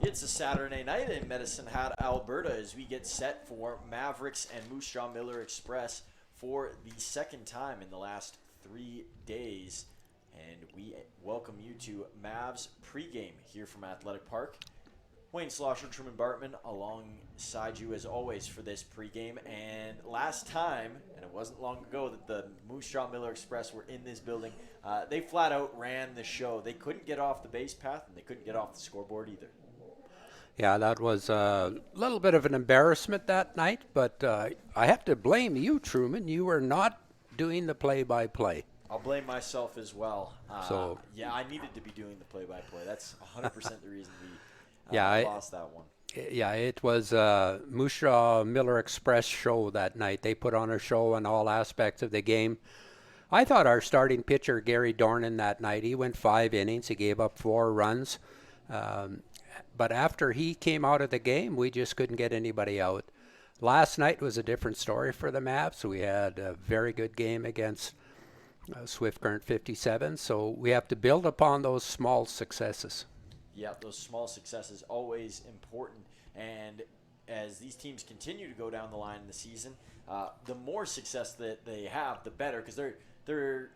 It's a Saturday night in Medicine Hat, Alberta, as we get set for Mavericks and Moose Jaw Miller Express for the second time in the last 3 days. And we welcome you to Mavs pregame here from Athletic Park. Wayne Slosher, Truman Bartman, alongside you as always for this pregame. And last time, and it wasn't long ago that the Moose Jaw Miller Express were in this building, they flat out ran the show. They couldn't get off the base path, and they couldn't get off the scoreboard either. Yeah, that was a little bit of an embarrassment that night, but I have to blame you, Truman. You were not doing the play-by-play. I'll blame myself as well. So yeah, I needed to be doing the play-by-play. That's 100% the reason we yeah, lost that one. Yeah, it was a Moose Jaw Miller Express show that night. They put on a show on all aspects of the game. I thought our starting pitcher, Gary Dornan, that night, he went 5 innings. He gave up 4 runs. But after he came out of the game, we just couldn't get anybody out. Last night was a different story for the Mavs. We had a very good game against Swift Current 57. So we have to build upon those small successes. Yeah, those small successes always important. And as these teams continue to go down the line in the season, the more success that they have, the better. Because the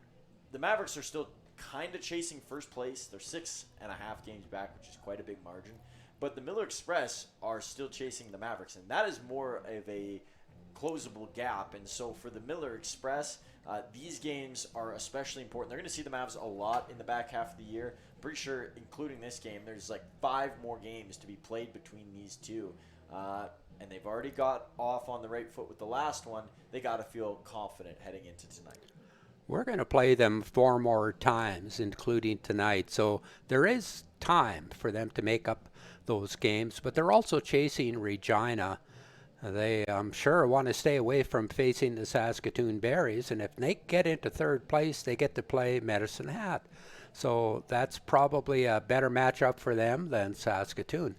Mavericks are still kind of chasing first place. They're 6.5 games back, which is quite a big margin. But the Miller Express are still chasing the Mavericks, and that is more of a closable gap. And so for the Miller Express, these games are especially important. They're going to see the Mavs a lot in the back half of the year. Pretty sure, including this game, there's like 5 more games to be played between these two. And they've already got off on the right foot with the last one. They got to feel confident heading into tonight. We're going to play them 4 more times, including tonight. So there is time for them to make up those games, but they're also chasing Regina. They, I'm sure, want to stay away from facing the Saskatoon Berries, and if they get into third place, they get to play Medicine Hat. So that's probably a better matchup for them than Saskatoon.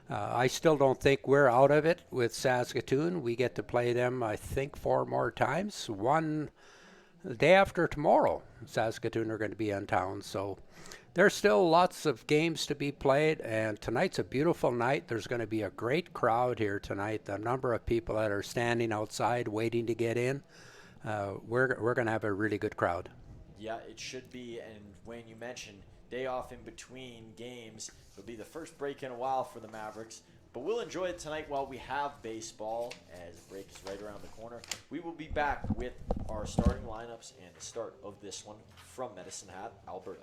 I still don't think we're out of it with Saskatoon. We get to play them, I think, 4 more times. One the day after tomorrow, Saskatoon are going to be in town. So there's still lots of games to be played, and tonight's a beautiful night. There's going to be a great crowd here tonight. The number of people that are standing outside waiting to get in, we're going to have a really good crowd. Yeah, it should be. And Wayne, you mentioned day off in between games. It'll be the first break in a while for the Mavericks. But we'll enjoy it tonight while we have baseball, as break is right around the corner. We will be back with our starting lineups and the start of this one from Medicine Hat, Alberta.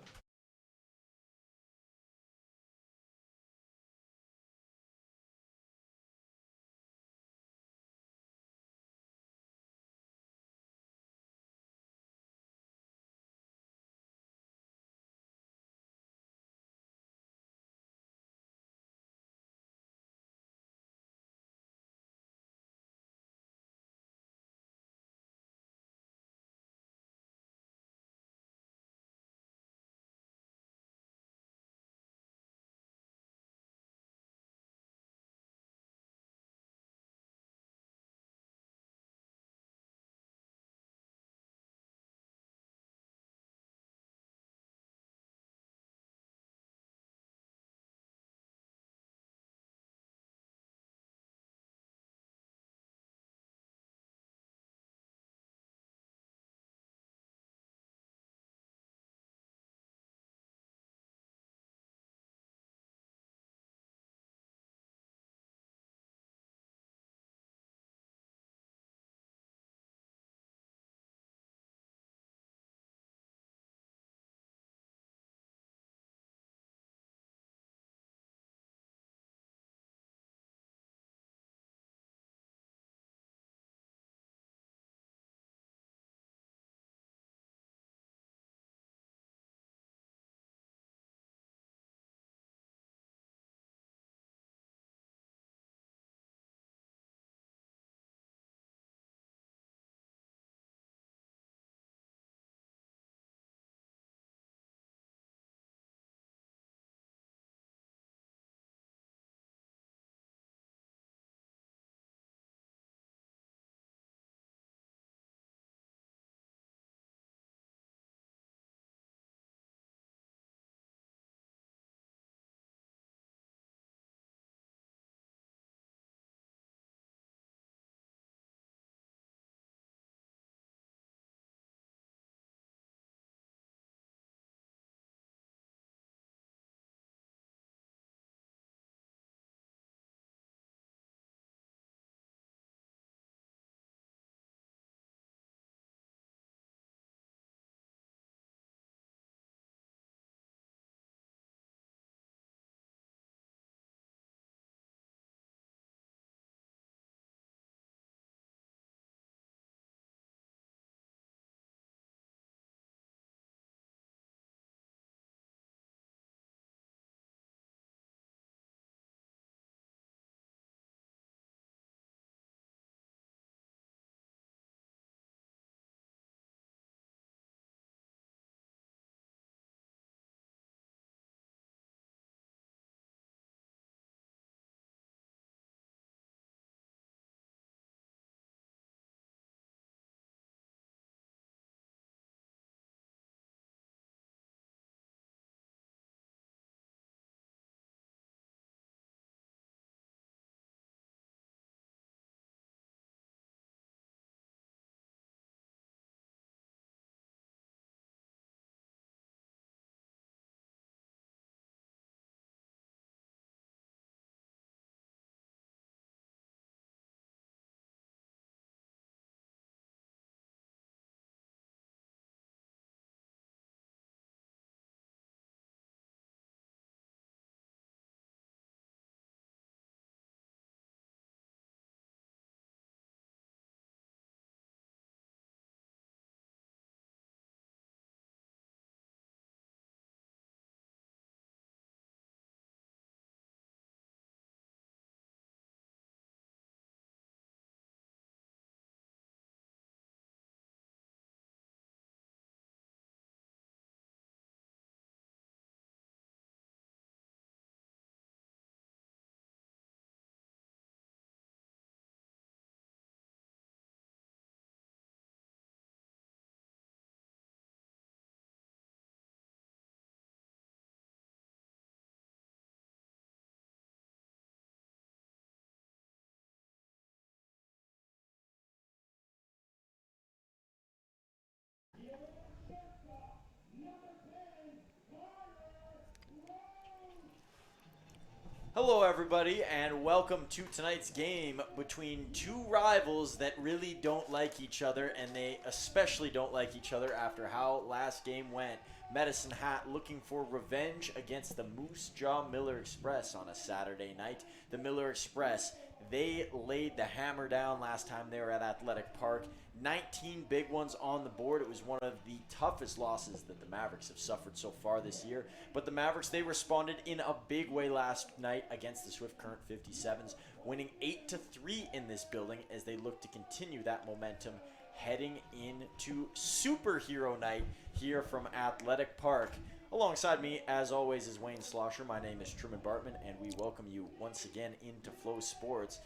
Hello, everybody, and welcome to tonight's game between two rivals that really don't like each other, and they especially don't like each other after how last game went. Medicine Hat looking for revenge against the Moose Jaw Miller Express on a Saturday night. The Miller Express, they laid the hammer down last time they were at Athletic Park. 19 big ones on the board. It was one of the toughest losses that the Mavericks have suffered so far this year. But the Mavericks, they responded in a big way last night against the Swift Current 57s, winning 8-3 in this building as they look to continue that momentum heading into Superhero Night here from Athletic Park. Alongside me, as always, is Wayne Slosher. My name is Truman Bartman, and we welcome you once again into Flow Sports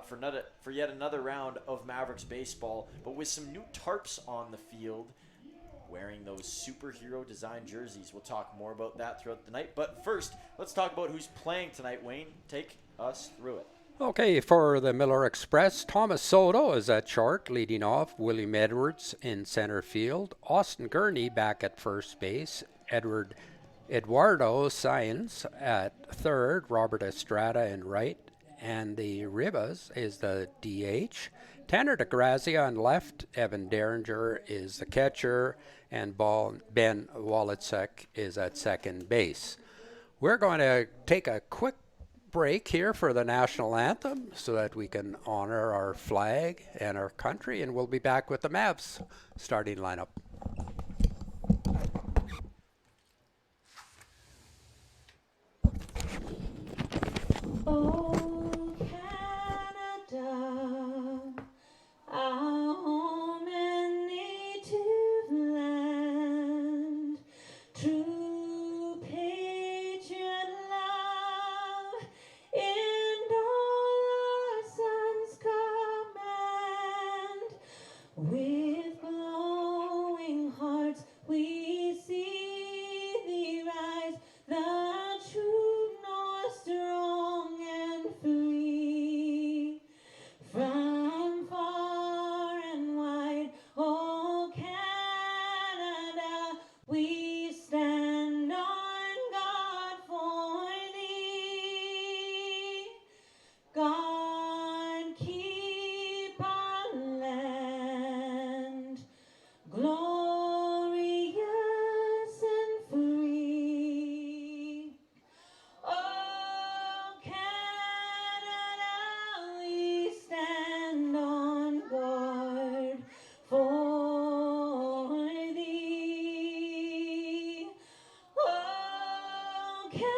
for yet another round of Mavericks baseball, but with some new tarps on the field, wearing those superhero design jerseys. We'll talk more about that throughout the night, but first, let's talk about who's playing tonight. Wayne, take us through it. Okay, for the Miller Express, Thomas Soto is at short, leading off. William Edwards in center field. Austin Gurney back at first base. Eduardo Saenz at third. Robert Estrada in right. And the Ribas is the DH. Tanner DeGrazia on left. Evan Derringer is the catcher. And Ben Wolitzek is at second base. We're going to take a quick break here for the national anthem so that we can honor our flag and our country, and we'll be back with the Mavs starting lineup. Oh, Canada, our home and native land, true patriot love in all our sons' command. With glowing hearts we see thee rise, the true north strong and free. From far and wide, oh Canada, we stand on guard for thee. God keep our land glorious and free. Oh, Canada, we stand on guard for thee. Oh, Canada,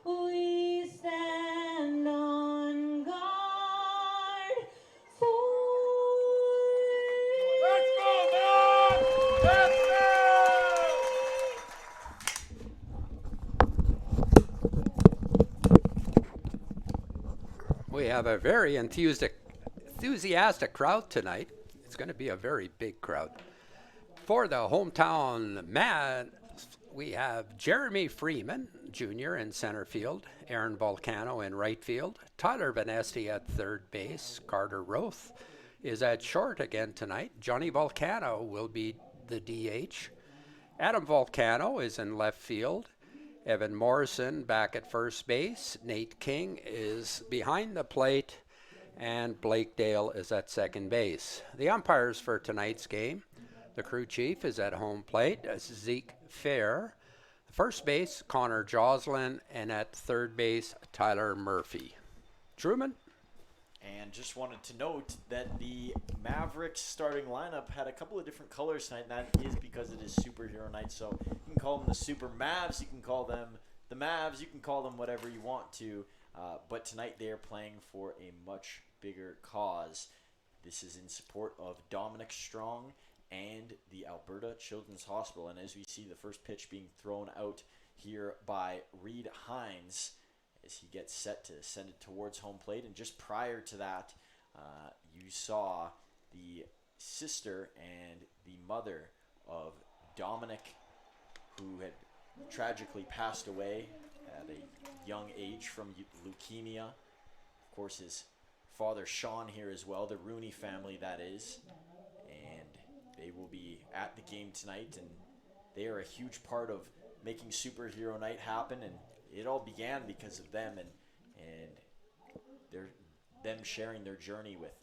we stand on guard for Let's go, man! Let's go! We have a very enthusiastic crowd tonight. It's going to be a very big crowd. For the hometown Mavs, we have Jeremy Freeman Jr. in center field, Aaron Volcano in right field, Tyler Vanesti at third base, Carter Roth is at short again tonight. Johnny Volcano will be the DH. Adam Volcano is in left field. Evan Morrison back at first base. Nate King is behind the plate. And Blake Dale is at second base. The umpires for tonight's game, the crew chief is at home plate. Zeke Fair. First base, Connor Joslin. And at third base, Tyler Murphy. Truman? And just wanted to note that the Mavericks starting lineup had a couple of different colors tonight, and that is because it is Superhero Night. So you can call them the Super Mavs, you can call them the Mavs, you can call them whatever you want to. But tonight they are playing for a much bigger cause. This is in support of Dominic Strong and the Alberta Children's Hospital. And as we see the first pitch being thrown out here by Reed Hines, as he gets set to send it towards home plate. And just prior to that, you saw the sister and the mother of Dominic, who had tragically passed away at a young age from leukemia. Of course, his father Sean here as well, the Rooney family that is. And they will be at the game tonight, and they are a huge part of making Superhero Night happen. And it all began because of them and their them sharing their journey with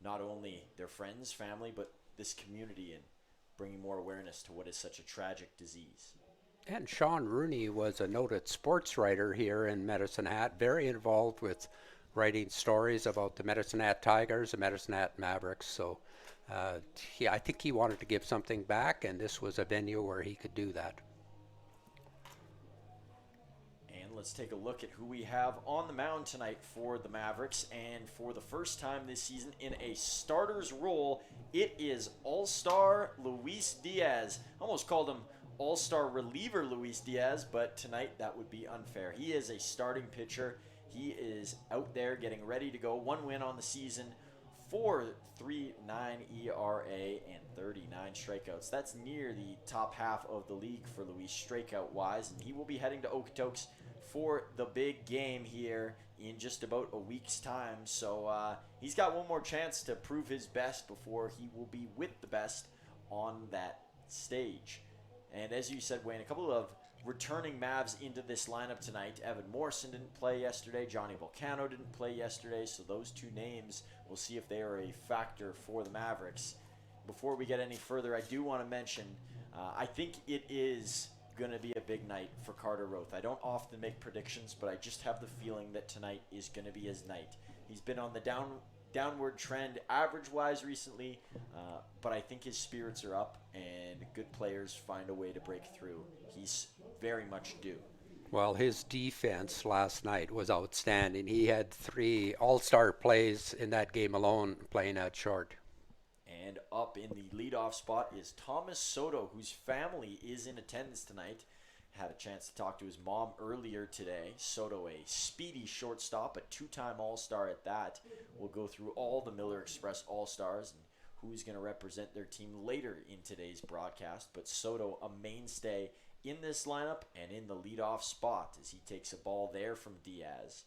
not only their friends, family, but this community and bringing more awareness to what is such a tragic disease. And Sean Rooney was a noted sports writer here in Medicine Hat, very involved with writing stories about the Medicine Hat Tigers, the Medicine Hat Mavericks. So I think he wanted to give something back, and this was a venue where he could do that. And let's take a look at who we have on the mound tonight for the Mavericks. And for the first time this season in a starter's role, it is All-Star Luis Diaz. Almost called him All-Star reliever Luis Diaz, but tonight that would be unfair. He is a starting pitcher. He is out there getting ready to go. 1 win on the season, 4.39 ERA, and 39 strikeouts. That's near the top half of the league for Luis strikeout-wise, and he will be heading to Okotoks for the big game here in just about a week's time. So he's got one more chance to prove his best before he will be with the best on that stage. And as you said, Wayne, a couple of returning Mavs into this lineup tonight. Evan Morrison didn't play yesterday. Johnny Volcano didn't play yesterday. So those two names, we'll see if they are a factor for the Mavericks. Before we get any further, I do want to mention, I think it is going to be a big night for Carter Roth. I don't often make predictions, but I just have the feeling that tonight is going to be his night. He's been on the downward trend average-wise recently, but I think his spirits are up, and good players find a way to break through. He's very much due. Well, his defense last night was outstanding. He had 3 all-star plays in that game alone, playing at short. And up in the leadoff spot is Thomas Soto, whose family is in attendance tonight. Had a chance to talk to his mom earlier today. Soto, a speedy shortstop, a 2-time All-Star at that. We'll go through all the Miller Express All-Stars and who's going to represent their team later in today's broadcast. But Soto, a mainstay in this lineup and in the leadoff spot as he takes a ball there from Diaz.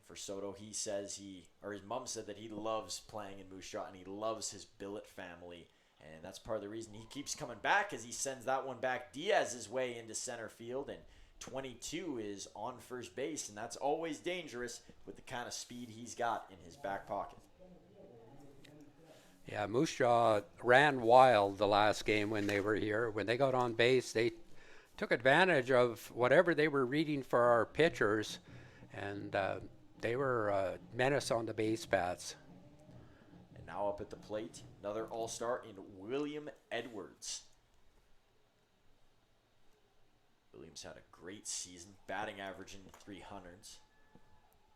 For Soto, he says his mom said that he loves playing in Moose Jaw and he loves his billet family. And that's part of the reason he keeps coming back as he sends that one back Diaz's way into center field. And 22 is on first base, and that's always dangerous with the kind of speed he's got in his back pocket. Yeah, Moose Jaw ran wild the last game when they were here. When they got on base, they took advantage of whatever they were reading for our pitchers, and they were a menace on the base paths. And now up at the plate, another All-Star in William Edwards. Williams had a great season, batting average in the 300s.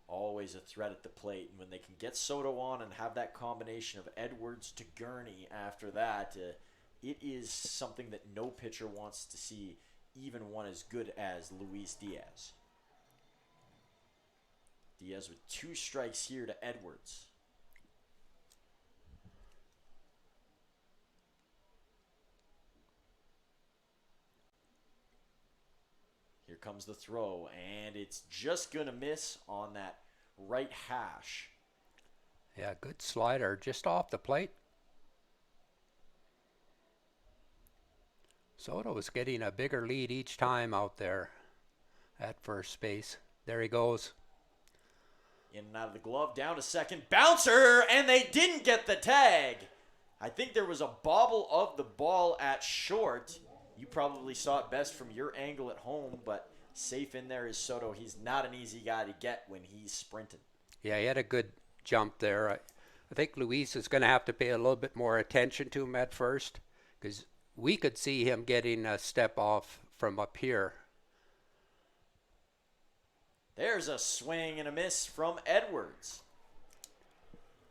Always a threat at the plate. And when they can get Soto on and have that combination of Edwards to Gurney after that, it is something that no pitcher wants to see, even one as good as Luis Diaz. Diaz with 2 strikes here to Edwards. Here comes the throw, and it's just going to miss on that right hash. Yeah, good slider just off the plate. Soto is getting a bigger lead each time out there at first base. There he goes. In and out of the glove, down to second. Bouncer, and they didn't get the tag. I think there was a bobble of the ball at short. You probably saw it best from your angle at home, but safe in there is Soto. He's not an easy guy to get when he's sprinting. Yeah, he had a good jump there. I think Luis is going to have to pay a little bit more attention to him at first, because we could see him getting a step off from up here. There's a swing and a miss from Edwards.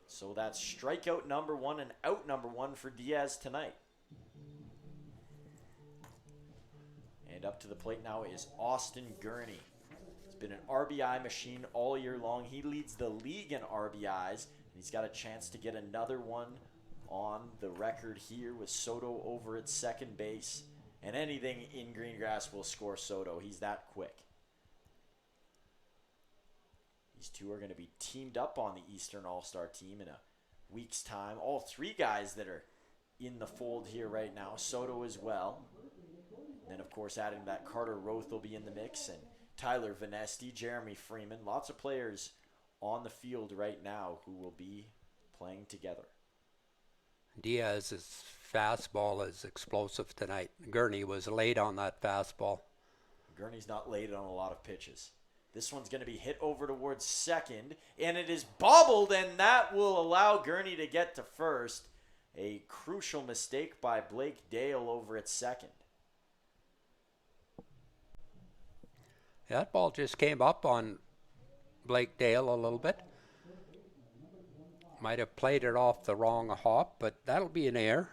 So that's strikeout number 1 and out number 1 for Diaz tonight. And up to the plate now is Austin Gurney. He's been an RBI machine all year long. He leads the league in RBIs. And he's got a chance to get another one on the record here with Soto over at second base. And anything in green grass will score Soto. He's that quick. These two are going to be teamed up on the Eastern All-Star team in a week's time. All 3 guys that are in the fold here right now. Soto as well. And then, of course, adding that Carter Roth will be in the mix, and Tyler Vanesti, Jeremy Freeman. Lots of players on the field right now who will be playing together. Diaz's fastball is explosive tonight. Gurney was late on that fastball. Gurney's not late on a lot of pitches. This one's going to be hit over towards second, and it is bobbled, and that will allow Gurney to get to first. A crucial mistake by Blake Dale over at second. That ball just came up on Blake Dale a little bit. Might have played it off the wrong hop, but that'll be an error.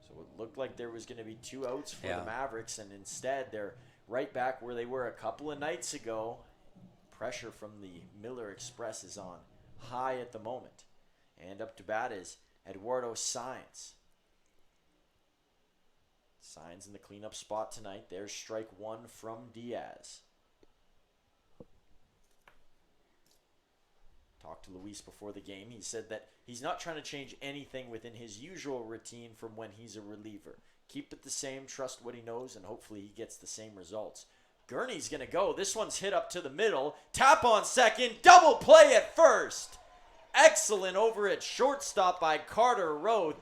So it looked like there was going to be 2 outs for the Mavericks, and instead they're right back where they were a couple of nights ago. Pressure from the Miller Express is on high at the moment. And up to bat is Eduardo Sainz. Sainz in the cleanup spot tonight. There's strike 1 from Diaz. Talked to Luis before the game. He said that he's not trying to change anything within his usual routine from when he's a reliever. Keep it the same, trust what he knows, and hopefully he gets the same results. Gurney's going to go. This one's hit up to the middle. Tap on second. Double play at first. Excellent over at shortstop by Carter Roth.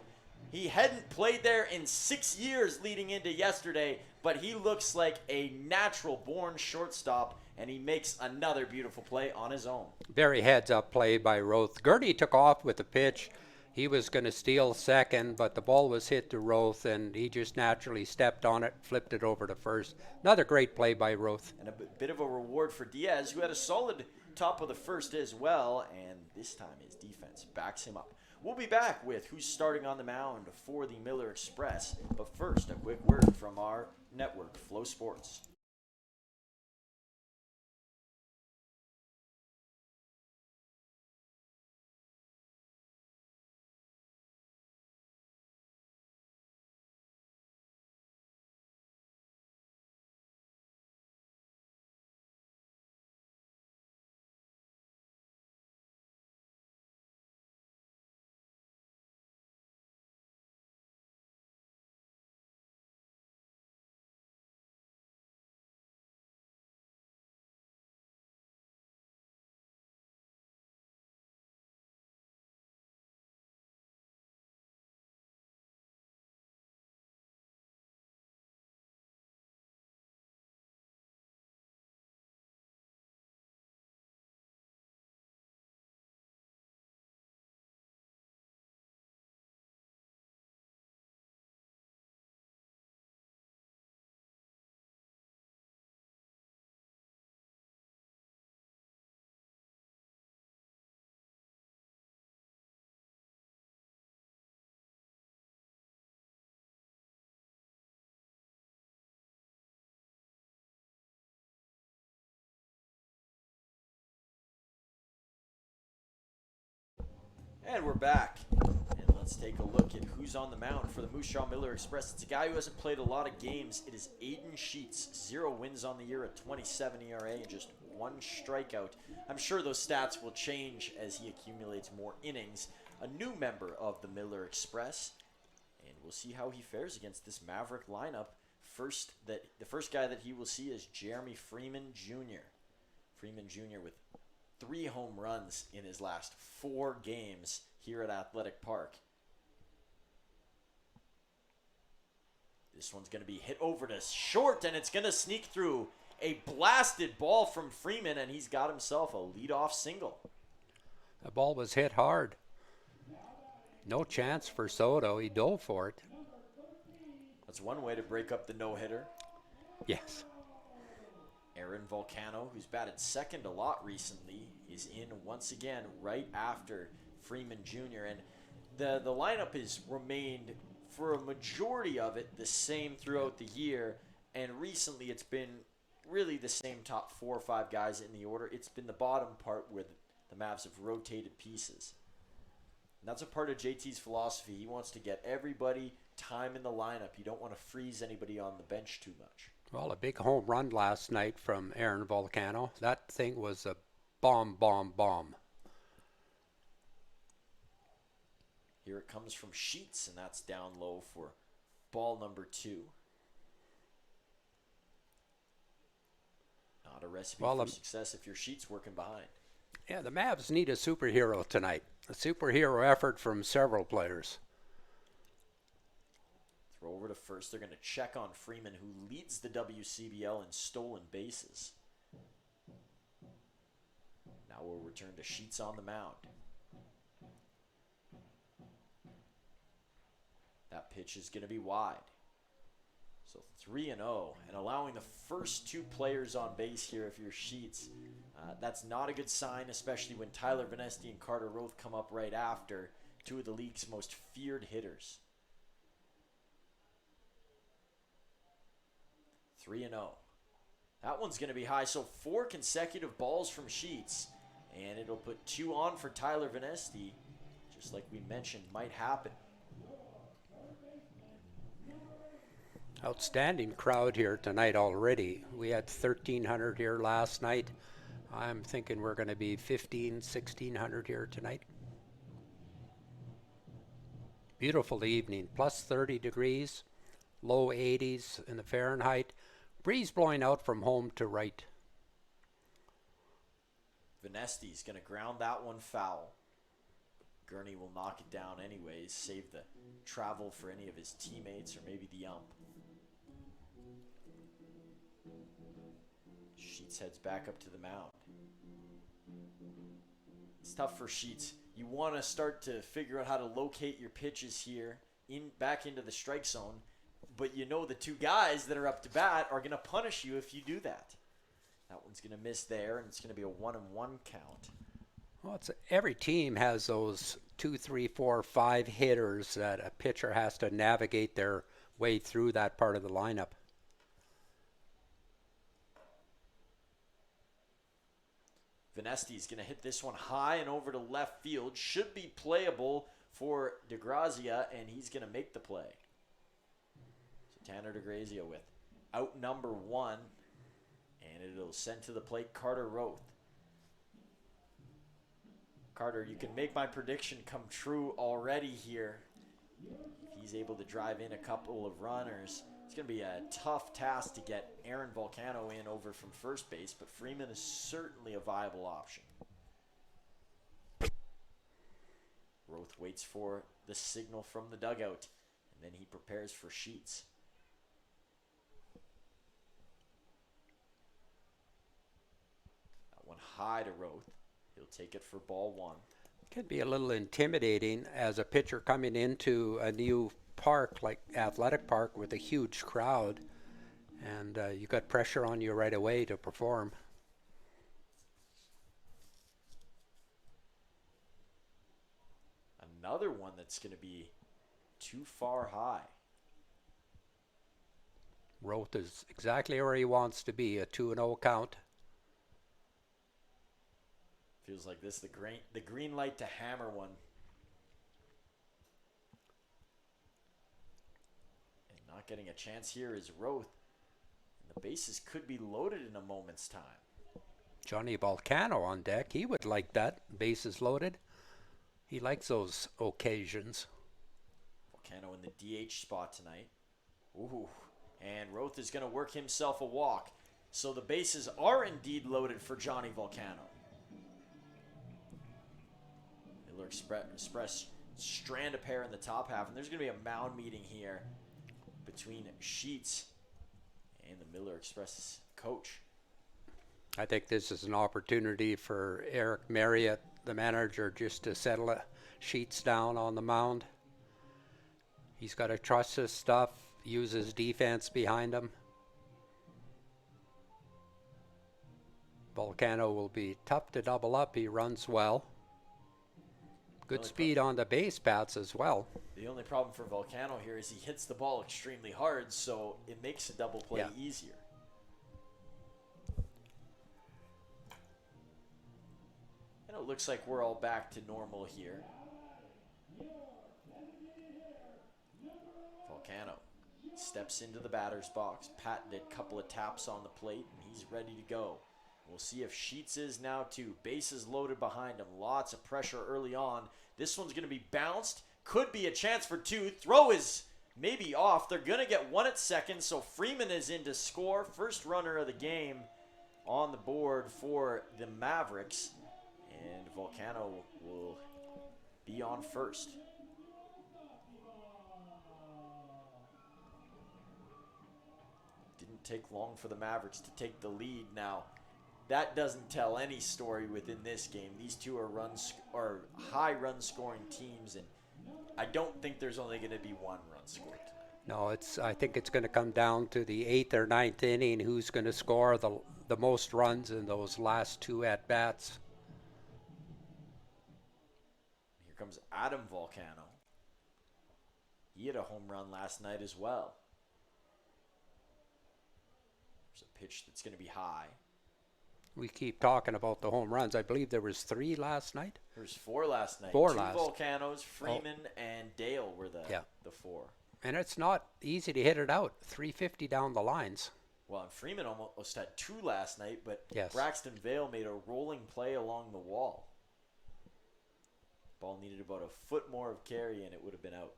He hadn't played there in 6 years leading into yesterday, but he looks like a natural-born shortstop, and he makes another beautiful play on his own. Very heads-up play by Roth. Gurney took off with the pitch. He was going to steal second, but the ball was hit to Roth, and he just naturally stepped on it, flipped it over to first. Another great play by Roth. And a bit of a reward for Diaz, who had a solid top of the first as well, and this time his defense backs him up. We'll be back with who's starting on the mound for the Miller Express, but first, a quick word from our network, Flow Sports. And we're back. And let's take a look at who's on the mound for the Moose Jaw Miller Express. It's a guy who hasn't played a lot of games. It is Aiden Sheets. 0 wins on the year, a 27 ERA, and just 1 strikeout. I'm sure those stats will change as he accumulates more innings. A new member of the Miller Express. And we'll see how he fares against this Maverick lineup. The first guy that he will see is Jeremy Freeman Jr. Freeman Jr. with 3 home runs in his last 4 games here at Athletic Park. This one's going to be hit over to short, and it's going to sneak through a blasted ball from Freeman, and he's got himself a leadoff single. The ball was hit hard. No chance for Soto. He dove for it. That's one way to break up the no-hitter. Yes. Aaron Volcano, who's batted second a lot recently, is in once again right after Freeman Jr. And the lineup has remained, for a majority of it, the same throughout the year. And recently it's been really the same top 4 or 5 guys in the order. It's been the bottom part where the Mavs have rotated pieces. And that's a part of JT's philosophy. He wants to get everybody time in the lineup. You don't want to freeze anybody on the bench too much. Well, a big home run last night from Aaron Volcano. That thing was a bomb. Here it comes from Sheets, and that's down low for ball number 2. Not a recipe for success if your sheet's working behind. Yeah, the Mavs need a superhero tonight. A superhero effort from several players. Throw over to first. They're going to check on Freeman, who leads the WCBL in stolen bases. Now we'll return to Sheets on the mound. That pitch is going to be wide. So 3-0, and allowing the first 2 players on base here if you're Sheets. That's not a good sign, especially when Tyler Venesti and Carter Roth come up right after, 2 of the league's most feared hitters. 3-0. That one's going to be high, so 4 consecutive balls from Sheets, and it'll put 2 on for Tyler Venesti, just like we mentioned might happen. Outstanding crowd here tonight already. We had 1,300 here last night. I'm thinking we're going to be 1,600 here tonight. Beautiful evening, plus 30 degrees, low 80s in the Fahrenheit. Breeze blowing out from home to right. Venesti's going to ground that one foul. Gurney will knock it down anyways, save the travel for any of his teammates or maybe the ump. Sheets heads back up to the mound. It's tough for Sheets. You want to start to figure out how to locate your pitches here back into the strike zone, but you know the 2 guys that are up to bat are going to punish you if you do that. That one's going to miss there, and it's going to be a 1-1 count. Well, every team has those 2, 3, 4, 5 hitters that a pitcher has to navigate their way through that part of the lineup. Venesti's going to hit this one high and over to left field. Should be playable for DeGrazia, and he's going to make the play. So Tanner DeGrazia with out number 1, and it'll send to the plate Carter Roth. Carter, you can make my prediction come true already here. If he's able to drive in a couple of runners, it's going to be a tough task to get Aaron Volcano in over from first base, but Freeman is certainly a viable option. Roth waits for the signal from the dugout, and then he prepares for Sheets. That one high to Roth. He'll take it for ball 1. Can be a little intimidating as a pitcher coming into a new park like Athletic Park with a huge crowd, and you got pressure on you right away to perform. Another one that's going to be too far high. Roth is exactly where he wants to be, a 2-0 count. Feels like this the green light to hammer one. And not getting a chance here is Roth. And the bases could be loaded in a moment's time. Johnny Volcano on deck. He would like that, bases loaded. He likes those occasions. Volcano in the DH spot tonight. Ooh, and Roth is going to work himself a walk. So the bases are indeed loaded for Johnny Volcano. Miller Express strand a pair in the top half, and there's going to be a mound meeting here between Sheets and the Miller Express coach. I think this is an opportunity for Eric Marriott, the manager, just to settle Sheets down on the mound. He's got to trust his stuff, use his defense behind him. Volcano will be tough to double up. He runs well. Good speed on the base paths as well. The only problem for Volcano here is he hits the ball extremely hard, so it makes a double play easier. And it looks like we're all back to normal here. Volcano steps into the batter's box. Patented a couple of taps on the plate, and he's ready to go. We'll see if Sheets is now too. Bases loaded behind him. Lots of pressure early on. This one's going to be bounced. Could be a chance for 2. Throw is maybe off. They're going to get one at second, so Freeman is in to score. First runner of the game on the board for the Mavericks. And Volcano will be on first. Didn't take long for the Mavericks to take the lead. Now, that doesn't tell any story within this game. These two are high run scoring teams, and I don't think there's only going to be one run scored tonight. No, I think it's going to come down to the 8th or 9th inning, who's going to score the most runs in those last two at-bats. Here comes Adam Volcano. He had a home run last night as well. There's a pitch that's going to be high. We keep talking about the home runs. I believe there was 3 last night. There's 4 last night. 4 Two last. Volcanos, Freeman and Dale were the 4. And it's not easy to hit it out. 350 down the lines. Well, and Freeman almost had 2 last night, but Yes. Braxton Vale made a rolling play along the wall. Ball needed about a foot more of carry, and it would have been out.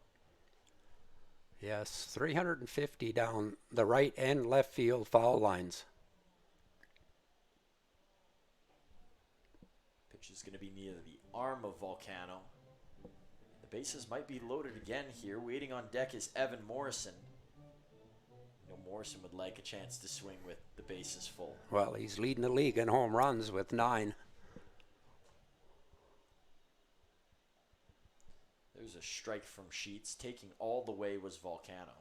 Yes, 350 down the right and left field foul lines. Pitch is going to be near the arm of Volcano. The bases might be loaded again here. Waiting on deck is Evan Morrison. Morrison would like a chance to swing with the bases full. Well, he's leading the league in home runs with 9. There's a strike from Sheets. Taking all the way was Volcano.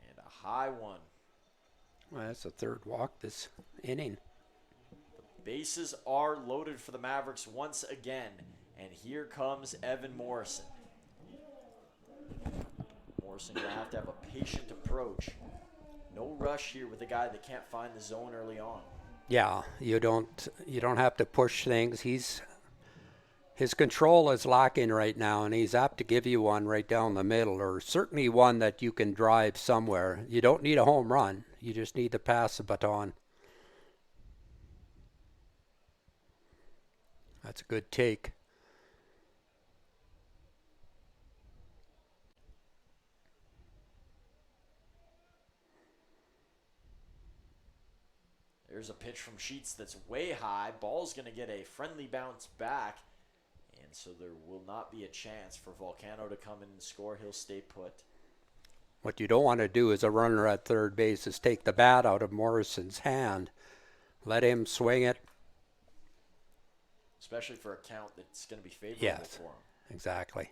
And a high one. Well, that's the 3rd walk this inning. The bases are loaded for the Mavericks once again. And here comes Evan Morrison. Morrison going to have a patient approach. No rush here with a guy that can't find the zone early on. Yeah, you don't have to push things. His control is lacking right now, and he's apt to give you one right down the middle, or certainly one that you can drive somewhere. You don't need a home run. You just need to pass the baton. That's a good take. There's a pitch from Sheets that's way high. Ball's going to get a friendly bounce back. And so there will not be a chance for Volcano to come in and score. He'll stay put. What you don't want to do as a runner at third base is take the bat out of Morrison's hand. Let him swing it. Especially for a count that's going to be favorable for him. Exactly.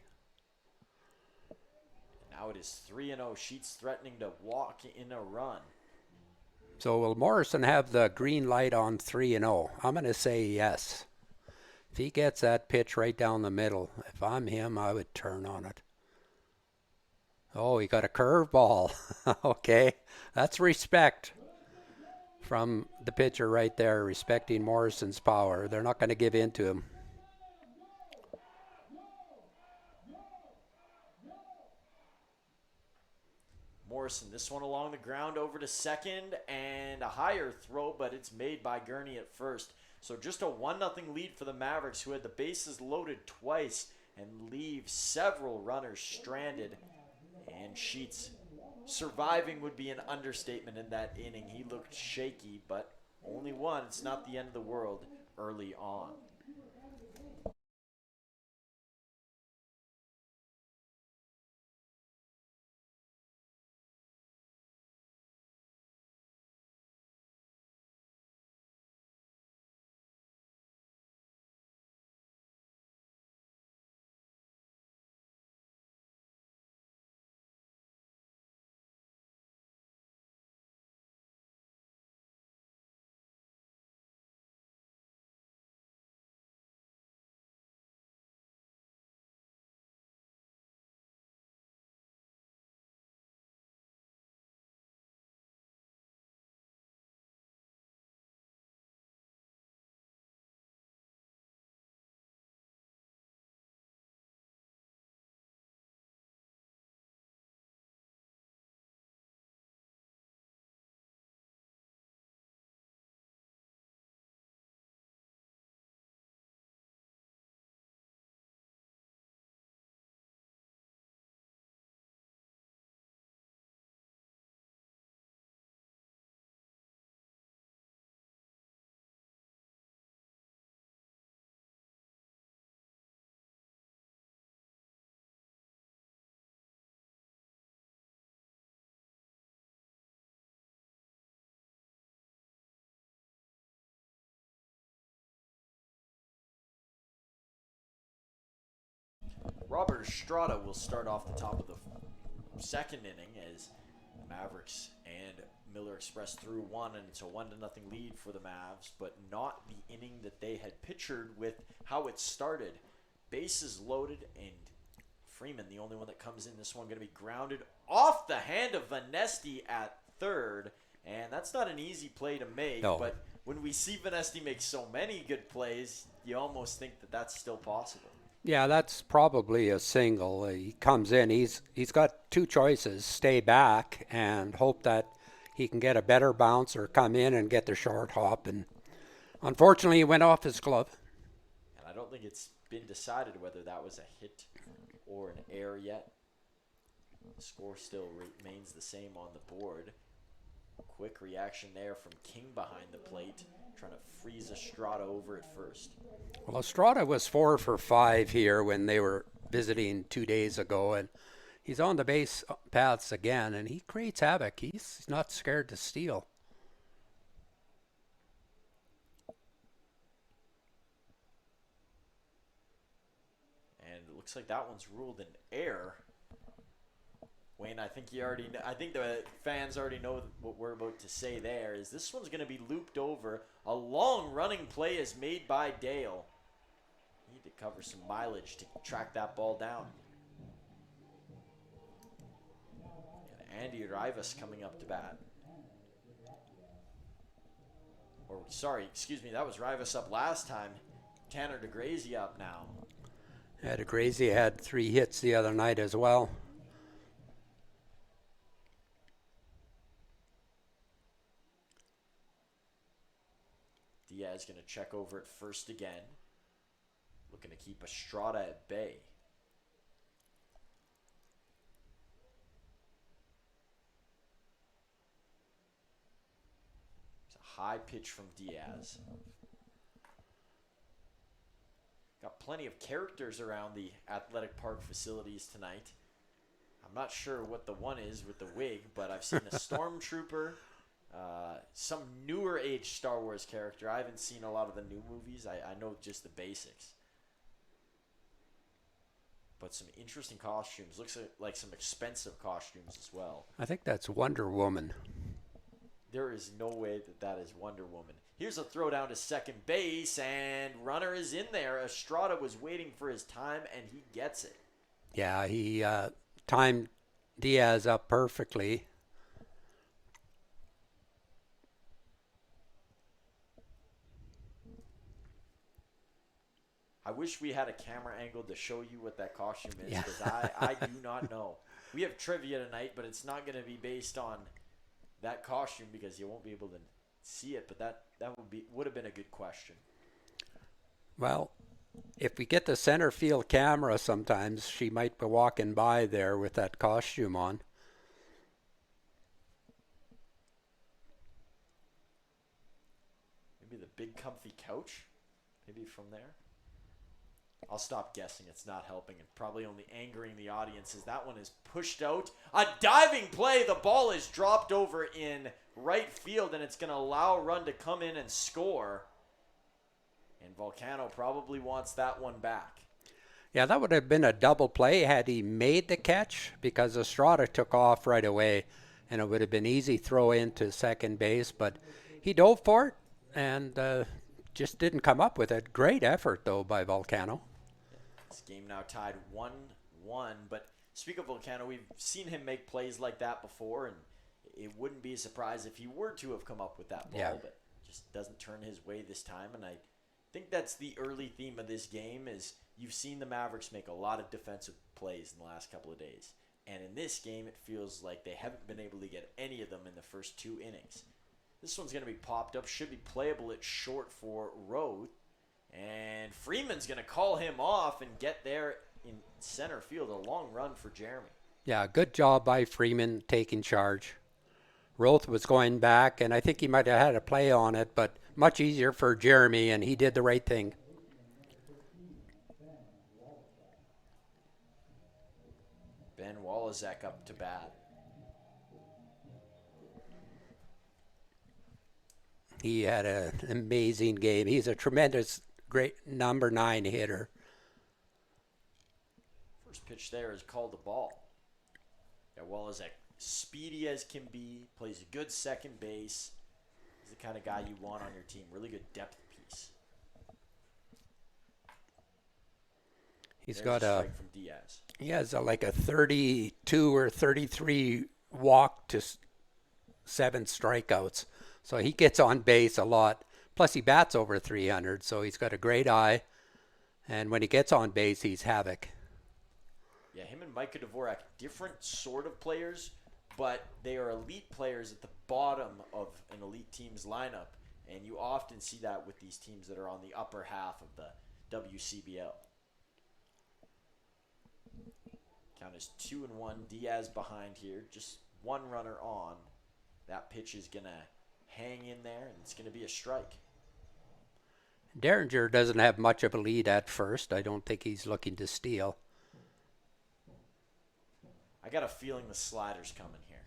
Now it is 3-0. Sheets threatening to walk in a run. So will Morrison have the green light on 3-0? I'm going to say yes. If he gets that pitch right down the middle, if I'm him, I would turn on it. Oh, he got a curveball. Okay, that's respect from the pitcher right there, respecting Morrison's power. They're not going to give in to him. Morrison, this one along the ground over to second, and a higher throw, but it's made by Gurney at first. So just a 1-0 lead for the Mavericks, who had the bases loaded twice and leave several runners stranded. And Sheets surviving would be an understatement in that inning. He looked shaky, but only one. It's not the end of the world early on. Robert Estrada will start off the top of the second inning as the Mavericks and Miller Express threw one, and it's a 1-0 lead for the Mavs, but not the inning that they had pictured with how it started. Bases loaded, and Freeman, the only one that comes in this one, going to be grounded off the hand of Vanesti at third, and that's not an easy play to make, No. but when we see Vanesti make so many good plays, you almost think that that's still possible. Yeah, that's probably a single. He comes in, he's got two choices, stay back and hope that he can get a better bounce, or come in and get the short hop, and unfortunately he went off his glove. And I don't think it's been decided whether that was a hit or an error yet. The score still remains the same on the board. Quick reaction there from King behind the plate, trying to freeze Estrada over at first. Well, Estrada was 4 for 5 here when they were visiting 2 days ago, and he's on the base paths again, and he creates havoc. He's not scared to steal. And it looks like that one's ruled an error. Wayne, I think the fans already know what we're about to say there. Is this one's going to be looped over. A long running play is made by Dale. Need to cover some mileage to track that ball down. And Andy Rivas coming up to bat. Or sorry, excuse me, that was Rivas up last time. Tanner DeGrazy up now. Yeah, DeGrazy had 3 hits the other night as well. Diaz going to check over at first again. Looking to keep Estrada at bay. It's a high pitch from Diaz. Got plenty of characters around the athletic park facilities tonight. I'm not sure what the one is with the wig, but I've seen a stormtrooper. Some newer age Star Wars character. I haven't seen a lot of the new movies. I know just the basics. But some interesting costumes. Looks like some expensive costumes as well. I think that's Wonder Woman. There is no way that is Wonder Woman. Here's a throw down to second base, and runner is in there. Estrada was waiting for his time, and he gets it. Yeah, he timed Diaz up perfectly. I wish we had a camera angle to show you what that costume is, Yeah. because I do not know. We have trivia tonight, but it's not going to be based on that costume because you won't be able to see it. But that would have been a good question. Well, if we get the center field camera sometimes, she might be walking by there with that costume on. Maybe the big comfy couch? Maybe from there? I'll stop guessing. It's not helping and probably only angering the audience as that one is pushed out. A diving play. The ball is dropped over in right field, and it's going to allow a run to come in and score. And Volcano probably wants that one back. Yeah, that would have been a double play had he made the catch, because Estrada took off right away, and it would have been easy throw into second base. But he dove for it and just didn't come up with it. Great effort, though, by Volcano. This game now tied 1-1. But speak of Volcano, we've seen him make plays like that before, and it wouldn't be a surprise if he were to have come up with that ball, Yeah. but just doesn't turn his way this time. And I think that's the early theme of this game is you've seen the Mavericks make a lot of defensive plays in the last couple of days. And in this game, it feels like they haven't been able to get any of them in the first 2 innings. This one's going to be popped up, should be playable at short for Roth. And Freeman's going to call him off and get there in center field. A long run for Jeremy. Yeah, good job by Freeman taking charge. Roth was going back, and I think he might have had a play on it, but much easier for Jeremy, and he did the right thing. Ben Wallazek up to bat. He had an amazing game. He's a tremendous, great number 9 hitter. First pitch there is called the ball. Yeah, well, as speedy as can be, plays a good second base. He's the kind of guy you want on your team. Really good depth piece. He's There's got a strike from Diaz. he has like a 32 or 33 walk to 7 strikeouts. So he gets on base a lot. Plus he bats over 300, so he's got a great eye. And when he gets on base, he's havoc. Yeah, him and Micah Dvorak, different sort of players, but they are elite players at the bottom of an elite team's lineup. And you often see that with these teams that are on the upper half of the WCBL. Count is 2-1. Diaz behind here. Just one runner on. That pitch is going to hang in there, and it's going to be a strike. Derringer doesn't have much of a lead at first. I don't think he's looking to steal. I got a feeling the slider's coming here.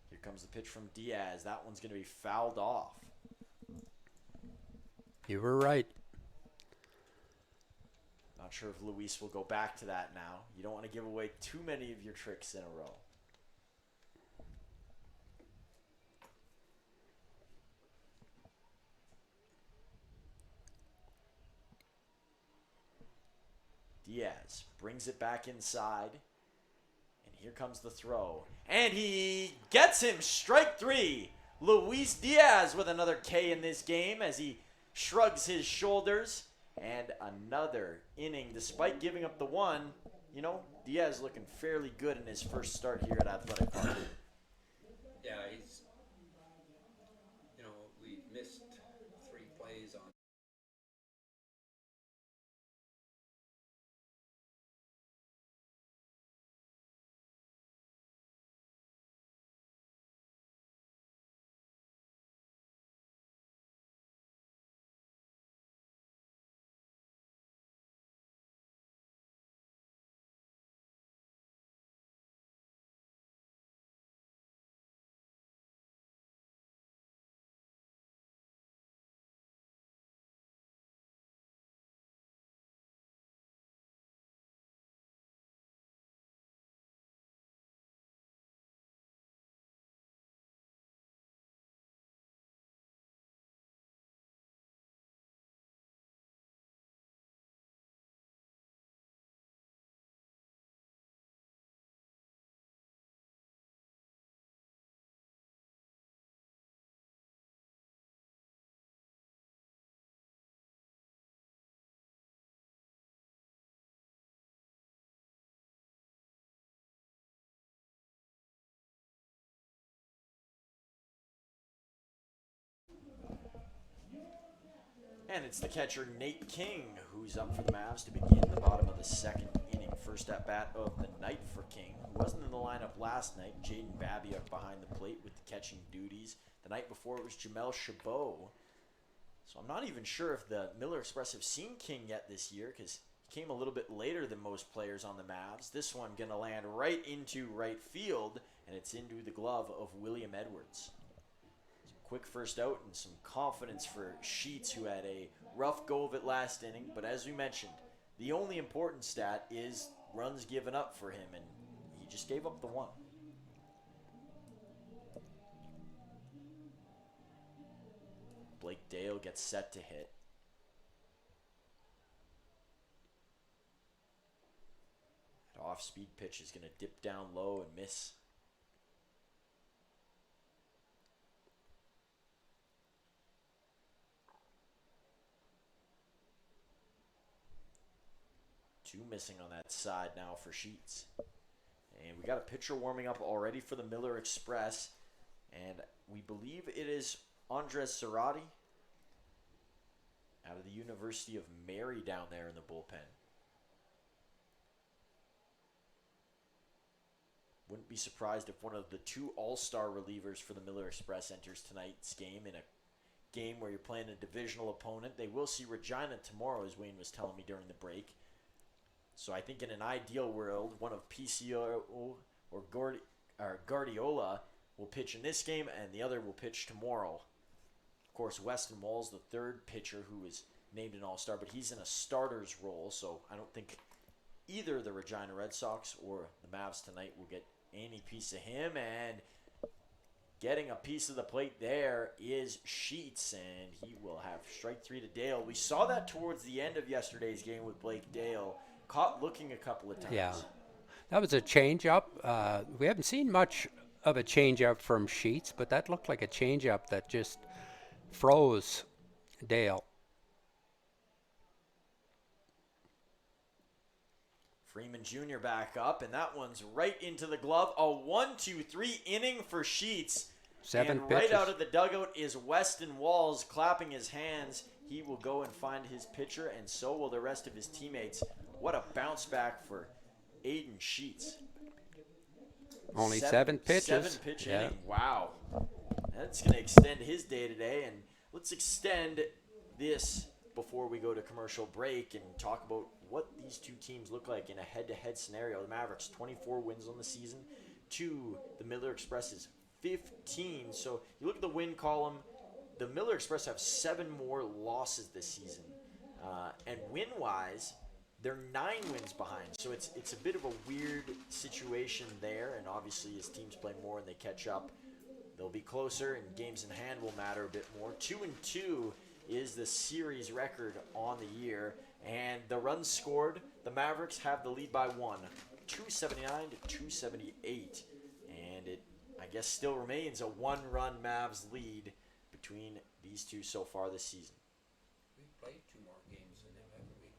Here comes the pitch from Diaz. That one's going to be fouled off. You were right. Not sure if Luis will go back to that now. You don't want to give away too many of your tricks in a row. Diaz brings it back inside. And here comes the throw. And he gets him. Strike 3. Luis Diaz with another K in this game as he shrugs his shoulders. And another inning. Despite giving up the one, Diaz looking fairly good in his first start here at Athletic Park. Yeah, he's, we missed 3 plays on. And it's the catcher, Nate King, who's up for the Mavs to begin the bottom of the second inning. First at bat of the night for King, who wasn't in the lineup last night. Jaden Babiak behind the plate with the catching duties. The night before it was Jamel Chabot. So I'm not even sure if the Miller Express have seen King yet this year because he came a little bit later than most players on the Mavs. This one going to land right into right field, and it's into the glove of William Edwards. Quick first out and some confidence for Sheets, who had a rough go of it last inning. But as we mentioned, the only important stat is runs given up for him, and he just gave up the one. Blake Dale gets set to hit. That off-speed pitch is going to dip down low and miss. Two missing on that side now for Sheets. And we got a pitcher warming up already for the Miller Express. And we believe it is Andres Cerati out of the University of Mary down there in the bullpen. Wouldn't be surprised if one of the 2 all-star relievers for the Miller Express enters tonight's game in a game where you're playing a divisional opponent. They will see Regina tomorrow, as Wayne was telling me during the break. So I think in an ideal world, one of PCO or Guardiola will pitch in this game, and the other will pitch tomorrow. Of course, Weston Wall's the third pitcher who is named an all-star, but he's in a starter's role, so I don't think either the Regina Red Sox or the Mavs tonight will get any piece of him. And getting a piece of the plate there is Sheets, and he will have strike three to Dale. We saw that towards the end of yesterday's game with Blake Dale, caught looking a couple of times. Yeah, that was a changeup. We haven't seen much of a changeup from Sheets, but that looked like a changeup that just froze Dale. Freeman Jr. back up, and that one's right into the glove. A 1-2-3 inning for Sheets. 7 and pitches. Right out of the dugout is Weston Walls clapping his hands. He will go and find his pitcher, and so will the rest of his teammates. What a bounce back for Aiden Sheets. Only 7 pitches. 7-pitch inning. Wow. That's going to extend his day today. And let's extend this before we go to commercial break and talk about what these two teams look like in a head-to-head scenario. The Mavericks, 24 wins on the season. The Miller Express is 15. So you look at the win column, the Miller Express have 7 more losses this season. And win-wise, they're 9 wins behind. So it's a bit of a weird situation there. And obviously as teams play more and they catch up, they'll be closer, and games in hand will matter a bit more. 2-2 is the series record on the year. And the runs scored, the Mavericks have the lead by 1, 279 to 278. And it, I guess, still remains a 1-run Mavs lead between these two so far this season. We've played 2 more games than them, haven't we?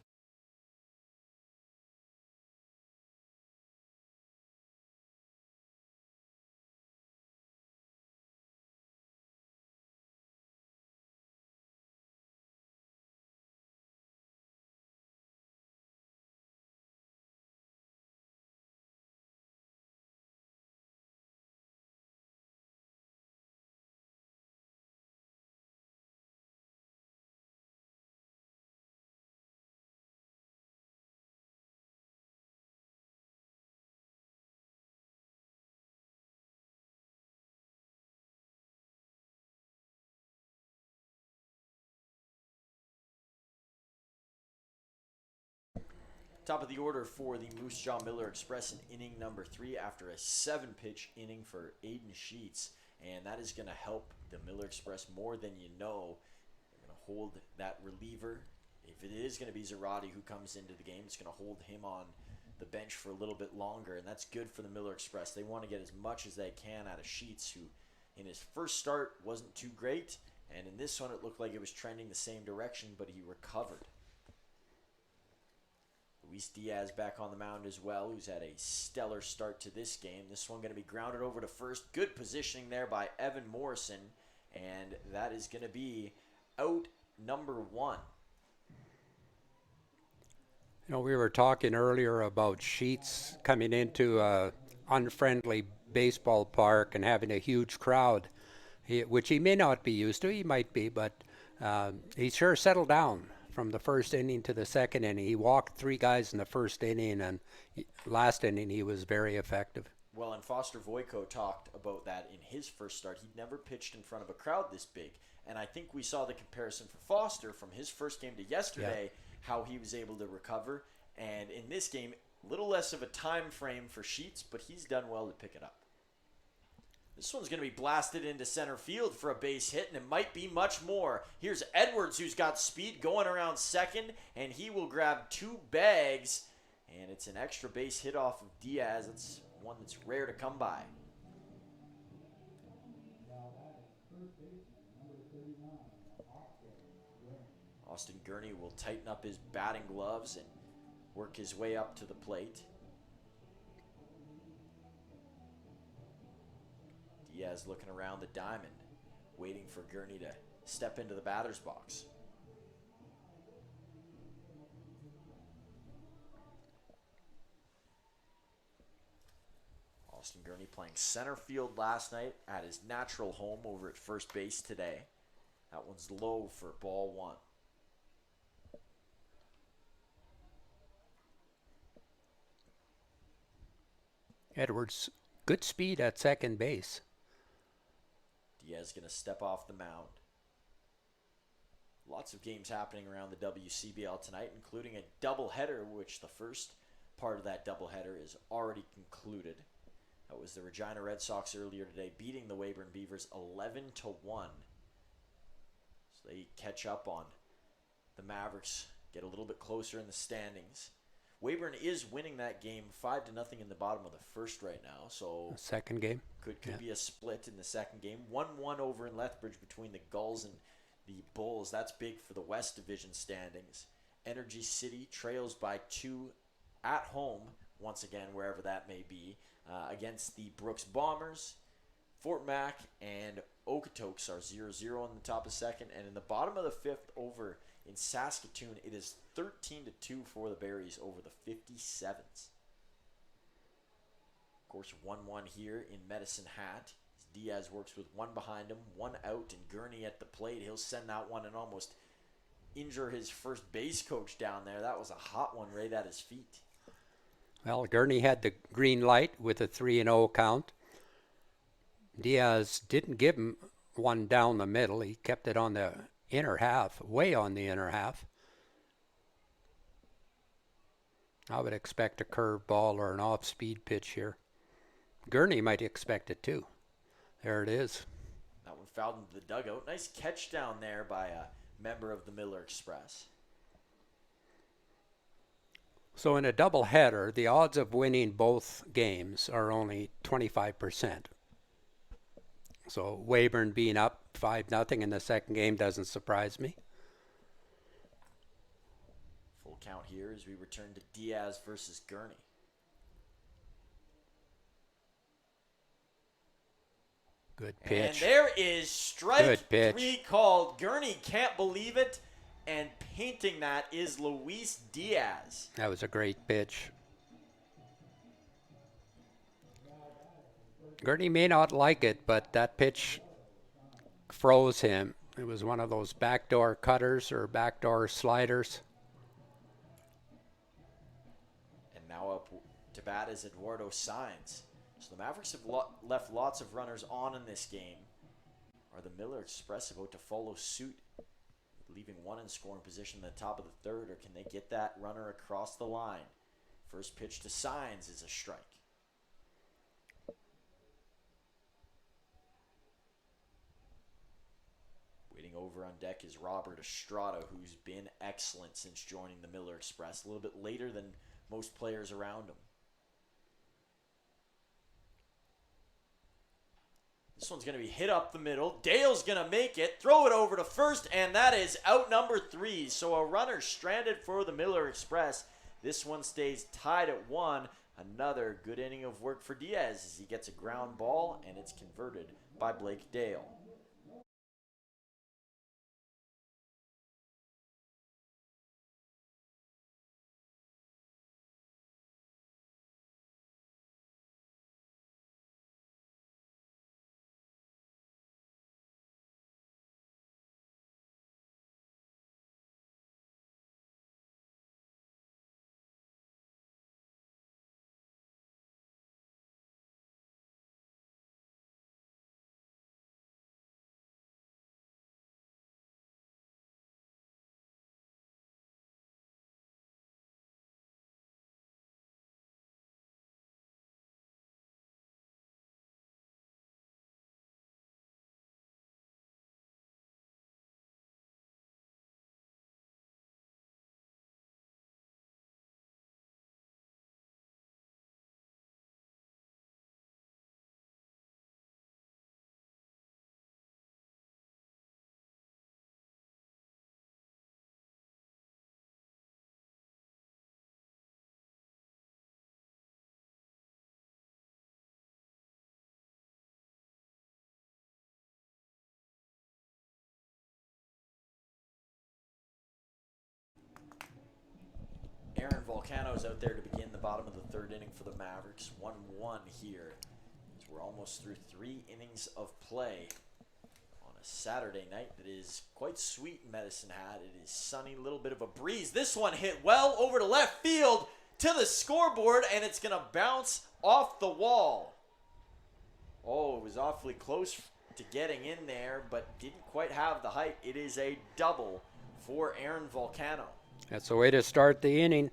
Top of the order for the Moose Jaw Miller Express in inning number 3 after a 7-pitch inning for Aiden Sheets. And that is going to help the Miller Express more than you know. They're going to hold that reliever. If it is going to be Zarate who comes into the game, it's going to hold him on the bench for a little bit longer. And that's good for the Miller Express. They want to get as much as they can out of Sheets, who in his first start wasn't too great. And in this one, it looked like it was trending the same direction, but he recovered. Luis Diaz back on the mound as well, who's had a stellar start to this game. This one going to be grounded over to first. Good positioning there by Evan Morrison, and that is going to be out number 1. You know, we were talking earlier about Sheets coming into a unfriendly baseball park and having a huge crowd, which he may not be used to. He might be, but he sure settled down from the first inning to the second inning. He walked 3 guys in the first inning, and last inning he was very effective. Well, and Foster Voico talked about that in his first start. He'd never pitched in front of a crowd this big. And I think we saw the comparison for Foster from his first game to yesterday, how he was able to recover. And in this game, a little less of a time frame for Sheets, but he's done well to pick it up. This one's going to be blasted into center field for a base hit, and it might be much more. Here's Edwards, who's got speed, going around second, and he will grab 2 bags, and it's an extra base hit off of Diaz. It's one that's rare to come by. Austin Gurney will tighten up his batting gloves and work his way up to the plate. Diaz looking around the diamond, waiting for Gurney to step into the batter's box. Austin Gurney playing center field last night at his natural home over at first base today. That one's low for ball 1. Edwards, good speed at second base. Diaz going to step off the mound. Lots of games happening around the WCBL tonight, including a doubleheader, which the first part of that doubleheader is already concluded. That was the Regina Red Sox earlier today, beating the Weyburn Beavers 11-1. So they catch up on the Mavericks, get a little bit closer in the standings. Weyburn is winning that game 5-0 in the bottom of the first right now. So second game could be a split in the second game. 1-1 over in Lethbridge between the Gulls and the Bulls. That's big for the West Division standings. Energy City trails by 2 at home, once again, wherever that may be, against the Brooks Bombers. Fort Mac and Okotoks are 0-0 in the top of second. And in the bottom of the fifth over in Saskatoon, it is 13-2 for the Berries over the 57s. Of course, 1-1 here in Medicine Hat. Diaz works with one behind him, one out, and Gurney at the plate. He'll send that one and almost injure his first base coach down there. That was a hot one right at his feet. Well, Gurney had the green light with a 3-0 count. Diaz didn't give him one down the middle. He kept it on the inner half, way on the inner half. I would expect a curve ball or an off-speed pitch here. Gurney might expect it too. There it is. That one fouled into the dugout. Nice catch down there by a member of the Miller Express. So in a doubleheader, the odds of winning both games are only 25%. So Weyburn being up 5-0 in the second game doesn't surprise me. Full count here as we return to Diaz versus Gurney. Good pitch. And there is strike Good pitch. 3 called. Gurney can't believe it. And painting that is Luis Diaz. That was a great pitch. Gurney may not like it, but that pitch froze him. It was one of those backdoor cutters or backdoor sliders. And now up to bat is Eduardo Sainz. So the Mavericks have left lots of runners on in this game. Are the Miller Express about to follow suit, leaving one in scoring position in the top of the third, or can they get that runner across the line? First pitch to Sainz is a strike. Waiting over on deck is Robert Estrada, who's been excellent since joining the Miller Express. A little bit later than most players around him. This one's going to be hit up the middle. Dale's going to make it, throw it over to first, and that is out number 3. So a runner stranded for the Miller Express. This one stays tied at 1. Another good inning of work for Diaz as he gets a ground ball, and it's converted by Blake Dale. Aaron Volcano's out there to begin the bottom of the third inning for the Mavericks. 1-1 here. So we're almost through 3 innings of play on a Saturday night that is quite sweet in Medicine Hat. It is sunny, a little bit of a breeze. This one hit well over to left field to the scoreboard, and it's going to bounce off the wall. Oh, it was awfully close to getting in there, but didn't quite have the height. It is a double for Aaron Volcano. That's the way to start the inning.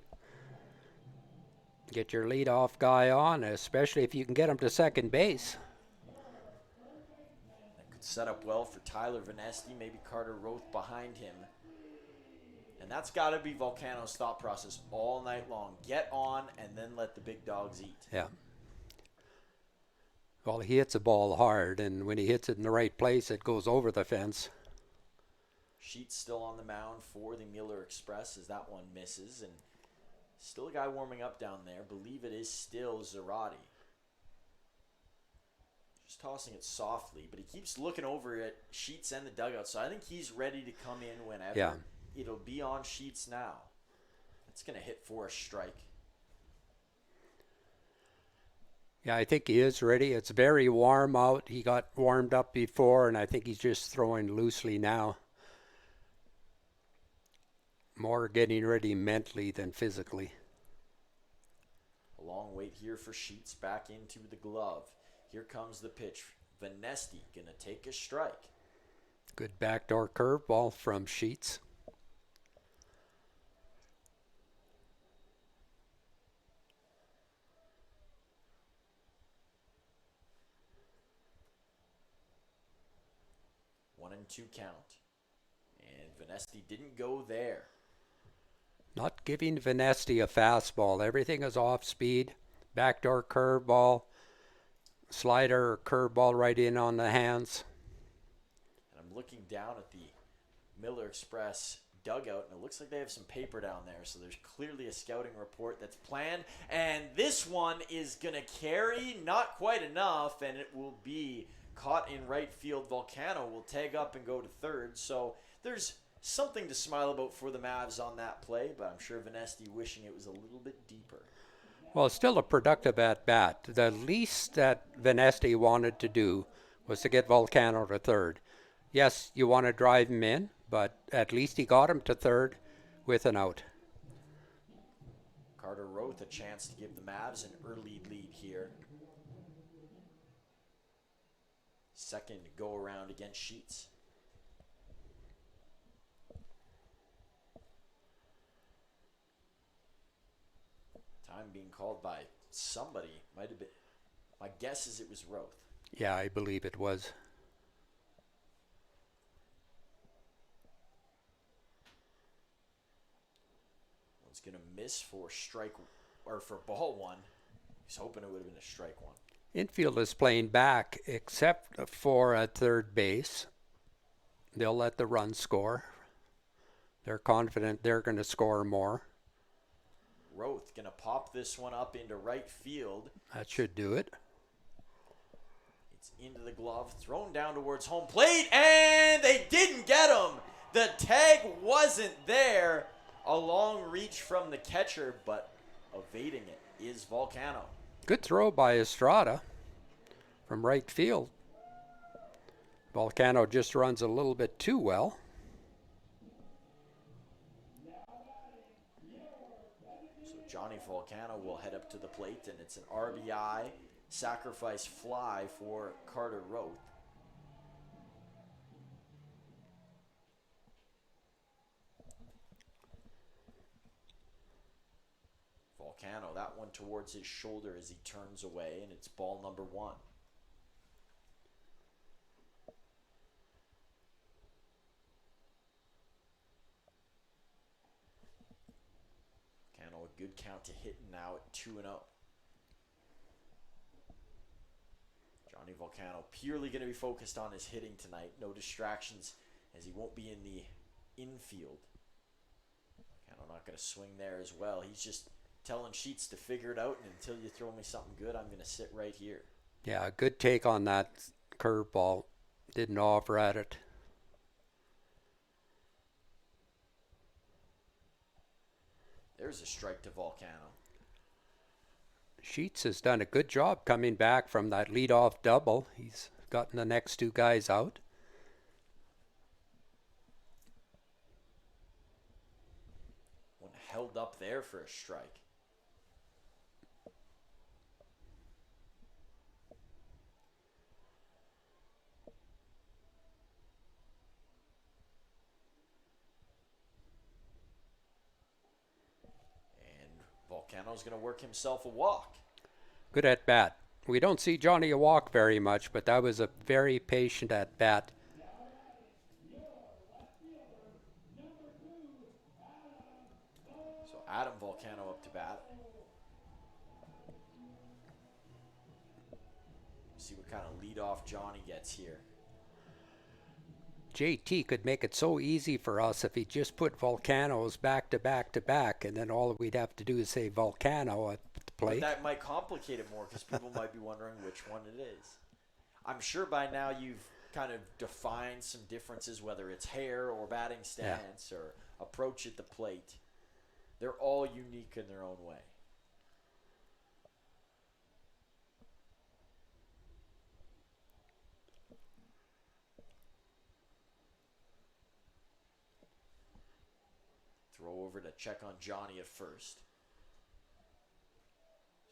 Get your leadoff guy on, especially if you can get him to second base. That could set up well for Tyler Vanesti, maybe Carter Roth behind him. And that's got to be Volcano's thought process all night long. Get on and then let the big dogs eat. Yeah. Well, he hits the ball hard, and when he hits it in the right place, it goes over the fence. Sheets still on the mound for the Miller Express as that one misses. And still a guy warming up down there. Believe it is still Zarate. Just tossing it softly, but he keeps looking over at Sheets and the dugout. So I think he's ready to come in whenever. Yeah. It'll be on Sheets now. That's going to hit for a strike. Yeah, I think he is ready. It's very warm out. He got warmed up before, and I think he's just throwing loosely now. More getting ready mentally than physically. A long wait here for Sheets back into the glove. Here comes the pitch. Vanesti going to take a strike. Good backdoor curveball from Sheets. 1-2 count. And Vanesti didn't go there. Not giving Vanesti a fastball. Everything is off speed. Backdoor curveball. Slider or curveball right in on the hands. And I'm looking down at the Miller Express dugout, and it looks like they have some paper down there. So there's clearly a scouting report that's planned. And this one is going to carry, not quite enough, and it will be caught in right field. Volcano will tag up and go to third. So there's something to smile about for the Mavs on that play, but I'm sure Vanesti wishing it was a little bit deeper. Well, it's still a productive at-bat. The least that Vanesti wanted to do was to get Volcano to third. Yes, you want to drive him in, but at least he got him to third with an out. Carter Roth a chance to give the Mavs an early lead here. Second go around against Sheets. Time being called by somebody. Might have been. My guess is it was Roth. Yeah, I believe it was. One's going to miss for strike or for ball one. He's hoping it would have been a strike one. Infield is playing back except for at third base. They'll let the run score. They're confident they're going to score more. Roth going to pop this one up into right field. That should do it. It's into the glove, thrown down towards home plate, and they didn't get him. The tag wasn't there. A long reach from the catcher, but evading it is Volcano. Good throw by Estrada from right field. Volcano just runs a little bit too well. So Johnny Volcano will head up to the plate, and it's an RBI sacrifice fly for Carter Roth. Volcano, that one towards his shoulder as he turns away, and it's ball number one. Volcano, a good count to hit now at 2-0. Johnny Volcano purely going to be focused on his hitting tonight. No distractions as he won't be in the infield. Volcano not going to swing there as well. He's just telling Sheets to figure it out, and until you throw me something good, I'm going to sit right here. Yeah, good take on that curveball. Didn't offer at it. There's a strike to Volcano. Sheets has done a good job coming back from that leadoff double. He's gotten the next two guys out. One held up there for a strike. Volcano's going to work himself a walk. Good at bat. We don't see Johnny walk very much, but that was a very patient at bat. So Adam Volcano up to bat. See what kind of leadoff Johnny gets here. JT could make it so easy for us if he just put Volcanos back to back to back, and then all we'd have to do is say Volcano at the plate. But that might complicate it more because people might be wondering which one it is. I'm sure by now you've kind of defined some differences, whether it's hair or batting stance or approach at the plate. They're all unique in their own way. Throw over to check on Johnny at first.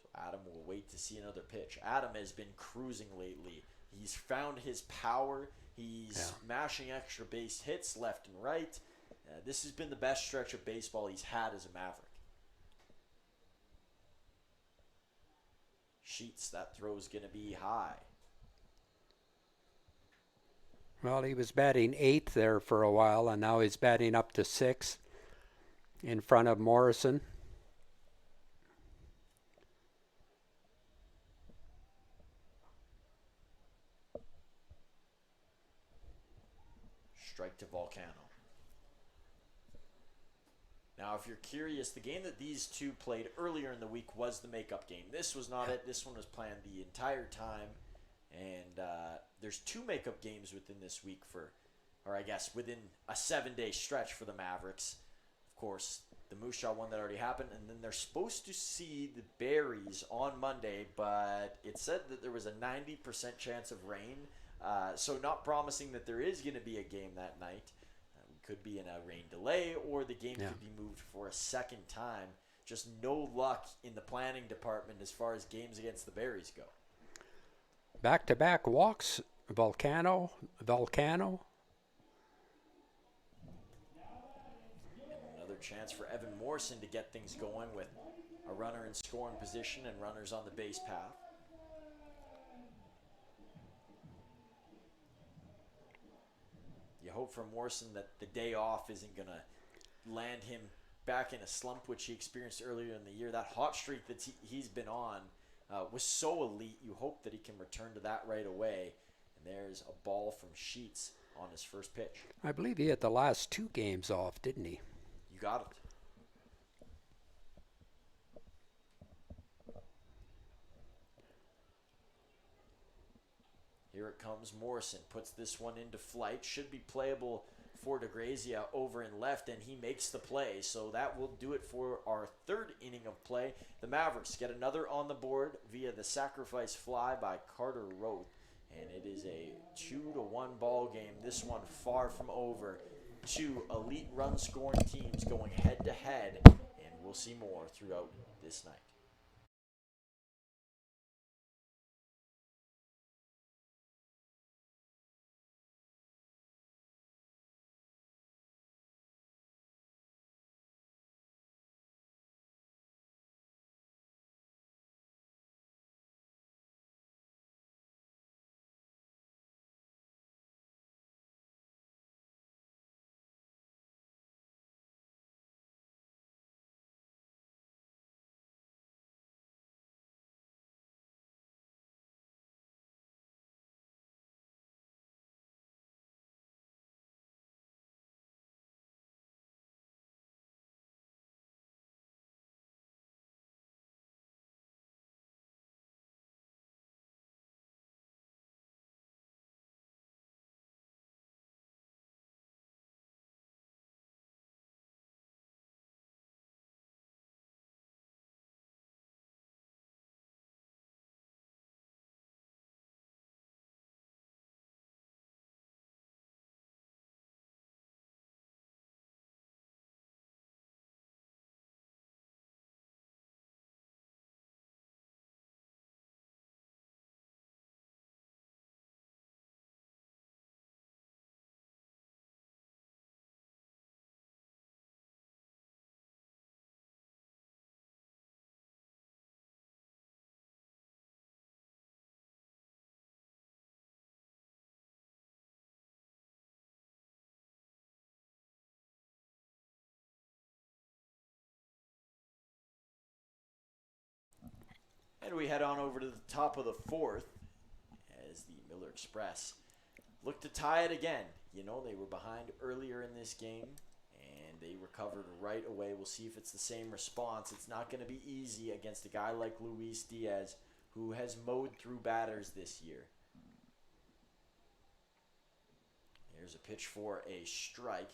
So Adam will wait to see another pitch. Adam has been cruising lately. He's found his power. He's mashing extra base hits left and right. This has been the best stretch of baseball he's had as a Maverick. Sheets, that throw is going to be high. Well, he was batting 8th there for a while, and now he's batting up to 6th in front of Morrison. Strike to Volcano. Now, if you're curious, the game that these two played earlier in the week was the makeup game. This was not it. This one was planned the entire time. And there's 2 makeup games within this week within a 7-day stretch for the Mavericks. Of course, the Moose Jaw one that already happened. And then they're supposed to see the Berries on Monday, but it said that there was a 90% chance of rain. So not promising that there is going to be a game that night. Could be in a rain delay, or the game could be moved for a second time. Just no luck in the planning department as far as games against the Berries go. Back-to-back walks, Volcano. Another chance for Evan Morrison to get things going with a runner in scoring position and runners on the base path. You hope for Morrison that the day off isn't going to land him back in a slump, which he experienced earlier in the year. That hot streak that he's been on was so elite. You hope that he can return to that right away. And there's a ball from Sheets on his first pitch. I believe he had the last 2 games off, didn't he? You got it. Here it comes. Morrison puts this one into flight. Should be playable for DeGrazia over in left, and he makes the play. So that will do it for our 3rd inning of play. The Mavericks get another on the board via the sacrifice fly by Carter Roth. And it is a 2-1 ball game. This one far from over. 2 elite run-scoring teams going head-to-head, and we'll see more throughout this night. And we head on over to the top of the fourth as the Miller Express look to tie it again. You know, they were behind earlier in this game, and they recovered right away. We'll see if it's the same response. It's not going to be easy against a guy like Luis Diaz, who has mowed through batters this year. Here's a pitch for a strike.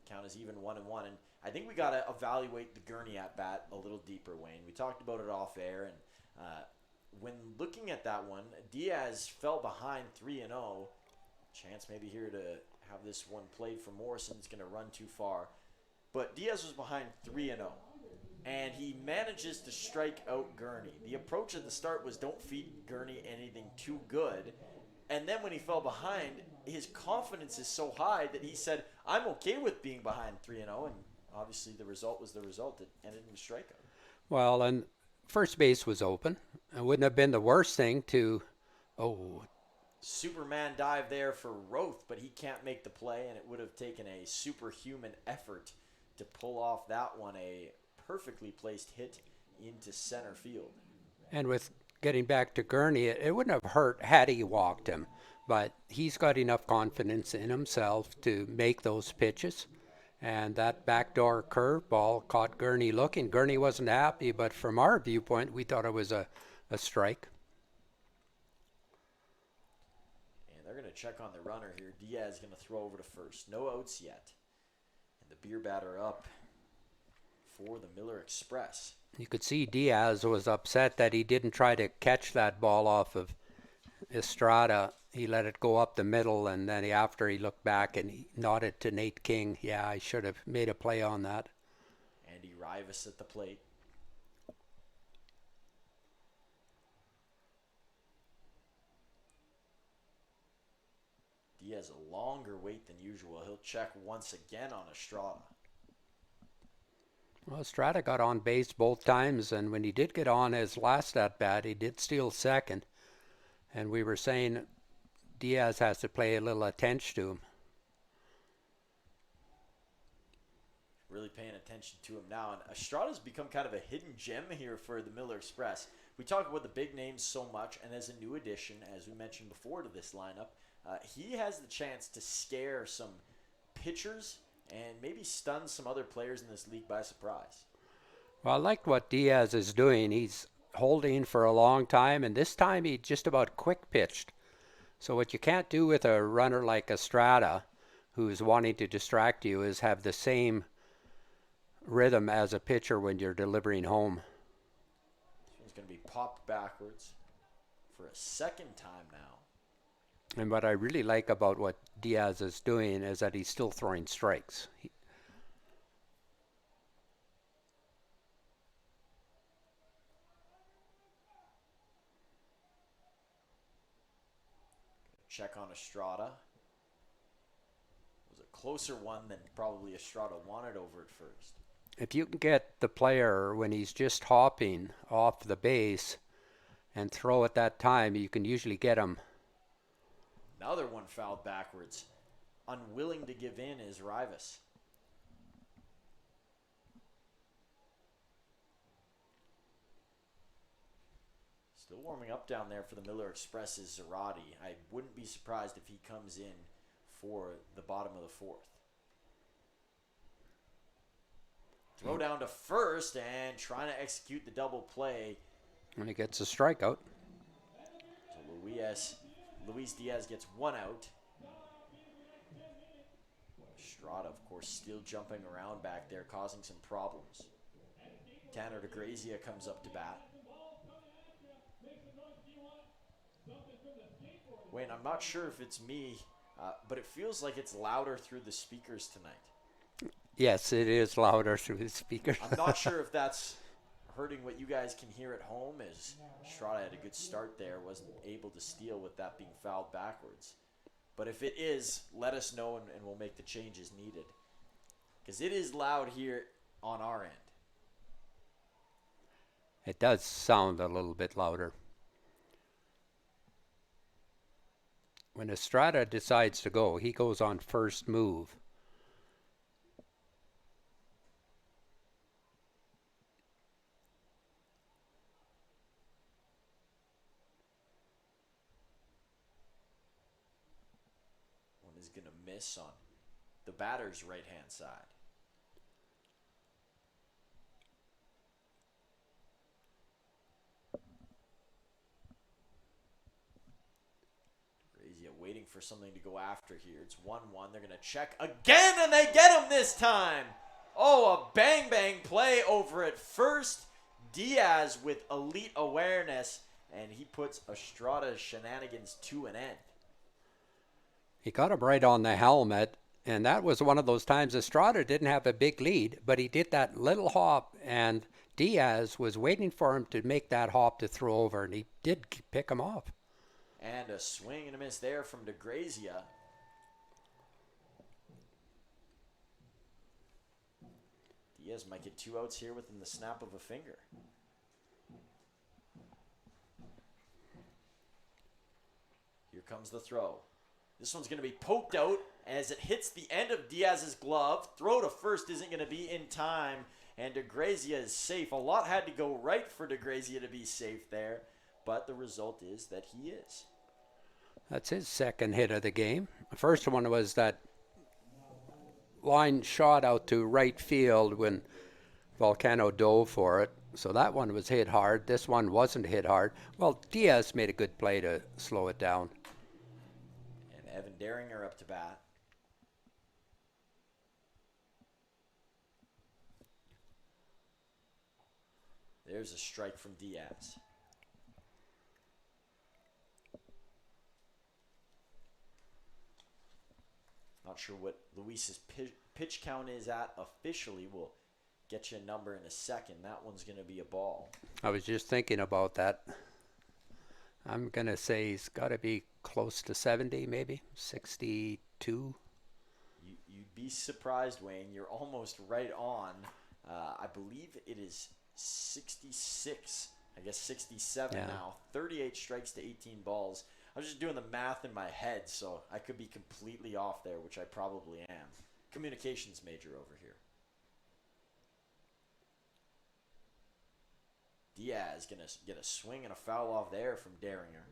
Count is even 1-1. And I think we got to evaluate the Gurney at bat a little deeper, Wayne. We talked about it off air, and when looking at that one, Diaz fell behind 3-0. Chance maybe here to have this one played for Morrison. It's going to run too far. But Diaz was behind 3-0. And he manages to strike out Gurney. The approach at the start was don't feed Gurney anything too good. And then when he fell behind, his confidence is so high that he said, I'm okay with being behind 3-0. And obviously the result was the result. It ended in a strikeout. Well, and first base was open. It wouldn't have been the worst thing to, Superman dive there for Roth, but he can't make the play, and it would have taken a superhuman effort to pull off that one, a perfectly placed hit into center field. And with getting back to Gurney, it wouldn't have hurt had he walked him, but he's got enough confidence in himself to make those pitches. And that backdoor curveball caught Gurney looking. Gurney wasn't happy, but from our viewpoint, we thought it was a strike. And they're going to check on the runner here. Diaz going to throw over to first. No outs yet. And the beer batter up for the Miller Express. You could see Diaz was upset that he didn't try to catch that ball off of Estrada. He let it go up the middle, and then after he looked back and he nodded to Nate King, yeah, I should have made a play on that. Andy Rivas at the plate. Diaz a longer wait than usual. He'll check once again on Estrada. Well, Estrada got on base both times, and when he did get on his last at-bat, he did steal second. And we were saying Diaz has to pay a little attention to him. Really paying attention to him now. And Estrada's become kind of a hidden gem here for the Miller Express. We talk about the big names so much, and as a new addition, as we mentioned before to this lineup, he has the chance to scare some pitchers and maybe stun some other players in this league by surprise. Well, I like what Diaz is doing. He's holding for a long time, and this time he just about quick pitched. So what you can't do with a runner like Estrada, who's wanting to distract you, is have the same rhythm as a pitcher when you're delivering home. This one's going to be popped backwards for a second time now. And what I really like about what Diaz is doing is that he's still throwing strikes. Check on Estrada. It was a closer one than probably Estrada wanted over at first. If you can get the player when he's just hopping off the base and throw at that time, you can usually get him. Another one fouled backwards. Unwilling to give in is Rivas. Still warming up down there for the Miller Express is Zarate. I wouldn't be surprised if he comes in for the bottom of the fourth. Throw down to first and trying to execute the double play. And he gets a strikeout. So Luis Diaz gets one out. Estrada, of course, still jumping around back there, causing some problems. Tanner DeGrazia comes up to bat. Wayne, I'm not sure if it's me, but it feels like it's louder through the speakers tonight. Yes, it is louder through the speakers. I'm not sure if that's hurting what you guys can hear at home, as Estrada had a good start there, wasn't able to steal with that being fouled backwards. But if it is, let us know and we'll make the changes needed. Because it is loud here on our end. It does sound a little bit louder. When Estrada decides to go, he goes on first move. a miss on the batter's right-hand side. Grazia waiting for something to go after here. It's 1-1. They're going to check again, and they get him this time. Oh, a bang-bang play over at first. Diaz with elite awareness, and he puts Estrada's shenanigans to an end. He got him right on the helmet, and that was one of those times Estrada didn't have a big lead, but he did that little hop, and Diaz was waiting for him to make that hop to throw over, and he did pick him off. And a swing and a miss there from DeGrazia. Diaz might get 2 outs here within the snap of a finger. Here comes the throw. This one's going to be poked out as it hits the end of Diaz's glove. Throw to first isn't going to be in time, and DeGrazia is safe. A lot had to go right for DeGrazia to be safe there, but the result is that he is. That's his second hit of the game. The first one was that line shot out to right field when Volcano dove for it. So that one was hit hard. This one wasn't hit hard. Well, Diaz made a good play to slow it down. And Evan Daringer up to bat. There's a strike from Diaz. Not sure what Luis's pitch count is at officially. We'll get you a number in a second. That one's going to be a ball. I was just thinking about that. I'm going to say he's got to be close to 70, maybe 62. You'd be surprised, Wayne. You're almost right on. I believe it is 66. I guess 67 now. 38 strikes to 18 balls. I was just doing the math in my head, so I could be completely off there, which I probably am. Communications major over here. Diaz going to get a swing and a foul off there from Daringer.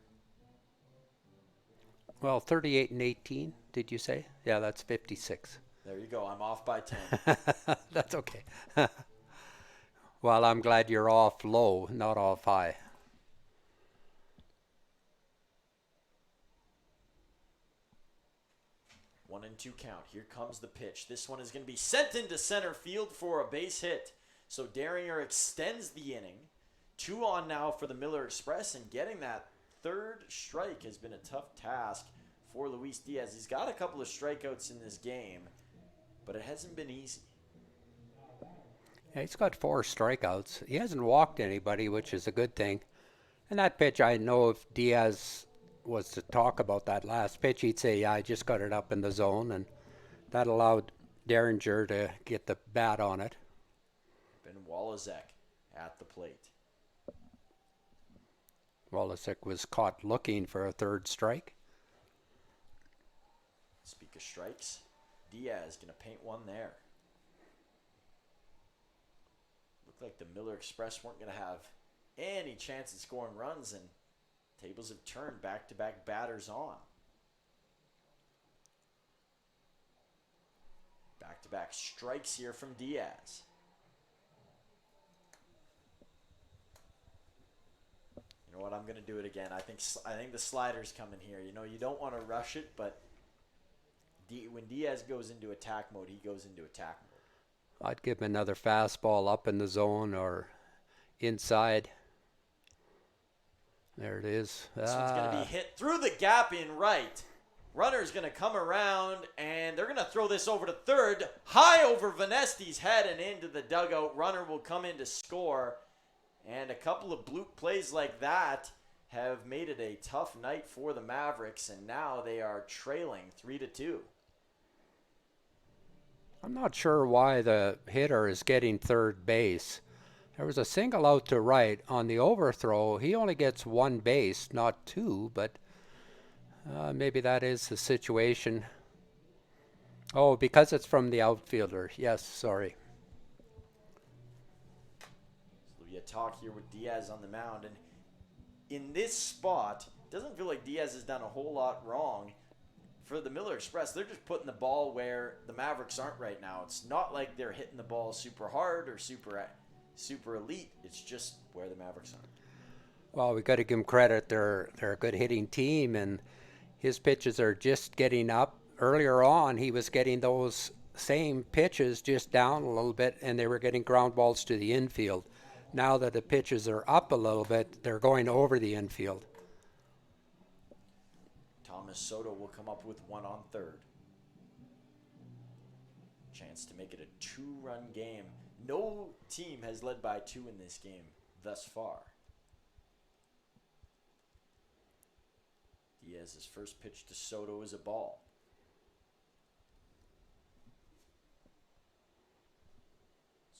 Well, 38 and 18, did you say? Yeah, that's 56. There you go. I'm off by 10. That's okay. Well, I'm glad you're off low, not off high. One and 2 count. Here comes the pitch. This one is going to be sent into center field for a base hit. So Daringer extends the inning. 2 on now for the Miller Express, and getting that third strike has been a tough task for Luis Diaz. He's got a couple of strikeouts in this game, but it hasn't been easy. Yeah, he's got 4 strikeouts. He hasn't walked anybody, which is a good thing. And that pitch, I know if Diaz was to talk about that last pitch, he'd say, yeah, I just got it up in the zone, and that allowed Daringer to get the bat on it. Ben Walizek at the plate. Walizek was caught looking for a third strike. Speak of strikes, Diaz going to paint one there. Looked like the Miller Express weren't going to have any chance at scoring runs, and tables have turned. Back-to-back batters on. Back-to-back strikes here from Diaz. You know what? I'm going to do it again. I think the slider's coming here. You know, you don't want to rush it, but when Diaz goes into attack mode, he goes into attack mode. I'd give him another fastball up in the zone or inside. There it is. This one's going to be hit through the gap in right. Runner's going to come around, and they're going to throw this over to third. High over Vanesti's head and into the dugout. Runner will come in to score. And a couple of Blue plays like that have made it a tough night for the Mavericks, and now they are trailing 3-2. I'm not sure why the hitter is getting third base. There was a single out to right. On the overthrow, he only gets 1 base, not 2, but maybe that is the situation. Oh, because it's from the outfielder. Yes, sorry. So we talk here with Diaz on the mound, and in this spot, it doesn't feel like Diaz has done a whole lot wrong. for the Miller Express, they're just putting the ball where the Mavericks aren't right now. It's not like they're hitting the ball super hard or super elite. It's just where the Mavericks aren't. Well, we got to give them credit. They're a good hitting team, and his pitches are just getting up. Earlier on, he was getting those same pitches just down a little bit, and they were getting ground balls to the infield. Now that the pitches are up a little bit, they're going over the infield. Thomas Soto will come up with one on third. Chance to make it a 2-run game. No team has led by 2 in this game thus far. Diaz's first pitch to Soto is a ball.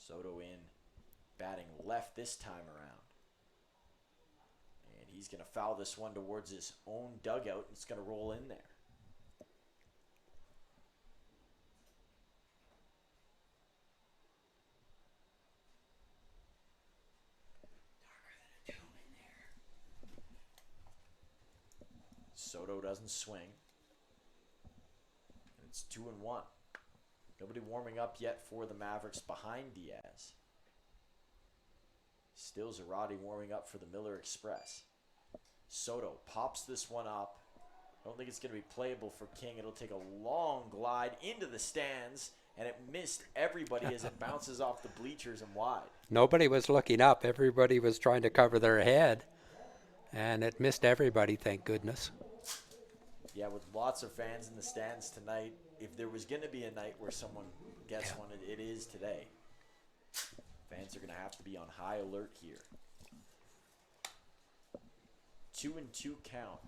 Soto in, batting left this time around. And he's going to foul this one towards his own dugout. It's going to roll in there. Soto doesn't swing. And it's 2-1. Nobody warming up yet for the Mavericks behind Diaz. Still Zarate warming up for the Miller Express. Soto pops this one up. I don't think it's going to be playable for King. It'll take a long glide into the stands, and it missed everybody as it bounces off the bleachers and wide. Nobody was looking up. Everybody was trying to cover their head, and it missed everybody, thank goodness. Yeah, with lots of fans in the stands tonight, if there was going to be a night where someone gets one, it is today. Fans are going to have to be on high alert here. 2-2 count.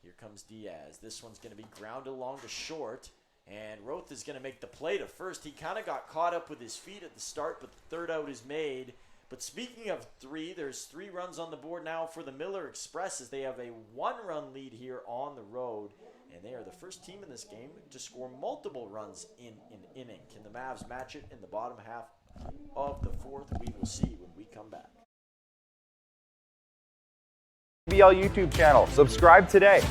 Here comes Diaz. This one's going to be grounded along to short, and Roth is going to make the play to first. He kind of got caught up with his feet at the start, but the third out is made. But speaking of 3, there's 3 runs on the board now for the Miller Express as they have a 1-run lead here on the road. And they are the first team in this game to score multiple runs in an inning. Can the Mavs match it in the bottom half of the 4th? We will see when we come back. WCBL YouTube channel. Subscribe today.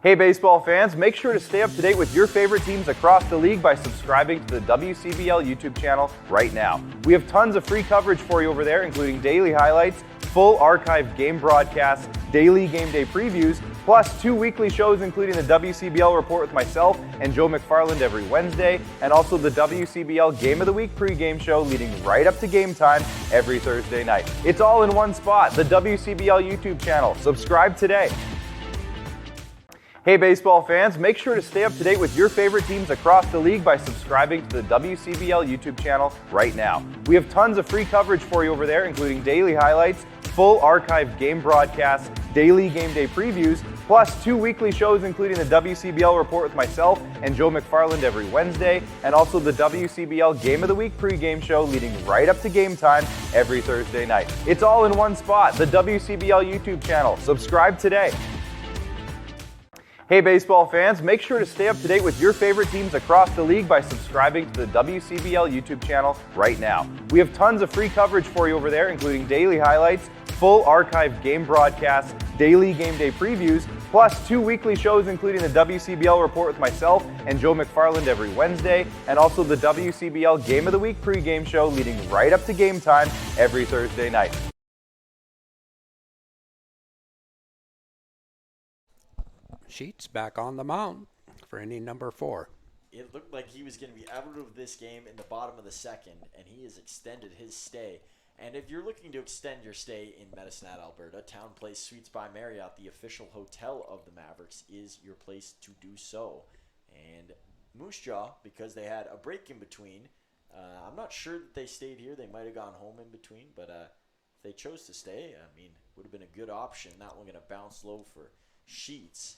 Hey baseball fans, make sure to stay up to date with your favorite teams across the league by subscribing to the WCBL YouTube channel right now. We have tons of free coverage for you over there, including daily highlights, full archived game broadcasts, daily game day previews, plus 2 weekly shows including the WCBL Report with myself and Joe McFarland every Wednesday, and also the WCBL Game of the Week pregame show leading right up to game time every Thursday night. It's all in one spot, the WCBL YouTube channel. Subscribe today. Hey baseball fans, make sure to stay up to date with your favorite teams across the league by subscribing to the WCBL YouTube channel right now. We have tons of free coverage for you over there, including daily highlights, full archived game broadcasts, daily game day previews, plus 2 weekly shows including the WCBL Report with myself and Joe McFarland every Wednesday, and also the WCBL Game of the Week pregame show leading right up to game time every Thursday night. It's all in one spot, the WCBL YouTube channel. Subscribe today. Hey baseball fans, make sure to stay up to date with your favorite teams across the league by subscribing to the WCBL YouTube channel right now. We have tons of free coverage for you over there, including daily highlights, full archived game broadcasts, daily game day previews, plus 2 weekly shows including the WCBL Report with myself and Joe McFarland every Wednesday, and also the WCBL Game of the Week pregame show leading right up to game time every Thursday night. Sheets back on the mound for inning number 4. It looked like he was going to be out of this game in the bottom of the 2nd, and he has extended his stay. And if you're looking to extend your stay in Medicine Hat, Alberta, Town Place Suites by Marriott, the official hotel of the Mavericks, is your place to do so. And Moose Jaw, because they had a break in between, I'm not sure that they stayed here. They might have gone home in between, but if they chose to stay, I mean, would have been a good option. That one going to bounce low for Sheets.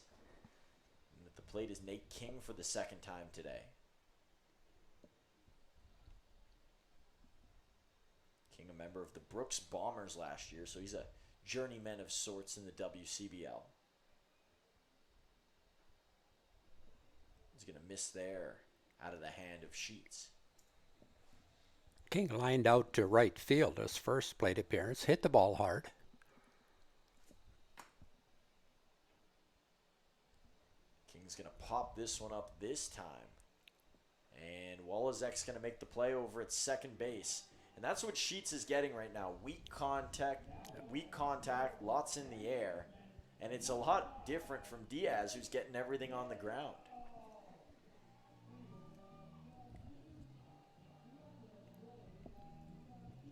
The plate is Nate King for the 2nd time today. King, a member of the Brooks Bombers last year, so he's a journeyman of sorts in the WCBL. He's going to miss there out of the hand of Sheets. King lined out to right field his first plate appearance, hit the ball hard. He's going to pop this one up this time. And Wallazek's going to make the play over at second base. And that's what Sheets is getting right now. Weak contact, lots in the air. And it's a lot different from Diaz, who's getting everything on the ground.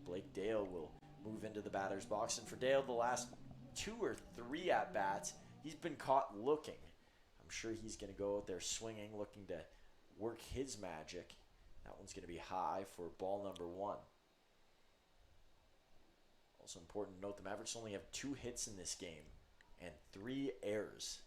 Blake Dale will move into the batter's box. And for Dale, the last 2 or 3 at-bats, he's been caught looking. I'm sure he's going to go out there swinging, looking to work his magic. That one's going to be high for ball number 1. Also important to note, the Mavericks only have 2 hits in this game and 3 errors.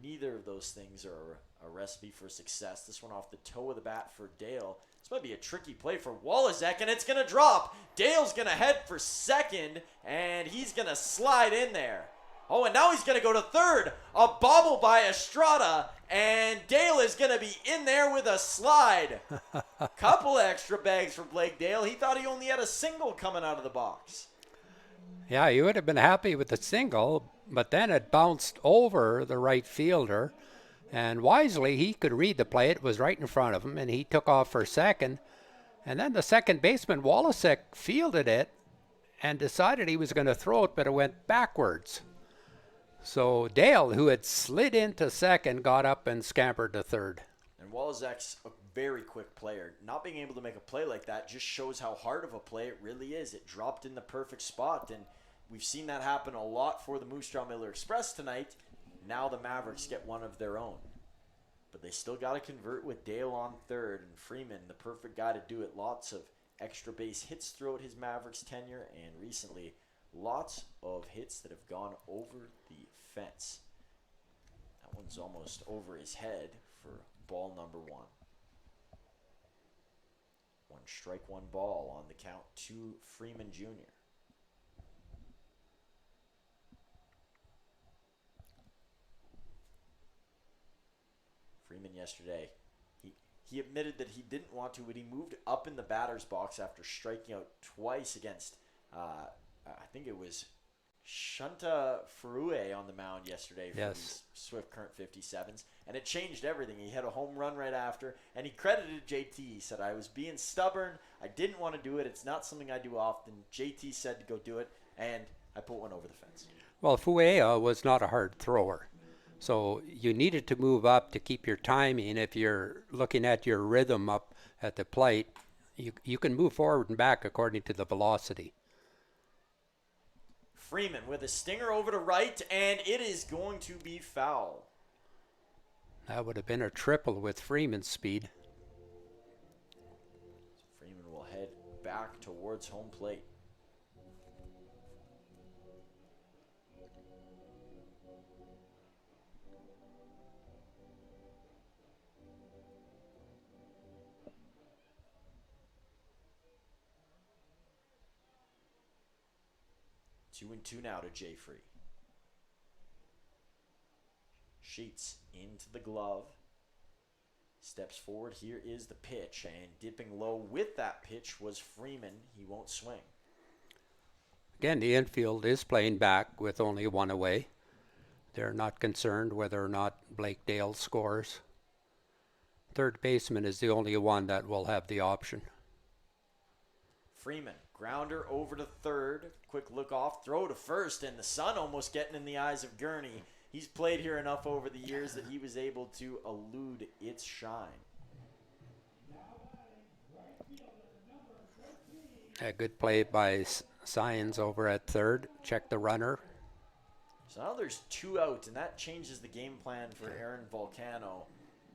Neither of those things are a recipe for success. This one off the toe of the bat for Dale. This might be a tricky play for Wallazek, and it's going to drop. Dale's going to head for second, and he's going to slide in there. Oh, and now he's going to go to third. A bobble by Estrada, and Dale is going to be in there with a slide. Couple extra bags for Blake Dale. He thought he only had a single coming out of the box. Yeah, you would have been happy with the single, but then it bounced over the right fielder. And wisely, he could read the play. It was right in front of him, and he took off for second. And then the second baseman, Wallazek, fielded it and decided he was going to throw it, but it went backwards. So Dale, who had slid into second, got up and scampered to third. And Wallazek's a very quick player. Not being able to make a play like that just shows how hard of a play it really is. It dropped in the perfect spot, and we've seen that happen a lot for the Moose Jaw Miller Express tonight. Now the Mavericks get one of their own. But they still got to convert with Dale on third, and Freeman, the perfect guy to do it. Lots of extra base hits throughout his Mavericks tenure, and recently lots of hits that have gone over the fence. That one's almost over his head for ball number 1. 1 strike, 1 ball on the count to Freeman Jr. Freeman yesterday, he admitted that he didn't want to, but he moved up in the batter's box after striking out twice against, I think it was Shunta Furue on the mound yesterday for these Swift Current 57s, and it changed everything. He had a home run right after, and he credited JT. He said, I was being stubborn. I didn't want to do it. It's not something I do often. JT said to go do it, and I put one over the fence. Well, Fuea was not a hard thrower. So you needed to move up to keep your timing. If you're looking at your rhythm up at the plate, you can move forward and back according to the velocity. Freeman with a stinger over to right, and it is going to be foul. That would have been a triple with Freeman's speed. Freeman will head back towards home plate. Two and two now to Jay Free. Sheets into the glove. Steps forward. Here is the pitch. And dipping low with that pitch was Freeman. He won't swing. Again, the infield is playing back with only 1 away. They're not concerned whether or not Blake Dale scores. Third baseman is the only one that will have the option. Freeman, grounder over to third. Quick look off, throw to first, and the sun almost getting in the eyes of Gurney. He's played here enough over the years that he was able to elude its shine. A good play by Science over at third. Check the runner. So now there's 2 out, and that changes the game plan for Aaron Volcano.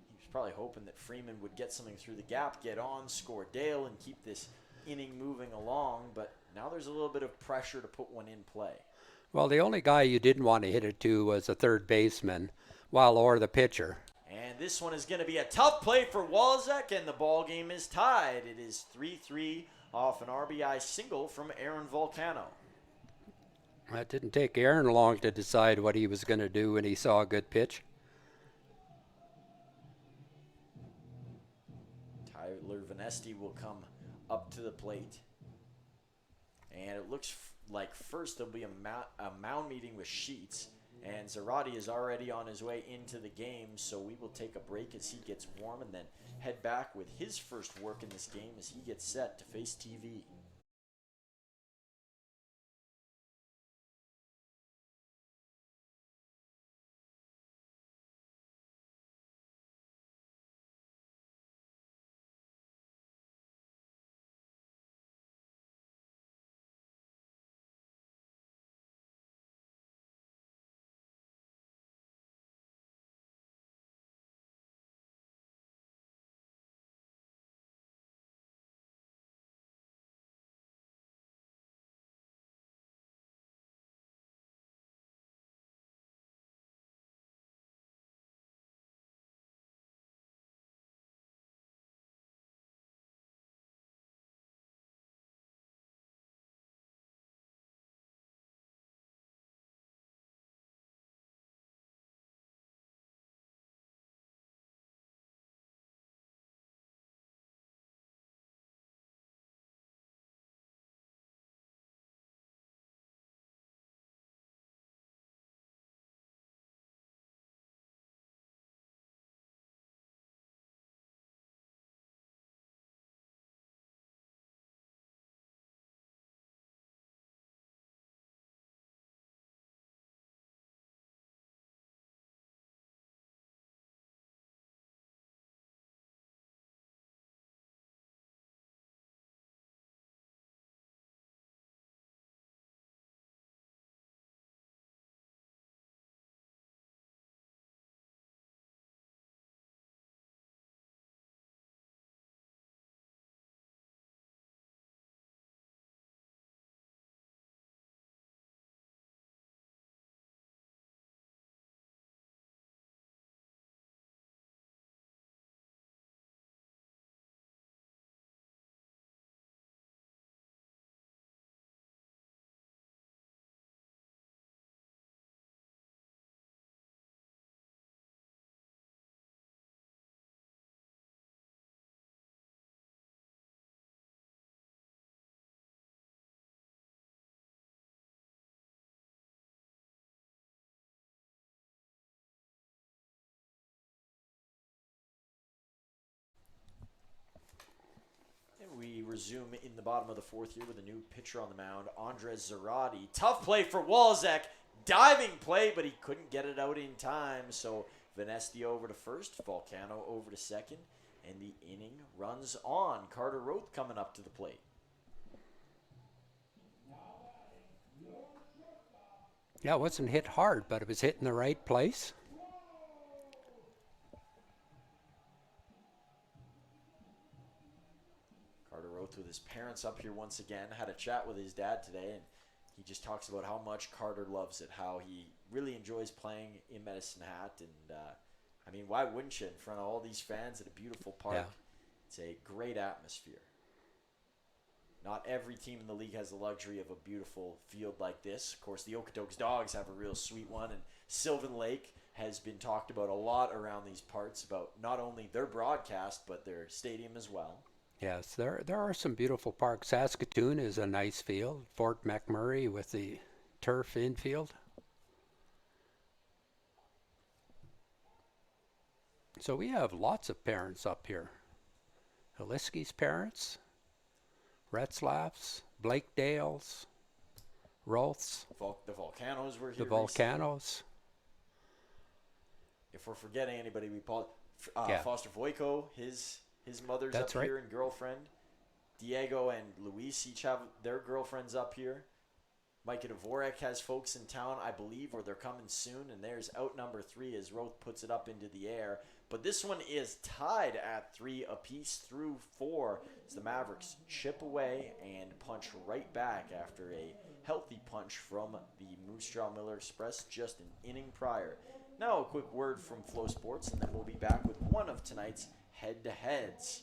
He was probably hoping that Freeman would get something through the gap, get on, score Dale, and keep this inning moving along, but now there's a little bit of pressure to put one in play. Well, the only guy you didn't want to hit it to was a third baseman, or the pitcher. And this one is going to be a tough play for Wallazek, and the ball game is tied. It is 3-3 off an RBI single from Aaron Volcano. It didn't take Aaron long to decide what he was going to do when he saw a good pitch. Tyler Vanesti will come up to the plate. And it looks like first there'll be a mound meeting with Sheets. And Zarate is already on his way into the game, so we will take a break as he gets warm and then head back with his first work in this game as he gets set to face TV. We resume in the bottom of the fourth here with a new pitcher on the mound, Andres Zarate. Tough play for Walzek. Diving play, but he couldn't get it out in time. So Venesti over to first, Volcano over to second, and the inning runs on. Carter Roth coming up to the plate. Yeah, it wasn't hit hard, but it was hit in the right place. Carter Roth with his parents up here once again. Had a chat with his dad today, and he just talks about how much Carter loves it, how he really enjoys playing in Medicine Hat. And, I mean, why wouldn't you in front of all these fans at a beautiful park? Yeah. It's a great atmosphere. Not every team in the league has the luxury of a beautiful field like this. Of course, the Okotoks Dogs have a real sweet one, and Sylvan Lake has been talked about a lot around these parts, about not only their broadcast, but their stadium as well. Yes, there are some beautiful parks. Saskatoon is a nice field. Fort McMurray with the turf infield. So we have lots of parents up here. Haliski's parents, Retzlaff's, Blakedale's, Roth's, The Volcanos were here. the Volcanos. If we're forgetting anybody, we Paul Yeah. Foster Voiko, his mother's That's up right. here and girlfriend. Diego and Luis each have their girlfriends up here. Micah Dvorak has folks in town, I believe, or they're coming soon. And there's out number 3 as Roth puts it up into the air. But this one is tied at 3 apiece through 4 as the Mavericks chip away and punch right back after a healthy punch from the Moose Jaw Miller Express just an inning prior. Now a quick word from Flow Sports, and then we'll be back with one of tonight's head-to-heads.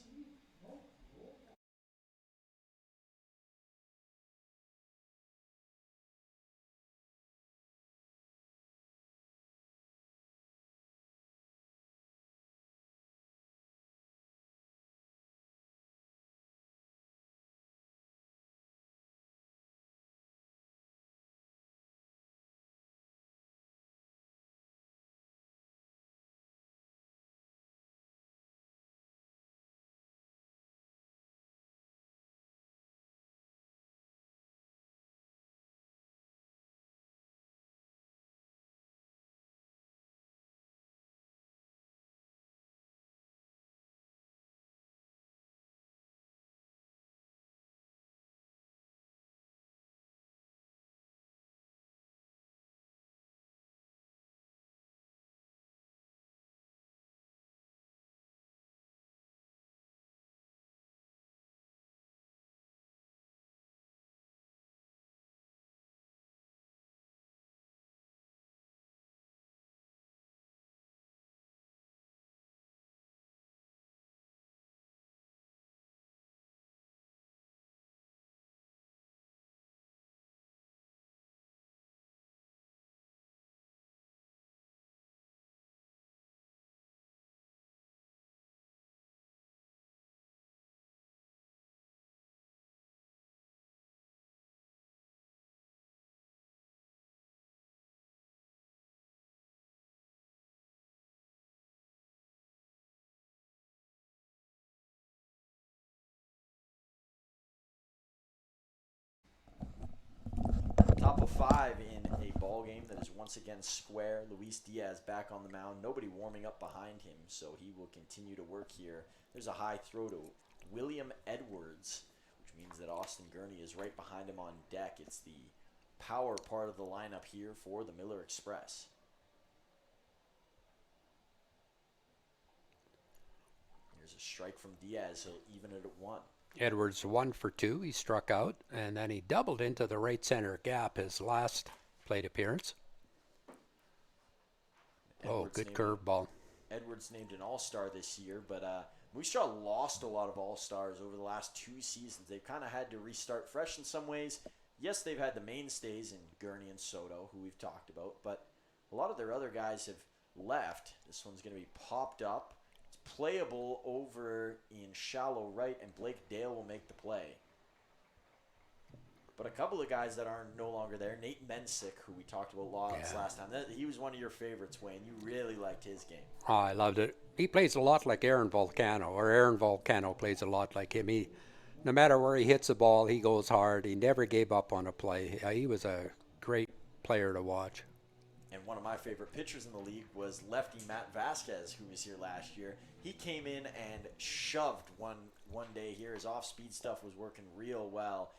5 in a ball game that is once again square. Luis Diaz back on the mound. Nobody warming up behind him, so he will continue to work here. There's a high throw to William Edwards, which means that Austin Gurney is right behind him on deck. It's the power part of the lineup here for the Miller Express. Here's a strike from Diaz. He'll even it at 1. Edwards 1 for 2. He struck out, and then he doubled into the right center gap his last plate appearance. Edwards good curveball. Edwards named an all-star this year, but Moose Jaw lost a lot of all-stars over the last 2 seasons. They've kind of had to restart fresh in some ways. Yes, they've had the mainstays in Gurney and Soto, who we've talked about, but a lot of their other guys have left. This one's going to be popped up. Playable over in shallow right, and Blake Dale will make the play. But a couple of guys that are no longer there, Nate Mensick, who we talked about lots last time, he was one of your favorites, Wayne. You really liked his game. Oh, I loved it. He plays a lot like Aaron Volcano, or Aaron Volcano plays a lot like him. No matter where he hits the ball, he goes hard. He never gave up on a play. He was a great player to watch. And one of my favorite pitchers in the league was lefty Matt Vasquez, who was here last year. He came in and shoved one day here. His off-speed stuff was working real well.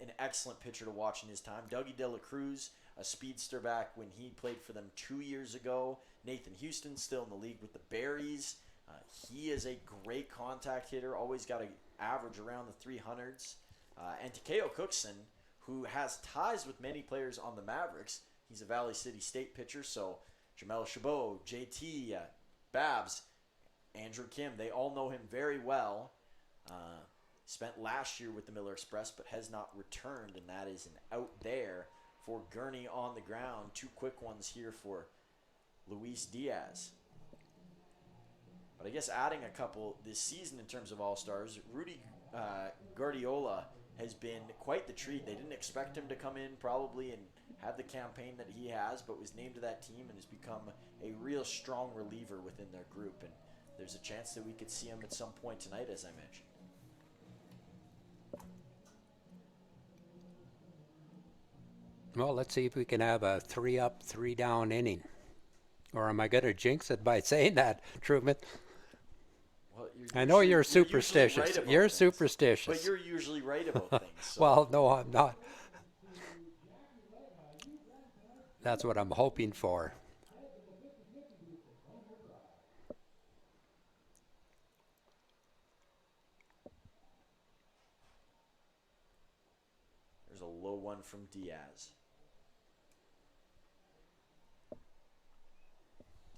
An excellent pitcher to watch in his time. Dougie De La Cruz, a speedster back when he played for them 2 years ago. Nathan Houston, still in the league with the Berries. He is a great contact hitter, always got to average around the 300s. And Takeo Cookson, who has ties with many players on the Mavericks. He's a Valley City State pitcher, so Jamel Chabot, JT, Babs, Andrew Kim, they all know him very well. Spent last year with the Miller Express, but has not returned, and that is an out there for Gurney on the ground. 2 quick ones here for Luis Diaz. But I guess adding a couple this season in terms of all-stars, Rudy Guardiola has been quite the treat. They didn't expect him to come in probably and have the campaign that he has, but was named to that team and has become a real strong reliever within their group. And there's a chance that we could see him at some point tonight, as I mentioned. Well, let's see if we can have a 3-up, 3-down inning. Or am I going to jinx it by saying that, Truman? Well, I know you're usually superstitious. right You're things, superstitious. But you're usually right about things. So. Well, no, I'm not. That's what I'm hoping for. There's a low one from Diaz.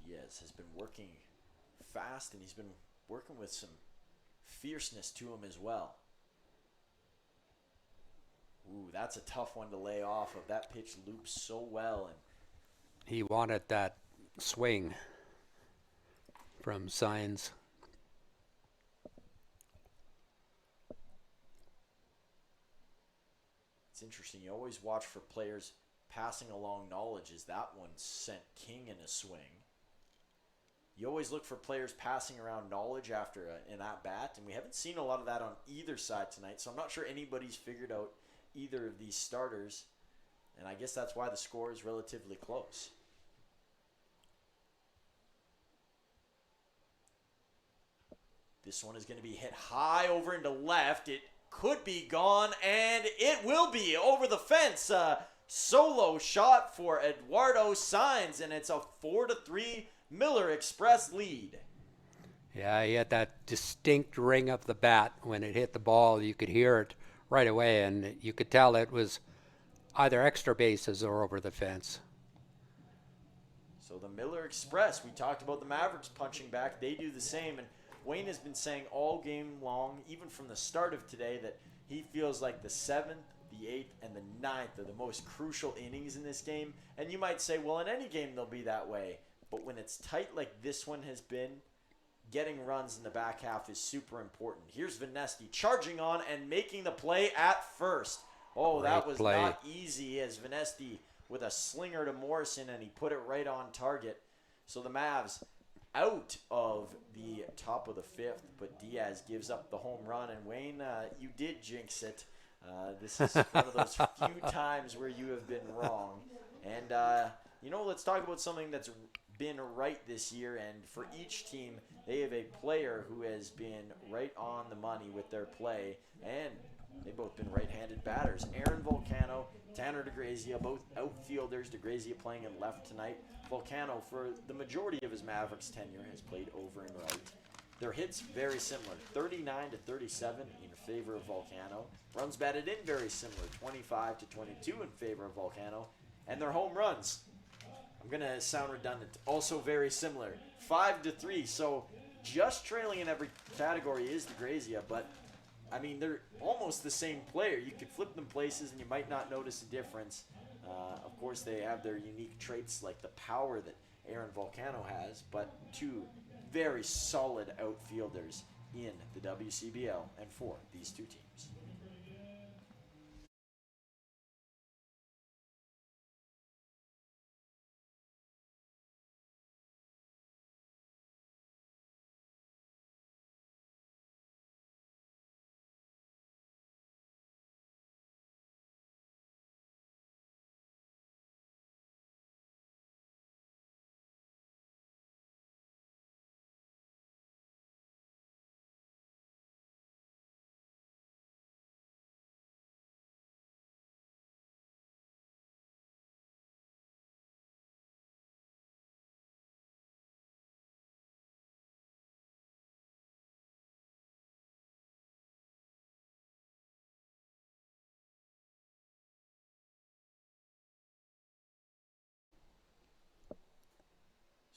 Diaz has been working fast, and he's been working with some fierceness to him as well. Ooh, that's a tough one to lay off of. That pitch loops so well. And He wanted that swing from Signs. it's interesting. You always watch for players passing along knowledge. As that one sent King in a swing. You always look for players passing around knowledge after an at-bat, and we haven't seen a lot of that on either side tonight, so I'm not sure anybody's figured out either of these starters, and I guess that's why the score is relatively close. This one is going to be hit high over into left. It could be gone, and it will be over the fence. Solo shot for Eduardo Signs, and it's a 4-3 Miller Express lead. Yeah, he had that distinct ring of the bat when it hit the ball. You could hear it right away, and you could tell it was either extra bases or over the fence. So the Miller Express, we talked about the Mavericks punching back. They do the same, and Wayne has been saying all game long, even from the start of today, that he feels like the 7th, the 8th, and the 9th are the most crucial innings in this game. And you might say, well, in any game they'll be that way. But when it's tight like this one has been, getting runs in the back half is super important. Here's Vanesti charging on and making the play at first. Oh, Great that was play. not easy, as Vanesti with a slinger to Morrison, and he put it right on target. So the Mavs out of the top of the 5th, but Diaz gives up the home run. And Wayne, you did jinx it. This is one of those few times where you have been wrong. And, let's talk about something that's been right this year. And for each team, they have a player who has been right on the money with their play. And they've both been right-handed batters. Aaron Volcano, Tanner DeGrazia, both outfielders. DeGrazia playing in left tonight. Volcano, for the majority of his Mavericks tenure, has played over and right. Their hits very similar, 39 to 37 in favor of Volcano. Runs batted in very similar, 25 to 22 in favor of Volcano. And their home runs, I'm going to sound redundant, also very similar, 5 to 3. So just trailing in every category is DeGrazia, but I mean, they're almost the same player. You could flip them places and you might not notice a difference. Of course, they have their unique traits like the power that Aaron Volcano has, but two very solid outfielders in the WCBL and for these two teams.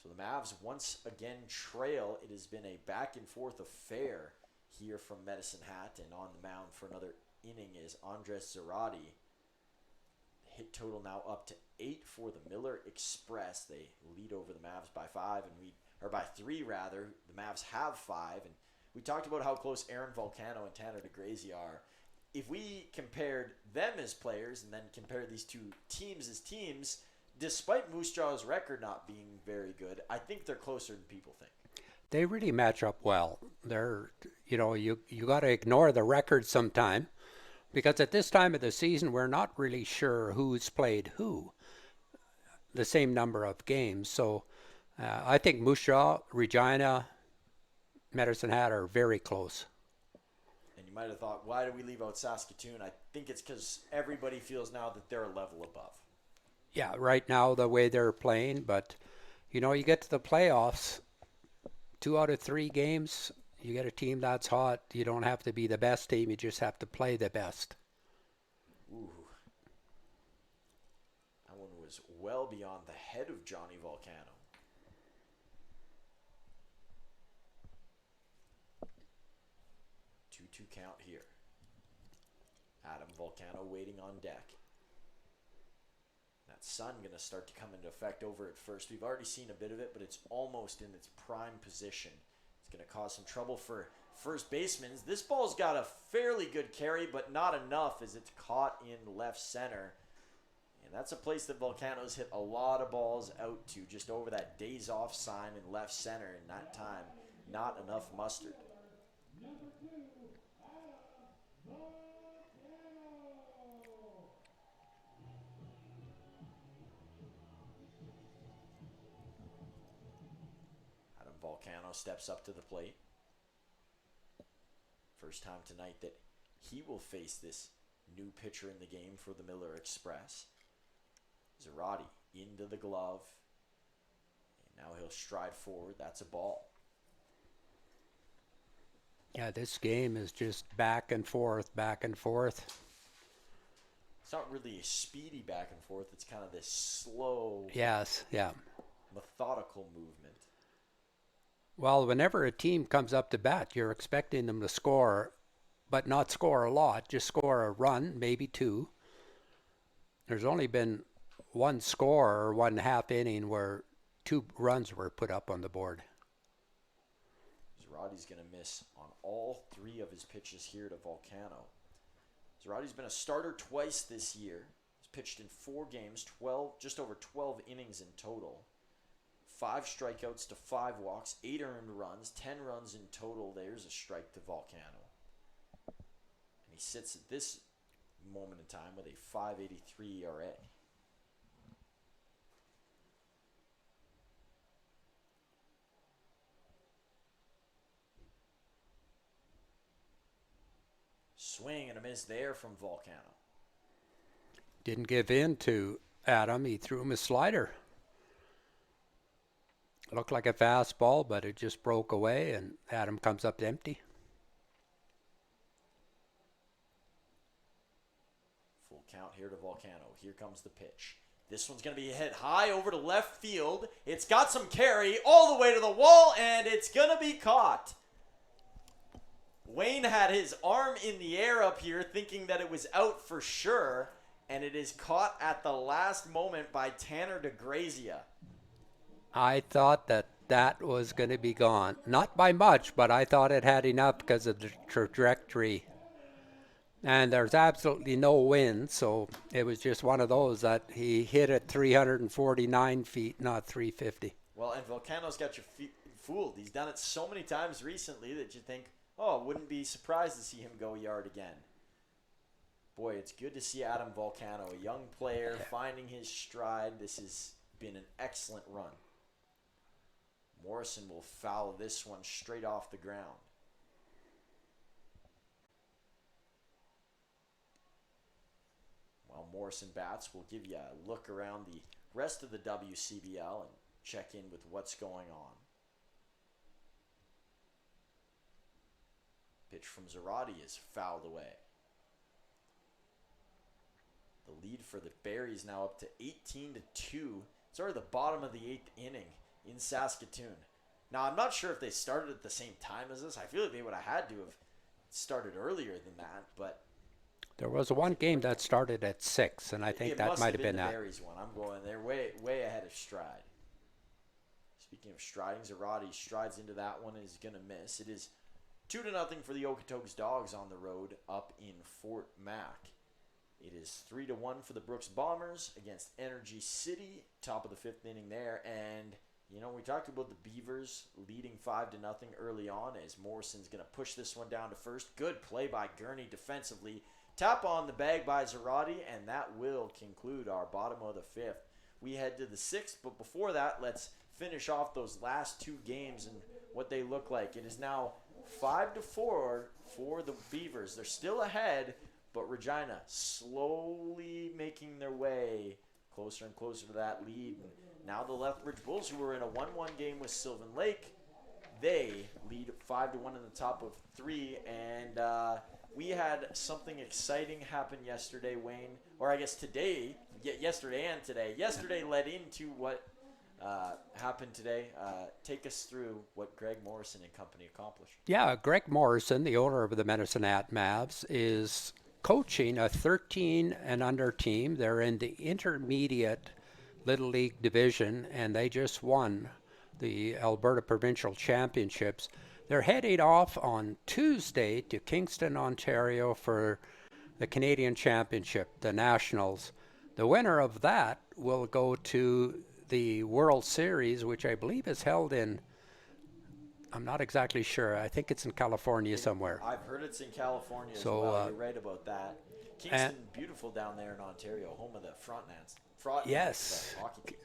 So the Mavs once again trail. It has been a back and forth affair here from Medicine Hat, and on the mound for another inning is Andres Zarate. Hit total now up to 8 for the Miller Express. They lead over the Mavs by 5, or by 3 rather. The Mavs have 5, and we talked about how close Aaron Volcano and Tanner DeGrazia are. If we compared them as players and then compared these two teams as teams, despite Moose Jaw's record not being very good, I think they're closer than people think. They really match up well. They're, you got to ignore the record sometime, because at this time of the season, we're not really sure who's played who, the same number of games. So I think Moose Jaw, Regina, Medicine Hat are very close. And you might have thought, why did we leave out Saskatoon? I think it's because everybody feels now that they're a level above. Yeah, right now the way they're playing, but you get to the playoffs, 2 out of 3 games, you get a team that's hot. You don't have to be the best team, you just have to play the best. Ooh. That one was well beyond the head of Johnny Volcano. 2-2 count here. Adam Volcano waiting on deck. That sun going to start to come into effect over at first. We've already seen a bit of it, but it's almost in its prime position. It's going to cause some trouble for first baseman. This ball's got a fairly good carry, but not enough as it's caught in left center. And that's a place that Volcano's hit a lot of balls out to, just over that days off sign in left center. And that time, not enough mustard. Volcano steps up to the plate. First time tonight that he will face this new pitcher in the game for the Miller Express. Zarate into the glove. And now he'll stride forward. That's a ball. Yeah, this game is just back and forth, back and forth. It's not really a speedy back and forth. It's kind of this slow, yes, yeah, methodical movement. Well, whenever a team comes up to bat, you're expecting them to score, but not score a lot, just score a run, maybe 2. There's only been 1 score or 1 half inning where 2 runs were put up on the board. Zarate's going to miss on all 3 of his pitches here to Volcano. Zarate's been a starter twice this year. He's pitched in 4 games, just over 12 innings in total. 5 strikeouts to 5 walks, 8 earned runs, 10 runs in total. There's a strike to Volcano. And he sits at this moment in time with a 5.83 ERA. Swing and a miss there from Volcano. Didn't give in to Adam. He threw him a slider. Looked like a fastball, but it just broke away, and Adam comes up empty. Full count here to Volcano. Here comes the pitch. This one's going to be hit high over to left field. It's got some carry all the way to the wall, and it's going to be caught. Wayne had his arm in the air up here thinking that it was out for sure, and it is caught at the last moment by Tanner DeGrazia. I thought that was going to be gone. Not by much, but I thought it had enough because of the trajectory. And there's absolutely no wind, so it was just one of those that he hit at 349 feet, not 350. Well, and Volcano's got you fooled. He's done it so many times recently that you think, oh, wouldn't be surprised to see him go yard again. Boy, it's good to see Adam Volcano, a young player, finding his stride. This has been an excellent run. Morrison will foul this one straight off the ground. While Morrison bats, we'll give you a look around the rest of the WCBL and check in with what's going on. Pitch from Zarate is fouled away. The lead for the Berries now up to 18-2. It's already the bottom of the 8th inning in Saskatoon. Now, I'm not sure if they started at the same time as this. I feel like they would have had to have started earlier than that, but there was one game that started at 6, and I think that might have been the that. Berries one. I'm going there way ahead of Stride. Speaking of striding, Zarate strides into that one and is going to miss. It is 2-0 for the Okotoks Dogs on the road up in Fort Mac. It is 3-1 for the Brooks Bombers against Energy City, top of the 5th inning there. And, you know, we talked about the Beavers leading 5-0 early on as Morrison's going to push this one down to first. Good play by Gurney defensively. Tap on the bag by Zarate, and that will conclude our bottom of the 5th. We head to the 6th, but before that, let's finish off those last 2 games and what they look like. It is now 5-4 for the Beavers. They're still ahead, but Regina slowly making their way closer and closer to that lead. And now the Lethbridge Bulls, who were in a 1-1 game with Sylvan Lake, they lead 5-1 in the top of 3. And we had something exciting happen yesterday, Wayne, or I guess today, yesterday and today. Yesterday led into what happened today. Take us through what Greg Morrison and company accomplished. Yeah, Greg Morrison, the owner of the Medicine Hat Mavs, is coaching a 13 and under team. They're in the intermediate Little League division, and they just won the Alberta Provincial Championships. They're heading off on Tuesday to Kingston, Ontario for the Canadian Championship, the Nationals. The winner of that will go to the World Series, which I believe is held in, I'm not exactly sure. I think it's in California somewhere. I've heard it's in California as well. You're right about that. Kingston, beautiful down there in Ontario, home of the Frontenacs. Yes. Hockey team.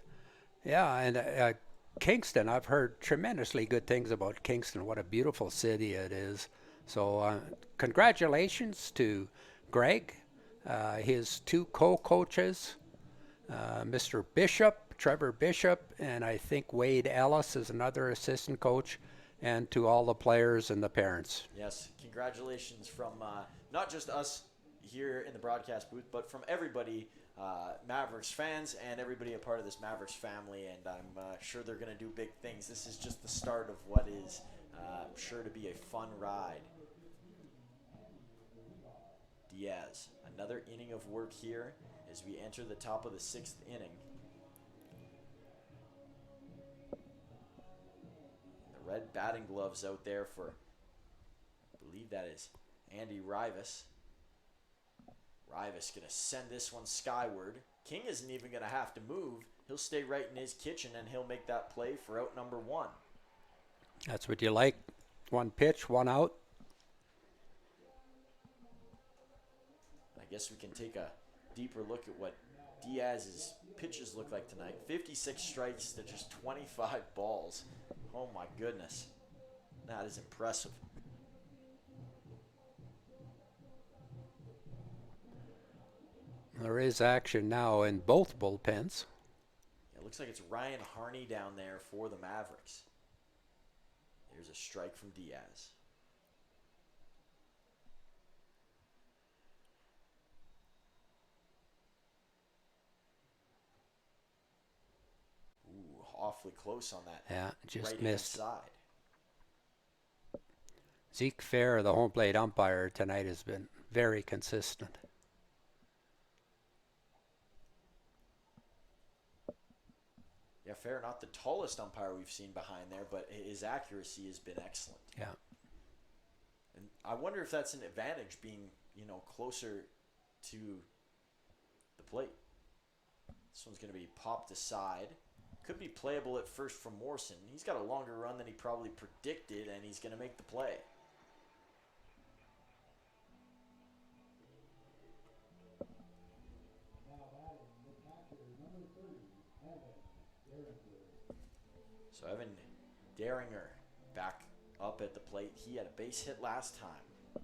Yeah, and Kingston, I've heard tremendously good things about Kingston. What a beautiful city it is. So congratulations to Greg, his 2 co-coaches, Mr. Bishop, Trevor Bishop, and I think Wade Ellis is another assistant coach, and to all the players and the parents. Yes, congratulations from not just us here in the broadcast booth, but from everybody, Mavericks fans and everybody a part of this Mavericks family, and I'm sure they're going to do big things. This is just the start of what is sure to be a fun ride. Diaz, another inning of work here as we enter the top of the 6th inning. The red batting gloves out there for, I believe that is Andy Rivas. Rivas going to send this one skyward. King isn't even going to have to move. He'll stay right in his kitchen, and he'll make that play for out number 1. That's what you like. 1 pitch, 1 out. I guess we can take a deeper look at what Diaz's pitches look like tonight. 56 strikes to just 25 balls. Oh my goodness. That is impressive. There is action now in both bullpens. It looks like it's Ryan Harney down there for the Mavericks. There's a strike from Diaz. Ooh, awfully close on that. Yeah, just right-hand missed. side. Zeke Fair, the home plate umpire tonight, has been very consistent. Yeah, Fair, not the tallest umpire we've seen behind there, but his accuracy has been excellent. Yeah. And I wonder if that's an advantage, being, closer to the plate. This one's going to be popped aside. Could be playable at first from Morrison. He's got a longer run than he probably predicted, and he's going to make the play. So Evan Daringer back up at the plate. He had a base hit last time.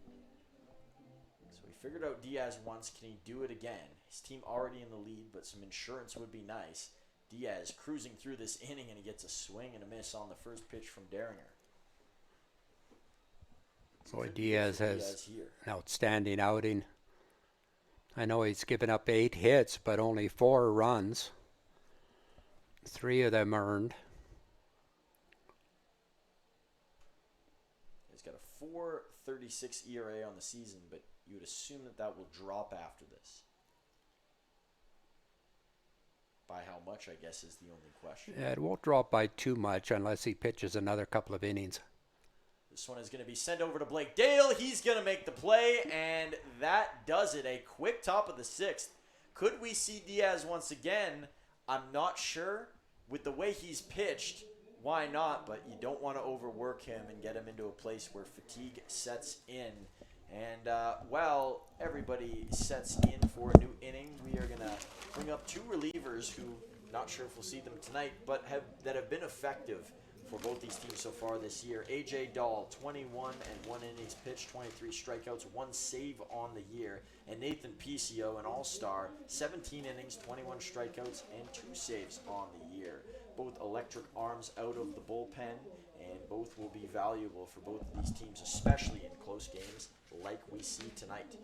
So we figured out Diaz once. Can he do it again? His team already in the lead, but some insurance would be nice. Diaz cruising through this inning, and he gets a swing and a miss on the first pitch from Daringer. Boy, Diaz has here an outstanding outing. I know he's given up 8 hits, but only 4 runs. 3 of them earned. He's got a 4.36 ERA on the season, but you would assume that will drop after this. By how much, I guess, is the only question. Yeah, it won't drop by too much unless he pitches another couple of innings. This one is going to be sent over to Blake Dale. He's going to make the play, and that does it. A quick top of the 6th. Could we see Diaz once again? I'm not sure. With the way he's pitched, why not? But you don't want to overwork him and get him into a place where fatigue sets in. And while everybody sets in for a new inning, we are going to bring up 2 relievers who, not sure if we'll see them tonight, but that have been effective for both these teams so far this year. A.J. Dahl, 21 and 1 innings pitched, 23 strikeouts, 1 save on the year. And Nathan Picio, an all-star, 17 innings, 21 strikeouts, and 2 saves on the year. Both electric arms out of the bullpen, and both will be valuable for both of these teams, especially in close games like we see tonight.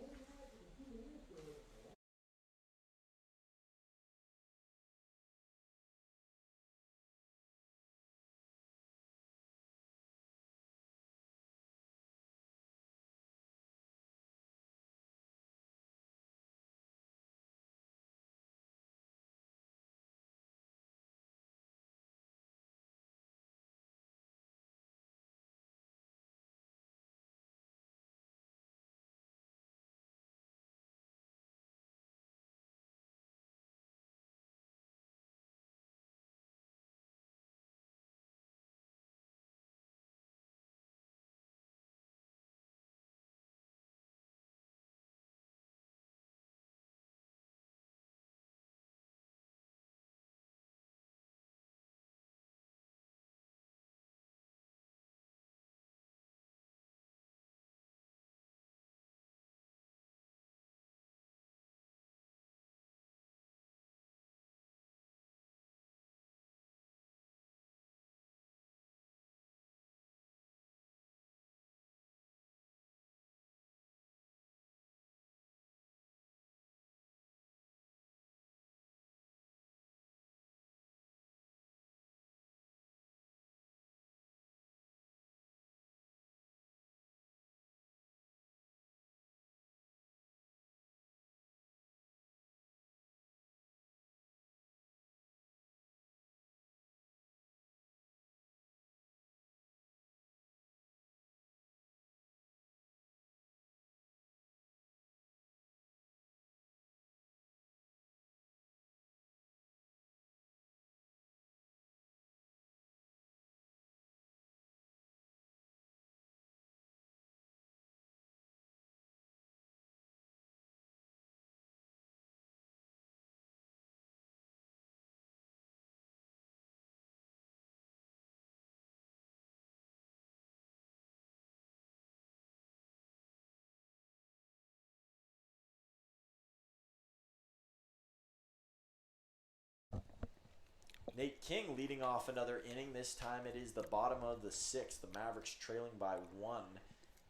Nate King leading off another inning. This time it is the bottom of the 6th. The Mavericks trailing by 1.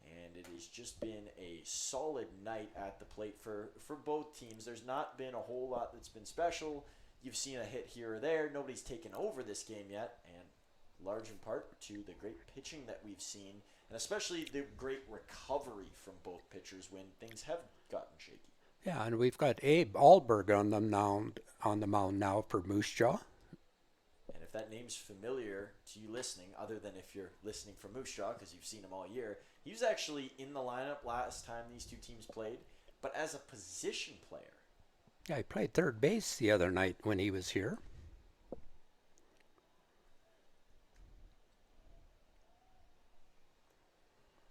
And it has just been a solid night at the plate for both teams. There's not been a whole lot that's been special. You've seen a hit here or there. Nobody's taken over this game yet. And large in part to the great pitching that we've seen. And especially the great recovery from both pitchers when things have gotten shaky. Yeah, and we've got Abe Alberg on the mound now for Moose Jaw. And if that name's familiar to you listening, other than if you're listening from Moose Jaw because you've seen him all year, he was actually in the lineup last time these two teams played, but as a position player. Yeah, he played third base the other night when he was here.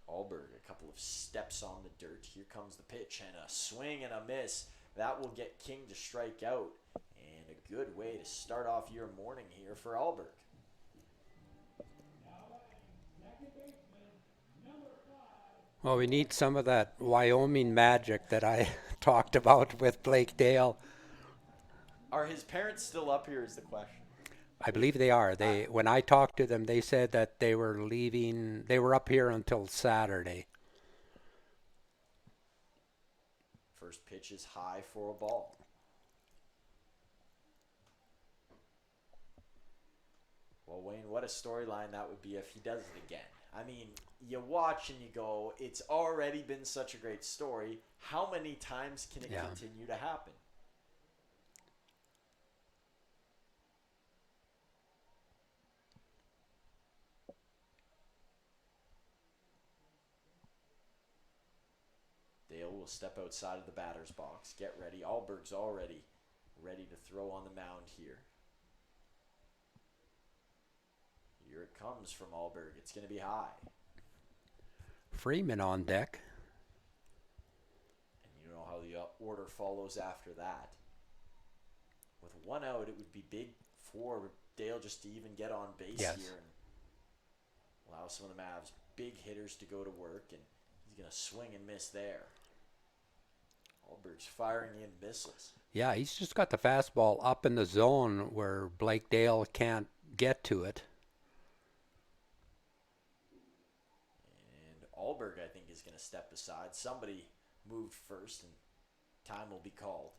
Alberg, a couple of steps on the dirt. Here comes the pitch and a swing and a miss. That will get King to strike out. And a good way to start off your morning here for Alberg. Well, we need some of that Wyoming magic that I talked about with Blake Dale. Are his parents still up here is the question. I believe they are. When I talked to them, they said that they were leaving. They were up here until Saturday. First pitch is high for a ball. Well, Wayne, what a storyline that would be if he does it again. I mean, you watch and you go, it's already been such a great story. How many times can it continue to happen? Dale will step outside of the batter's box. Get ready. Alberg's already ready to throw on the mound here. Here it comes from Alberg. It's going to be high. Freeman on deck. And you know how the order follows after that. With one out, it would be big for Dale just to even get on base here and allow some of the Mavs big hitters to go to work. And he's going to swing and miss there. Alberg's firing in missiles. Yeah, he's just got the fastball up in the zone where Blake Dale can't get to it. And Alberg, I think, is going to step aside. Somebody moved first, and time will be called.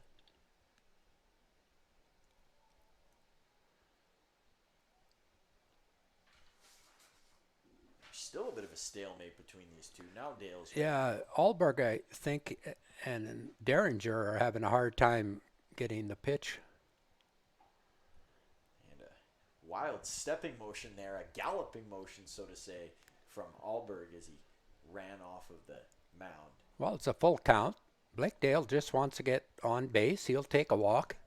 Still a bit of a stalemate between these two. Now Dale's... Yeah, Alberg, I think, and Derringer are having a hard time getting the pitch. And a wild stepping motion there, a galloping motion, so to say, from Alberg as he ran off of the mound. Well, it's a full count. Blake Dale just wants to get on base. He'll take a walk.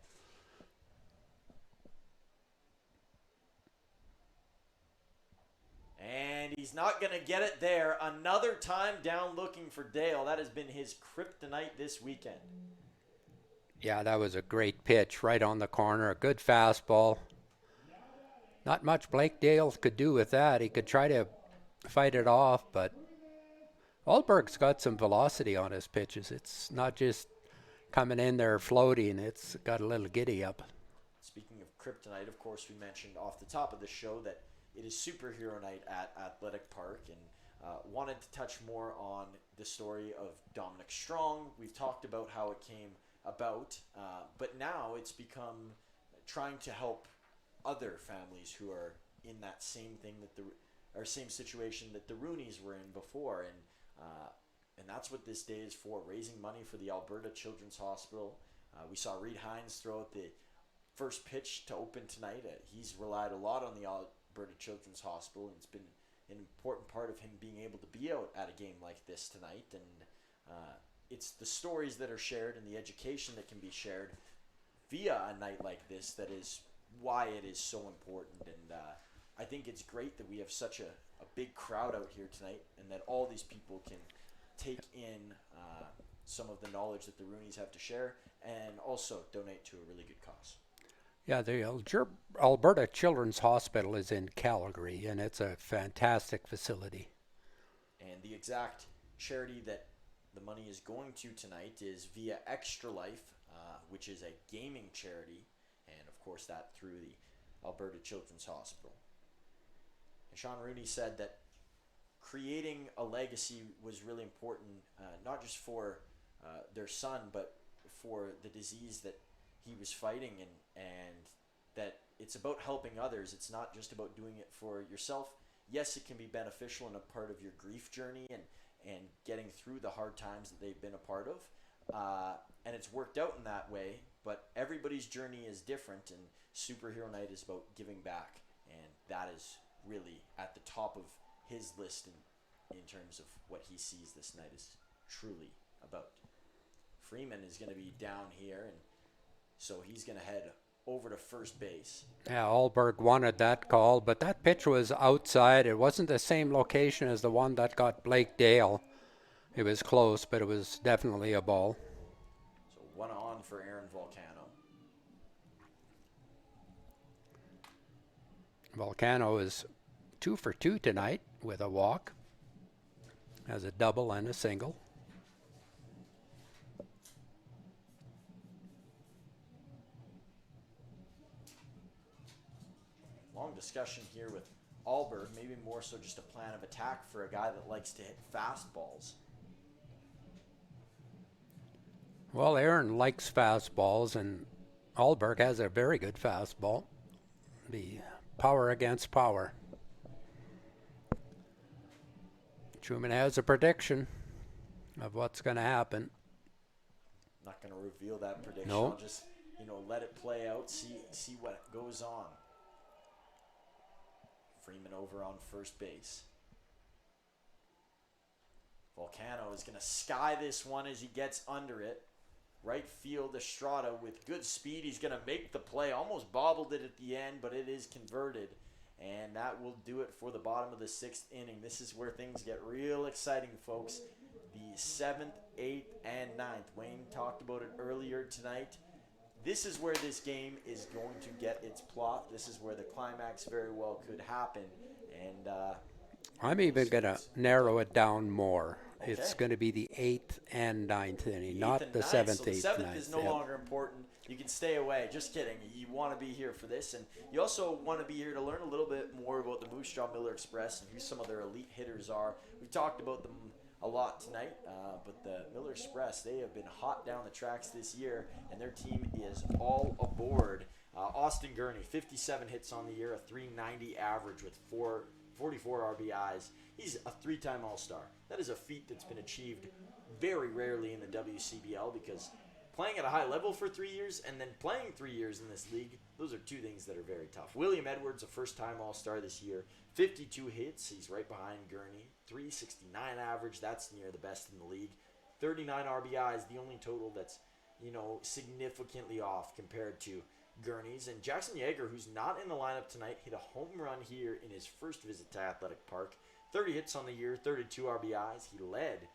And he's not going to get it there. Another time down looking for Dale. That has been his kryptonite this weekend. Yeah, that was a great pitch right on the corner. A good fastball. Not much Blake Dale could do with that. He could try to fight it off, but Alberg's got some velocity on his pitches. It's not just coming in there floating. It's got a little giddy up. Speaking of kryptonite, of course, we mentioned off the top of the show that it is superhero night at Athletic Park, and wanted to touch more on the story of Dominic Strong. We've talked about how it came about, but now it's become trying to help other families who are in that same thing same situation that the Rooneys were in before, and that's what this day is for, raising money for the Alberta Children's Hospital. We saw Reed Hines throw out the first pitch to open tonight. He's relied a lot on the Alberta Children's Hospital, and it's been an important part of him being able to be out at a game like this tonight. And it's the stories that are shared and the education that can be shared via a night like this that is why it is so important. And I think it's great that we have such a big crowd out here tonight, and that all these people can take in some of the knowledge that the Rooneys have to share, and also donate to a really good cause. Yeah, the Alberta Children's Hospital is in Calgary, and it's a fantastic facility. And the exact charity that the money is going to tonight is via Extra Life, which is a gaming charity, and of course that through the Alberta Children's Hospital. And Sean Rooney said that creating a legacy was really important, not just for their son, but for the disease that he was fighting, and that it's about helping others. It's not just about doing it for yourself. Yes, it can be beneficial and a part of your grief journey and getting through the hard times that they've been a part of. And it's worked out in that way, but everybody's journey is different, and Superhero Night is about giving back, and that is really at the top of his list in terms of what he sees this night is truly about. Freeman is going to be down here, and so he's going to head over to first base. Yeah, Alberg wanted that call, but that pitch was outside. It wasn't the same location as the one that got Blake Dale. It was close, but it was definitely a ball. So 1 on for Aaron Volcano. Volcano is 2 for 2 tonight with a walk. Has a double and a single. Long discussion here with Alberg, maybe more so just a plan of attack for a guy that likes to hit fastballs. Well, Aaron likes fastballs, and Alberg has a very good fastball. Be power against power. Truman has a prediction of what's going to happen. Not going to reveal that prediction. No. I'll just, let it play out, see what goes on. Freeman over on first base. Volcano is going to sky this one as he gets under it. Right field, Estrada with good speed. He's going to make the play. Almost bobbled it at the end, but it is converted. And that will do it for the bottom of the 6th inning. This is where things get real exciting, folks. The 7th, 8th, and 9th. Wayne talked about it earlier tonight. This is where this game is going to get its plot. This is where the climax very well could happen. And I'm even going to narrow it down more. Okay. It's going to be the 8th and 9th inning, The not eighth the and 7th, ninth. So the 8th, 7th 9th. is no longer important. You can stay away. Just kidding. You want to be here for this. And you also want to be here to learn a little bit more about the Moose Jaw Miller Express and who some of their elite hitters are. We've talked about them a lot tonight, but the Miller Express, they have been hot down the tracks this year, and their team is all aboard. Austin Gurney, 57 hits on the year, a 390 average with 44 RBIs. He's a 3-time All-Star. That is a feat that's been achieved very rarely in the WCBL, because playing at a high level for 3 years and then playing 3 years in this league, those are two things that are very tough. William Edwards, a first-time All-Star this year, 52 hits. He's right behind Gurney. 369 average. That's near the best in the league. 39 RBIs, the only total that's, significantly off compared to Gurney's. And Jackson Yeager, who's not in the lineup tonight, hit a home run here in his first visit to Athletic Park. 30 hits on the year, 32 RBIs. He led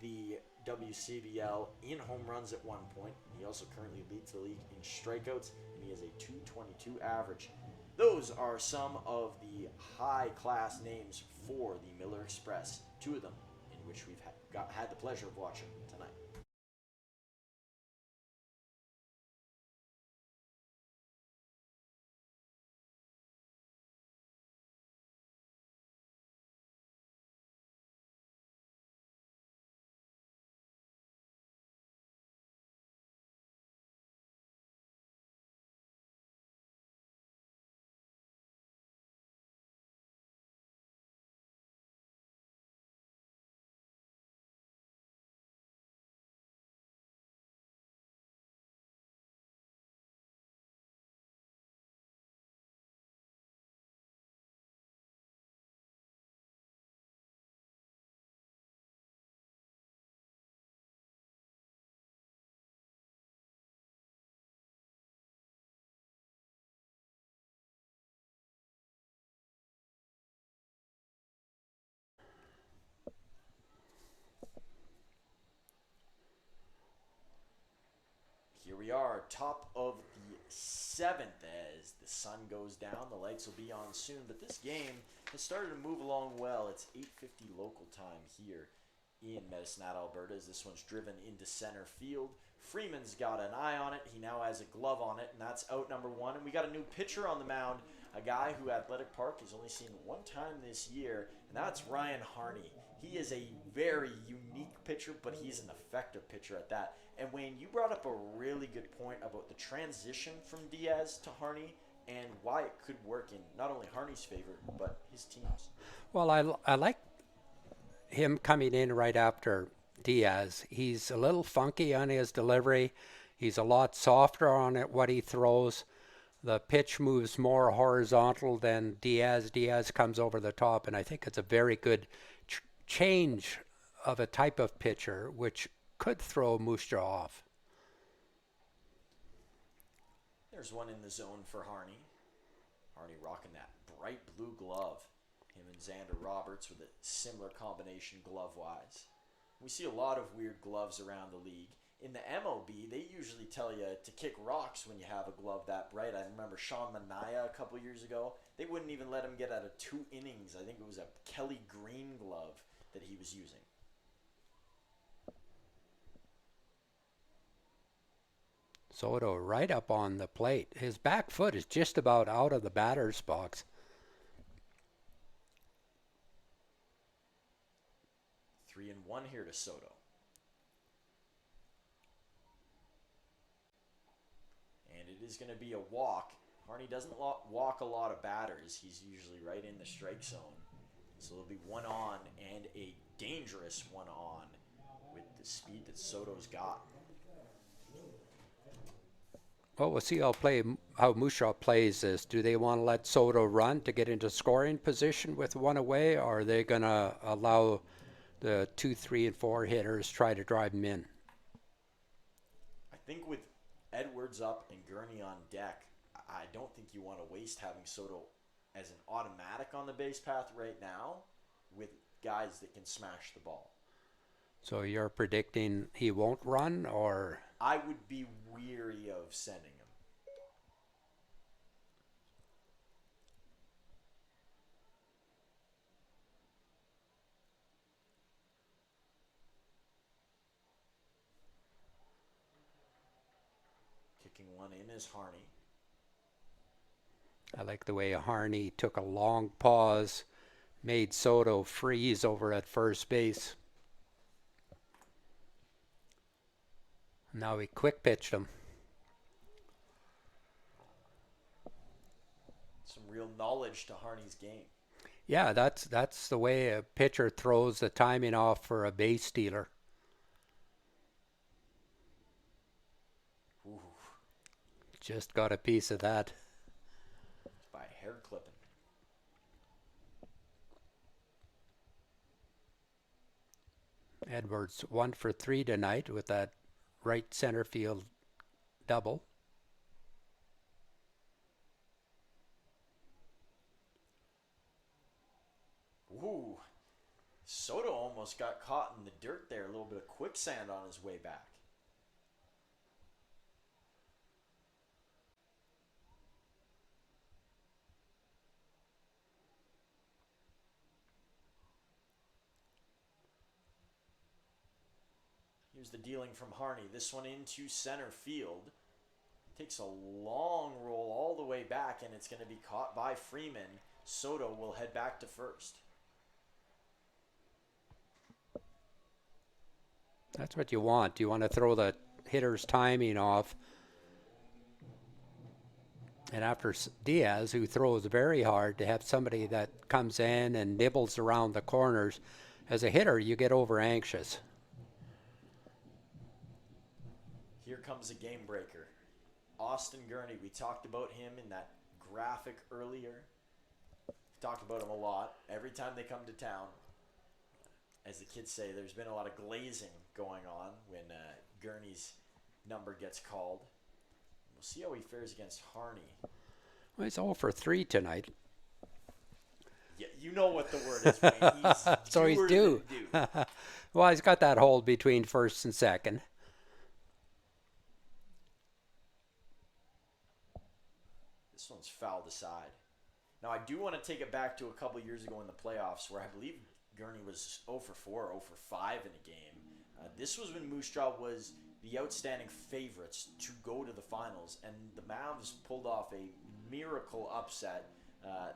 the WCBL in home runs at one point. He also currently leads the league in strikeouts, and he has a 222 average. Those are some of the high-class names for the Miller Express, 2 of them in which we've had the pleasure of watching tonight. Here we are, top of the 7th as the sun goes down. The lights will be on soon, but this game has started to move along well. It's 8:50 local time here in Medicine Hat, Alberta, as this one's driven into center field. Freeman's got an eye on it. He now has a glove on it, and that's out number one. And we got a new pitcher on the mound, a guy who Athletic Park has only seen one time this year, and that's Ryan Harney. He is a very unique pitcher, but he's an effective pitcher at that. And Wayne, you brought up a really good point about the transition from Diaz to Harney and why it could work in not only Harney's favor, but his team's. Well, I like him coming in right after Diaz. He's a little funky on his delivery. He's a lot softer on it, what he throws. The pitch moves more horizontal than Diaz. Diaz comes over the top, and I think it's a very good change of a type of pitcher, which could throw Mustra off. There's one in the zone for Harney. Harney rocking that bright blue glove. Him and Xander Roberts with a similar combination glove-wise. We see a lot of weird gloves around the league. In the MLB, they usually tell you to kick rocks when you have a glove that bright. I remember Sean Manaea a couple years ago. They wouldn't even let him get out of 2 innings. I think it was a Kelly Green glove that he was using. Soto right up on the plate. His back foot is just about out of the batter's box. 3-1 here to Soto. And it is going to be a walk. Harney doesn't walk a lot of batters. He's usually right in the strike zone. So it'll be one on and a dangerous one on with the speed that Soto's got. Well, we'll see how Musha plays this. Do they want to let Soto run to get into scoring position with one away, or are they going to allow the 2, 3, and 4 hitters try to drive him in? I think with Edwards up and Gurney on deck, I don't think you want to waste having Soto as an automatic on the base path right now with guys that can smash the ball. So you're predicting he won't run, or? I would be weary of sending him. Kicking one in is Harney. I like the way Harney took a long pause, made Soto freeze over at first base. Now he quick pitched him. Some real knowledge to Harney's game. Yeah, that's the way a pitcher throws the timing off for a base stealer. Ooh. Just got a piece of that. By hair clipping. Edwards 1 for 3 tonight with that right center field double. Ooh. Soto almost got caught in the dirt there. A little bit of quicksand on his way back. Here's the dealing from Harney. This one into center field. Takes a long roll all the way back, and it's going to be caught by Freeman. Soto will head back to first. That's what you want. You want to throw the hitter's timing off. And after Diaz, who throws very hard, to have somebody that comes in and nibbles around the corners. As a hitter, you get over anxious. Here comes a game breaker. Austin Gurney. We talked about him in that graphic earlier. Talked about him a lot. Every time they come to town, as the kids say, there's been a lot of glazing going on when Gurney's number gets called. We'll see how he fares against Harney. Well, he's 0 for 3 tonight. Yeah, you know what the word is, Wayne. He's So he's due. Well, he's got that hold between first and second. This one's fouled aside. Now, I do want to take it back to a couple years ago in the playoffs where I believe Gurney was 0 for 4, 0 for 5 in a game. This was when Moose Jaw was the outstanding favorites to go to the finals, and the Mavs pulled off a miracle upset.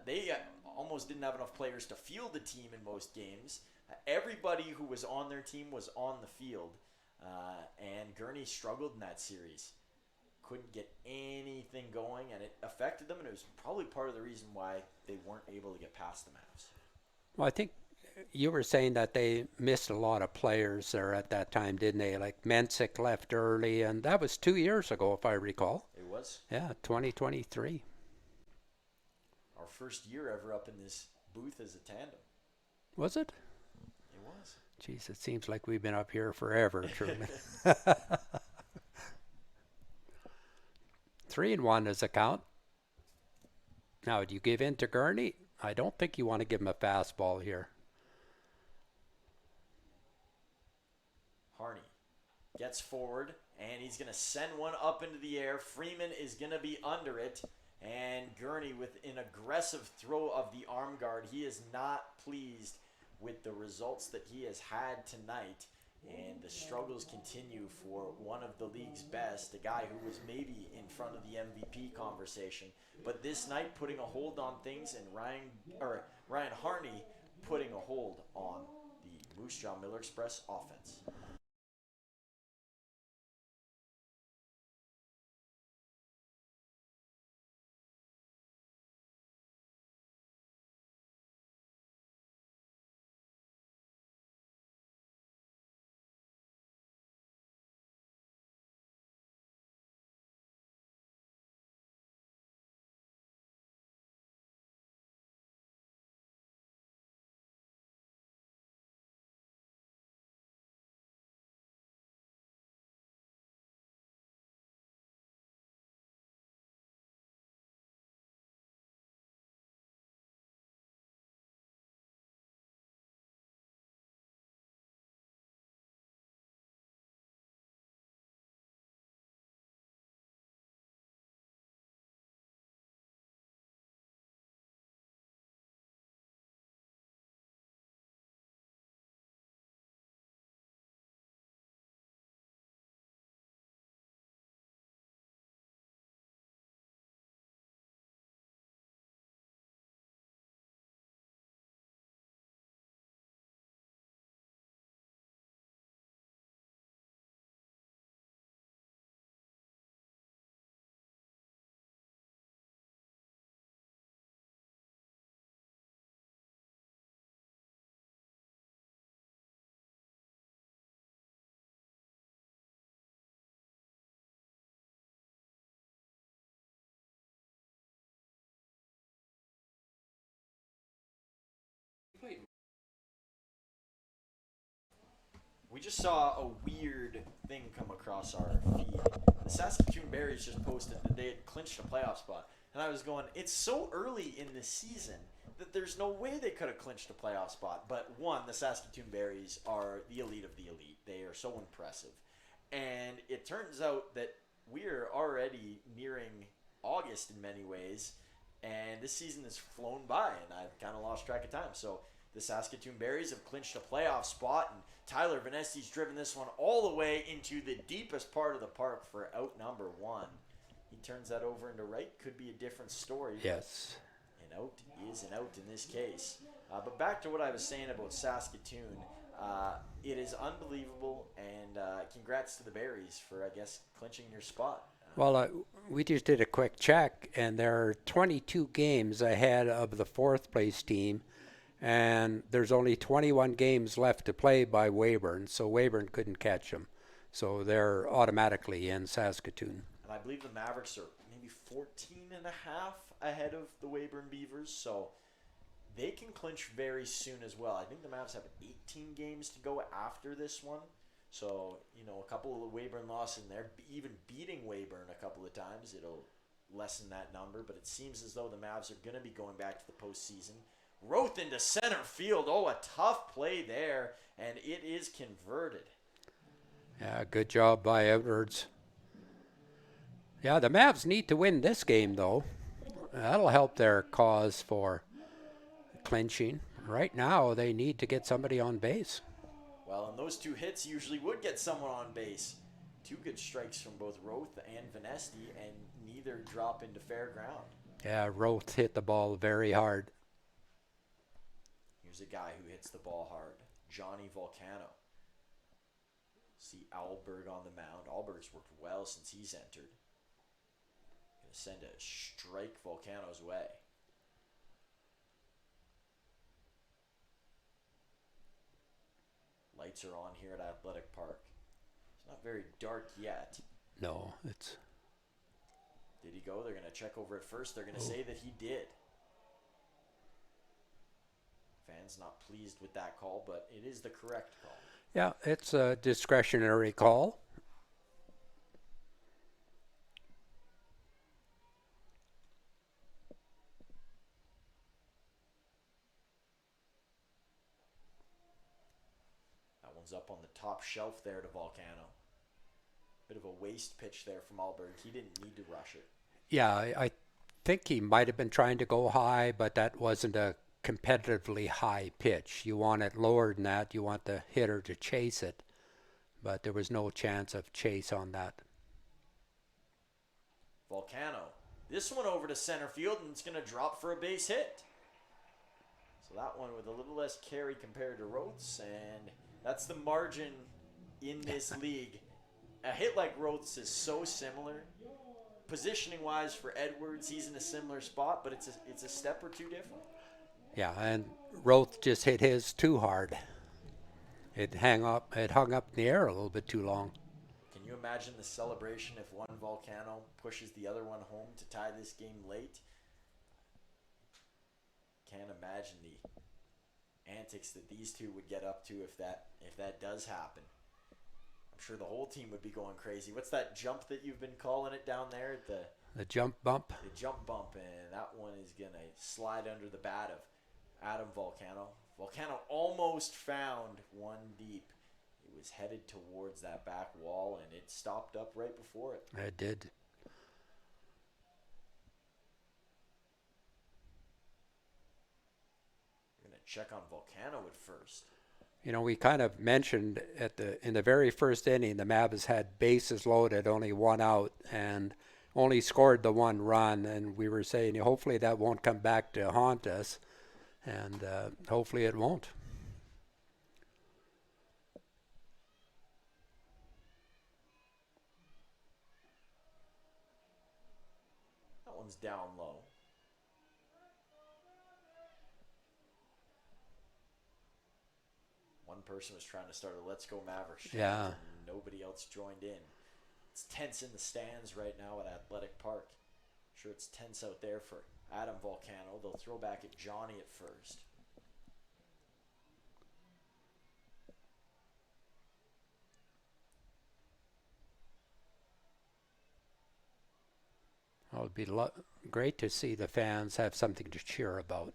They almost didn't have enough players to field the team in most games. Everybody who was on their team was on the field, and Gurney struggled in that series. Couldn't get anything going, and it affected them, and it was probably part of the reason why they weren't able to get past the Mavs. Well, I think you were saying that they missed a lot of players there at that time, didn't they? Like Mensick left early, and that was 2 years ago, if I recall. It was. Yeah, 2023. Our first year ever up in this booth as a tandem. Was it? It was. Jeez, it seems like we've been up here forever, Truman. 3-1 is a count. Now, do you give in to Gurney? I don't think you want to give him a fastball here. Harney gets forward, and he's going to send one up into the air. Freeman is going to be under it, and Gurney with an aggressive throw of the arm guard. He is not pleased with the results that he has had tonight, and the struggles continue for one of the league's best, a guy who was maybe in front of the MVP conversation, but this night putting a hold on things, and Ryan Harney putting a hold on the Moose Jaw Miller Express offense. We just saw a weird thing come across our feed. The Saskatoon Berries just posted that they had clinched a playoff spot. And I was going, it's so early in the season that there's no way they could have clinched a playoff spot. But one, the Saskatoon Berries are the elite of the elite. They are so impressive. And it turns out that we're already nearing August in many ways. And this season has flown by, and I've kind of lost track of time. So the Saskatoon Berries have clinched a playoff spot, and Tyler Vanesti's driven this one all the way into the deepest part of the park for out number one. He turns that over into right. Could be a different story. Yes. An out is an out in this case. But back to what I was saying about Saskatoon. It is unbelievable, and congrats to the Berries for, I guess, clinching your spot. Well, we just did a quick check, and there are 22 games ahead of the fourth place team, and there's only 21 games left to play by Weyburn, so Weyburn couldn't catch them. So they're automatically in Saskatoon. And I believe the Mavericks are maybe 14 and a half ahead of the Weyburn Beavers, so they can clinch very soon as well. I think the Mavs have 18 games to go after this one. So, a couple of the Weyburn losses in there, even beating Weyburn a couple of times, it'll lessen that number. But it seems as though the Mavs are going to be going back to the postseason. Roth into center field. Oh, a tough play there, and it is converted. Yeah, good job by Edwards. Yeah, the Mavs need to win this game, though. That'll help their cause for clinching. right now they need to get somebody on base. Well, and those 2 hits usually would get someone on base. 2 good strikes from both Roth and Vanesti, and neither drop into fair ground. Yeah, Roth hit the ball very hard. Here's a guy who hits the ball hard, Johnny Volcano. See Alberg on the mound. Alberg's worked well since he's entered. Gonna send a strike Volcano's way. Lights are on here at Athletic Park. It's not very dark yet. No, it's... Did he go? They're going to check over at first. They're going to say that he did. Fans not pleased with that call, but it is the correct call. Yeah, it's a discretionary call. That one's up on the top shelf there to Volcano. Bit of a waste pitch there from Alberg. He didn't need to rush it. Yeah, I think he might have been trying to go high, but that wasn't a competitively high pitch. You want it lower than that. You want the hitter to chase it, but there was no chance of chase on that. Volcano. This one over to center field, and it's going to drop for a base hit. So that one with a little less carry compared to Roth's, and that's the margin in this league. A hit like Roth's is so similar. Positioning-wise for Edwards, he's in a similar spot, but it's a step or 2 different. Yeah, and Roth just hit his too hard. It hung up in the air a little bit too long. Can you imagine the celebration if one Volcano pushes the other one home to tie this game late? Can't imagine the antics that these two would get up to if that does happen. I'm sure the whole team would be going crazy. What's that jump that you've been calling it down there? The jump bump? The jump bump, and that one is going to slide under the bat of Adam Volcano. Volcano almost found one deep. It was headed towards that back wall, and it stopped up right before it. It did. We're going to check on Volcano at first. You know, we kind of mentioned in the very first inning, the Mavs had bases loaded, only 1 out, and only scored the 1 run. And we were saying, hopefully that won't come back to haunt us, and hopefully it won't. That one's down low. One person was trying to start a Let's Go Mavericks chant, Yeah. and nobody else joined in. It's tense in the stands right now at Athletic Park. Sure, it's tense out there for Adam Volcano. They'll throw back at Johnny at first. Well, it'd be great to see the fans have something to cheer about.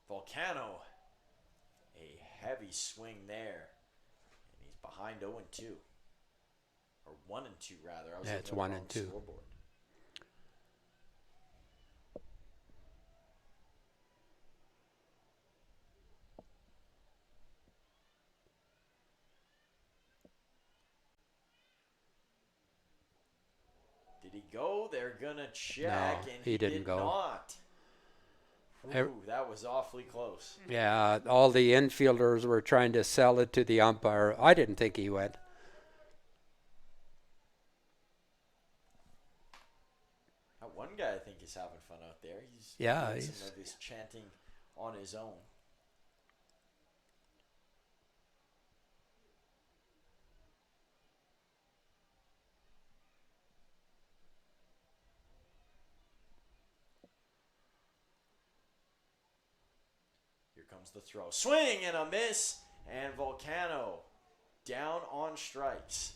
Volcano, a heavy swing there. And he's behind 0-2. Or 1-2 rather. I was Yeah, looking it's at the 1 wrong and 2. scoreboard. Did he go? They're gonna check, No, and he didn't did go. not. Ooh, that was awfully close. Yeah, all the infielders were trying to sell it to the umpire. I didn't think he went. That one guy I think is having fun out there. He's Yeah, doing some of his chanting on his own. Here comes the throw. Swing and a miss. And Volcano down on strikes.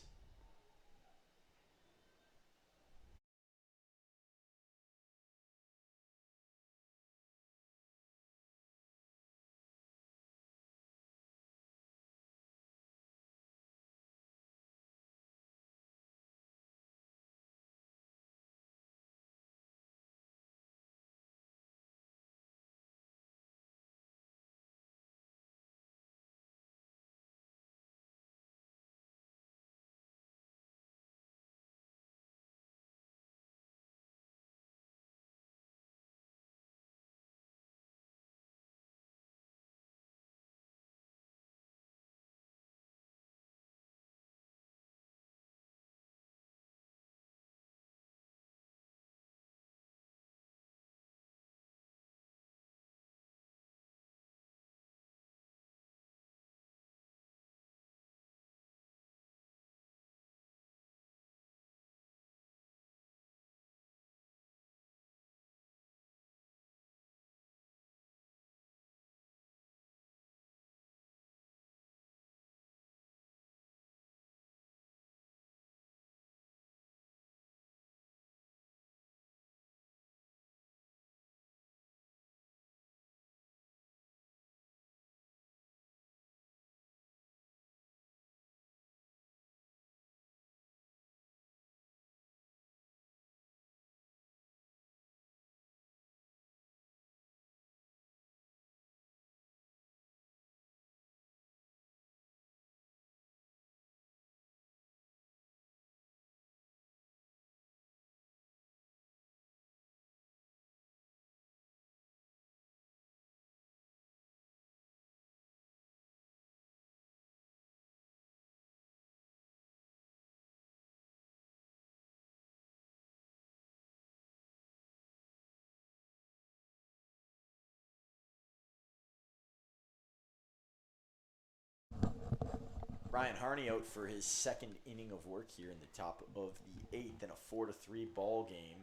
Ryan Harney out for his second inning of work here in the top of the 8th in a 4-3 ball game.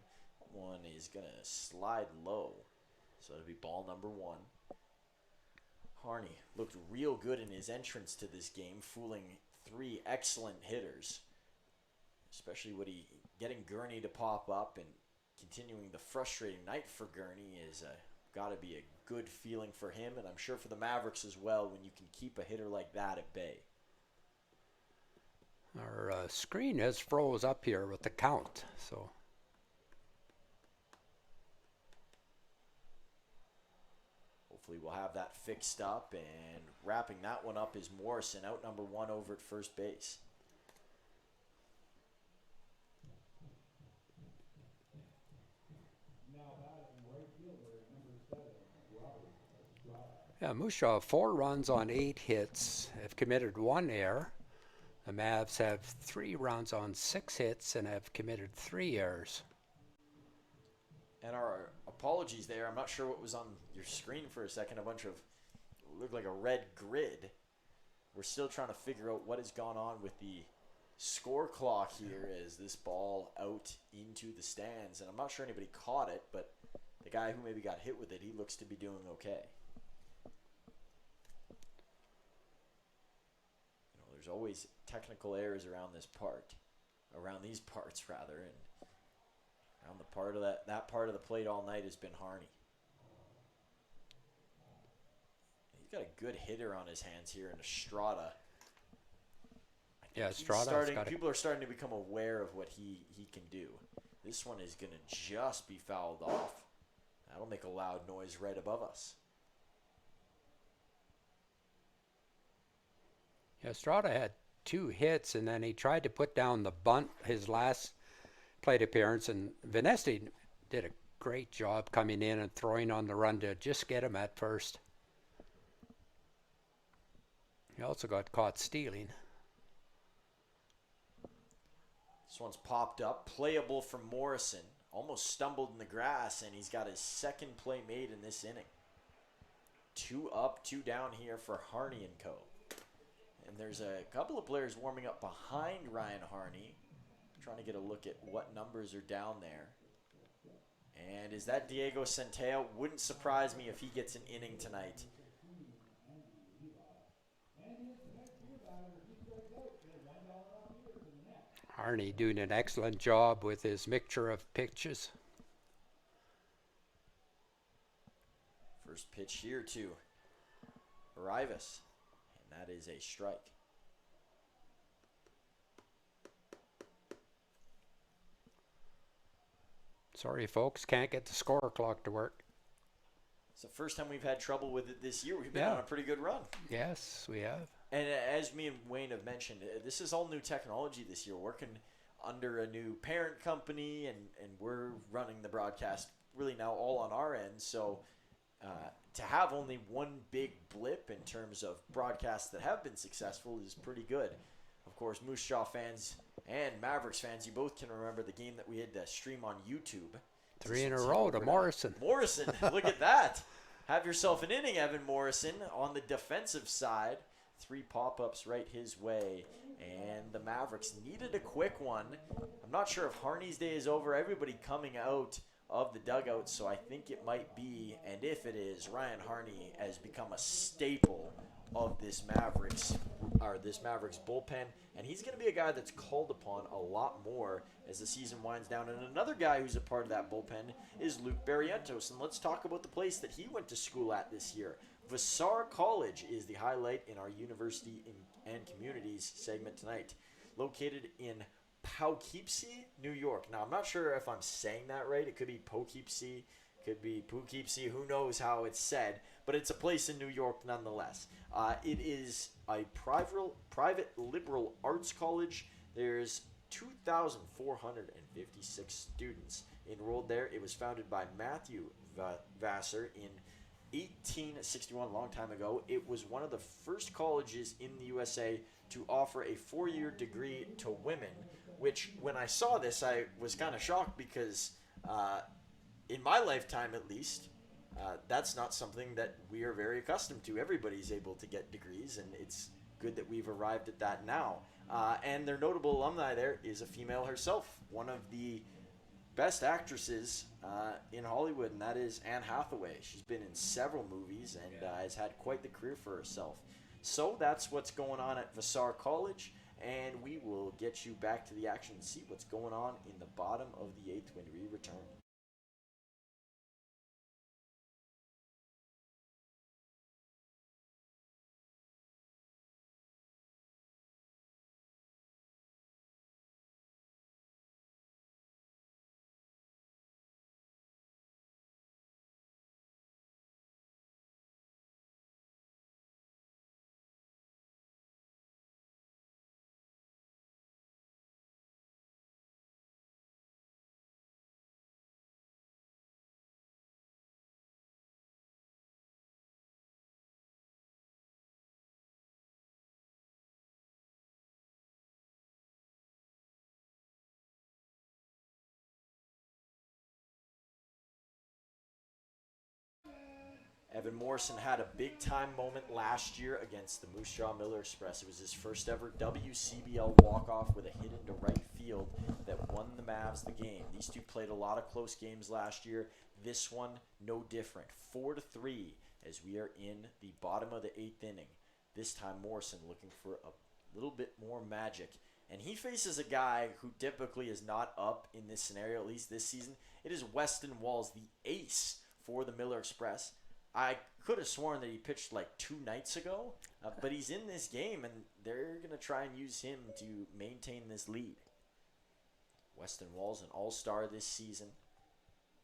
One is going to slide low, so it'll be ball number 1. Harney looked real good in his entrance to this game, fooling 3 excellent hitters, especially when he getting Gurney to pop up and continuing the frustrating night for Gurney is got to be a good feeling for him, and I'm sure for the Mavericks as well when you can keep a hitter like that at bay. Our screen has froze up here with the count, so. Hopefully we'll have that fixed up, and wrapping that one up is Morrison, out number 1 over at first base. Yeah, Mushaw, 4 runs on 8 hits, have committed 1 error. The Mavs have 3 runs on 6 hits and have committed 3 errors. And our apologies there. I'm not sure what was on your screen for a second. A bunch of, looked like a red grid. We're still trying to figure out what has gone on with the score clock here as this ball out into the stands. And I'm not sure anybody caught it, but the guy who maybe got hit with it, he looks to be doing okay. You know, there's always technical errors around this part, around these parts rather, and on the part of that part of the plate all night has been Harney. He's got a good hitter on his hands here in Estrada. Yeah, Estrada. People are starting to become aware of what he can do. This one is going to just be fouled off. That'll make a loud noise right above us. Yeah, Estrada had 2 hits, and then he tried to put down the bunt his last plate appearance, and Vanesti did a great job coming in and throwing on the run to just get him at first. He also got caught stealing. This one's popped up, playable for Morrison. Almost stumbled in the grass, and he's got his second play made in this inning. 2 up, 2 down here for Harney and co. And there's a couple of players warming up behind Ryan Harney. Trying to get a look at what numbers are down there. And is that Diego Centella? Wouldn't surprise me if he gets an inning tonight. Harney doing an excellent job with his mixture of pitches. First pitch here to Rivas, and that is a strike. Sorry, folks, can't get the score clock to work. It's the first time we've had trouble with it this year. We've been on a pretty good run. Yes, we have. And as me and Wayne have mentioned, this is all new technology this year. Working under a new parent company, and we're running the broadcast really now all on our end. So to have only one big blip in terms of broadcasts that have been successful is pretty good. Of course, Moose Jaw fans and Mavericks fans, you both can remember the game that we had to stream on YouTube. 3 in a row to Morrison. Morrison, look at that. Have yourself an inning, Evan Morrison, on the defensive side. 3 pop-ups right his way, and the Mavericks needed a quick one. I'm not sure if Harney's day is over. Everybody coming out of the dugout, so I think it might be, and if it is, Ryan Harney has become a staple of this Mavericks bullpen, and he's going to be a guy that's called upon a lot more as the season winds down. And another guy who's a part of that bullpen is Luke Barrientos, and let's talk about the place that he went to school at this year. FloCollege is the highlight in our University and Communities segment tonight. Located in Poughkeepsie, New York. Now, I'm not sure if I'm saying that right. It could be Poughkeepsie, could be Poughkeepsie. Who knows how it's said, but it's a place in New York nonetheless. It is a private liberal arts college. There's 2,456 students enrolled there. It was founded by Matthew Vassar in 1861, a long time ago. It was one of the first colleges in the USA to offer a 4-year degree to women, which when I saw this, I was kind of shocked because in my lifetime at least, that's not something that we are very accustomed to. Everybody's able to get degrees, and it's good that we've arrived at that now. And their notable alumni there is a female herself, one of the best actresses in Hollywood, and that is Anne Hathaway. She's been in several movies and has had quite the career for herself. So that's what's going on at FloCollege, and we will get you back to the action and see what's going on in the bottom of the 8th when we return. Evan Morrison had a big-time moment last year against the Moose Jaw Miller Express. It was his first ever WCBL walk-off with a hit into right field that won the Mavs the game. These two played a lot of close games last year. This one, no different. 4-3 as we are in the bottom of the 8th inning. This time Morrison looking for a little bit more magic. And he faces a guy who typically is not up in this scenario, at least this season. It is Weston Walls, the ace for the Miller Express. I could have sworn that he pitched like 2 nights ago, but he's in this game, and they're going to try and use him to maintain this lead. Weston Walls, an all-star this season,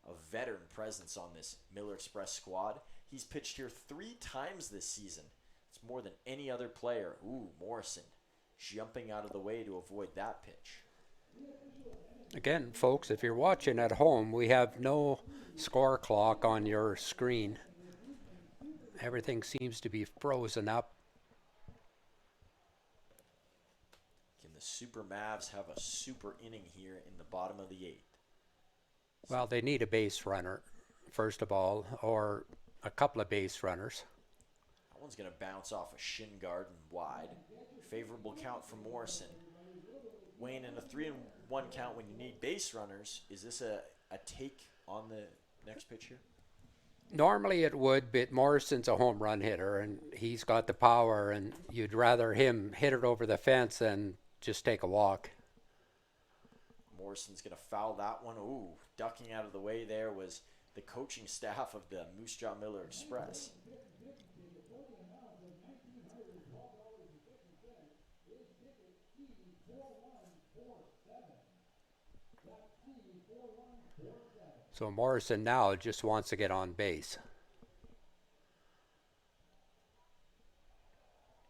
a veteran presence on this Miller Express squad. He's pitched here 3 times this season. It's more than any other player. Ooh, Morrison jumping out of the way to avoid that pitch. Again, folks, if you're watching at home, we have no score clock on your screen. Everything seems to be frozen up. Can the Super Mavs have a super inning here in the bottom of the 8th? Well, they need a base runner, first of all, or a couple of base runners. That one's going to bounce off a shin guard and wide. Favorable count for Morrison. Wayne, in a 3-1 count when you need base runners, is this a take on the next pitch here? Normally it would, but Morrison's a home run hitter, and he's got the power, and you'd rather him hit it over the fence than just take a walk. Morrison's going to foul that one. Ooh, ducking out of the way there was the coaching staff of the Moose Jaw Miller Express. So Morrison now just wants to get on base.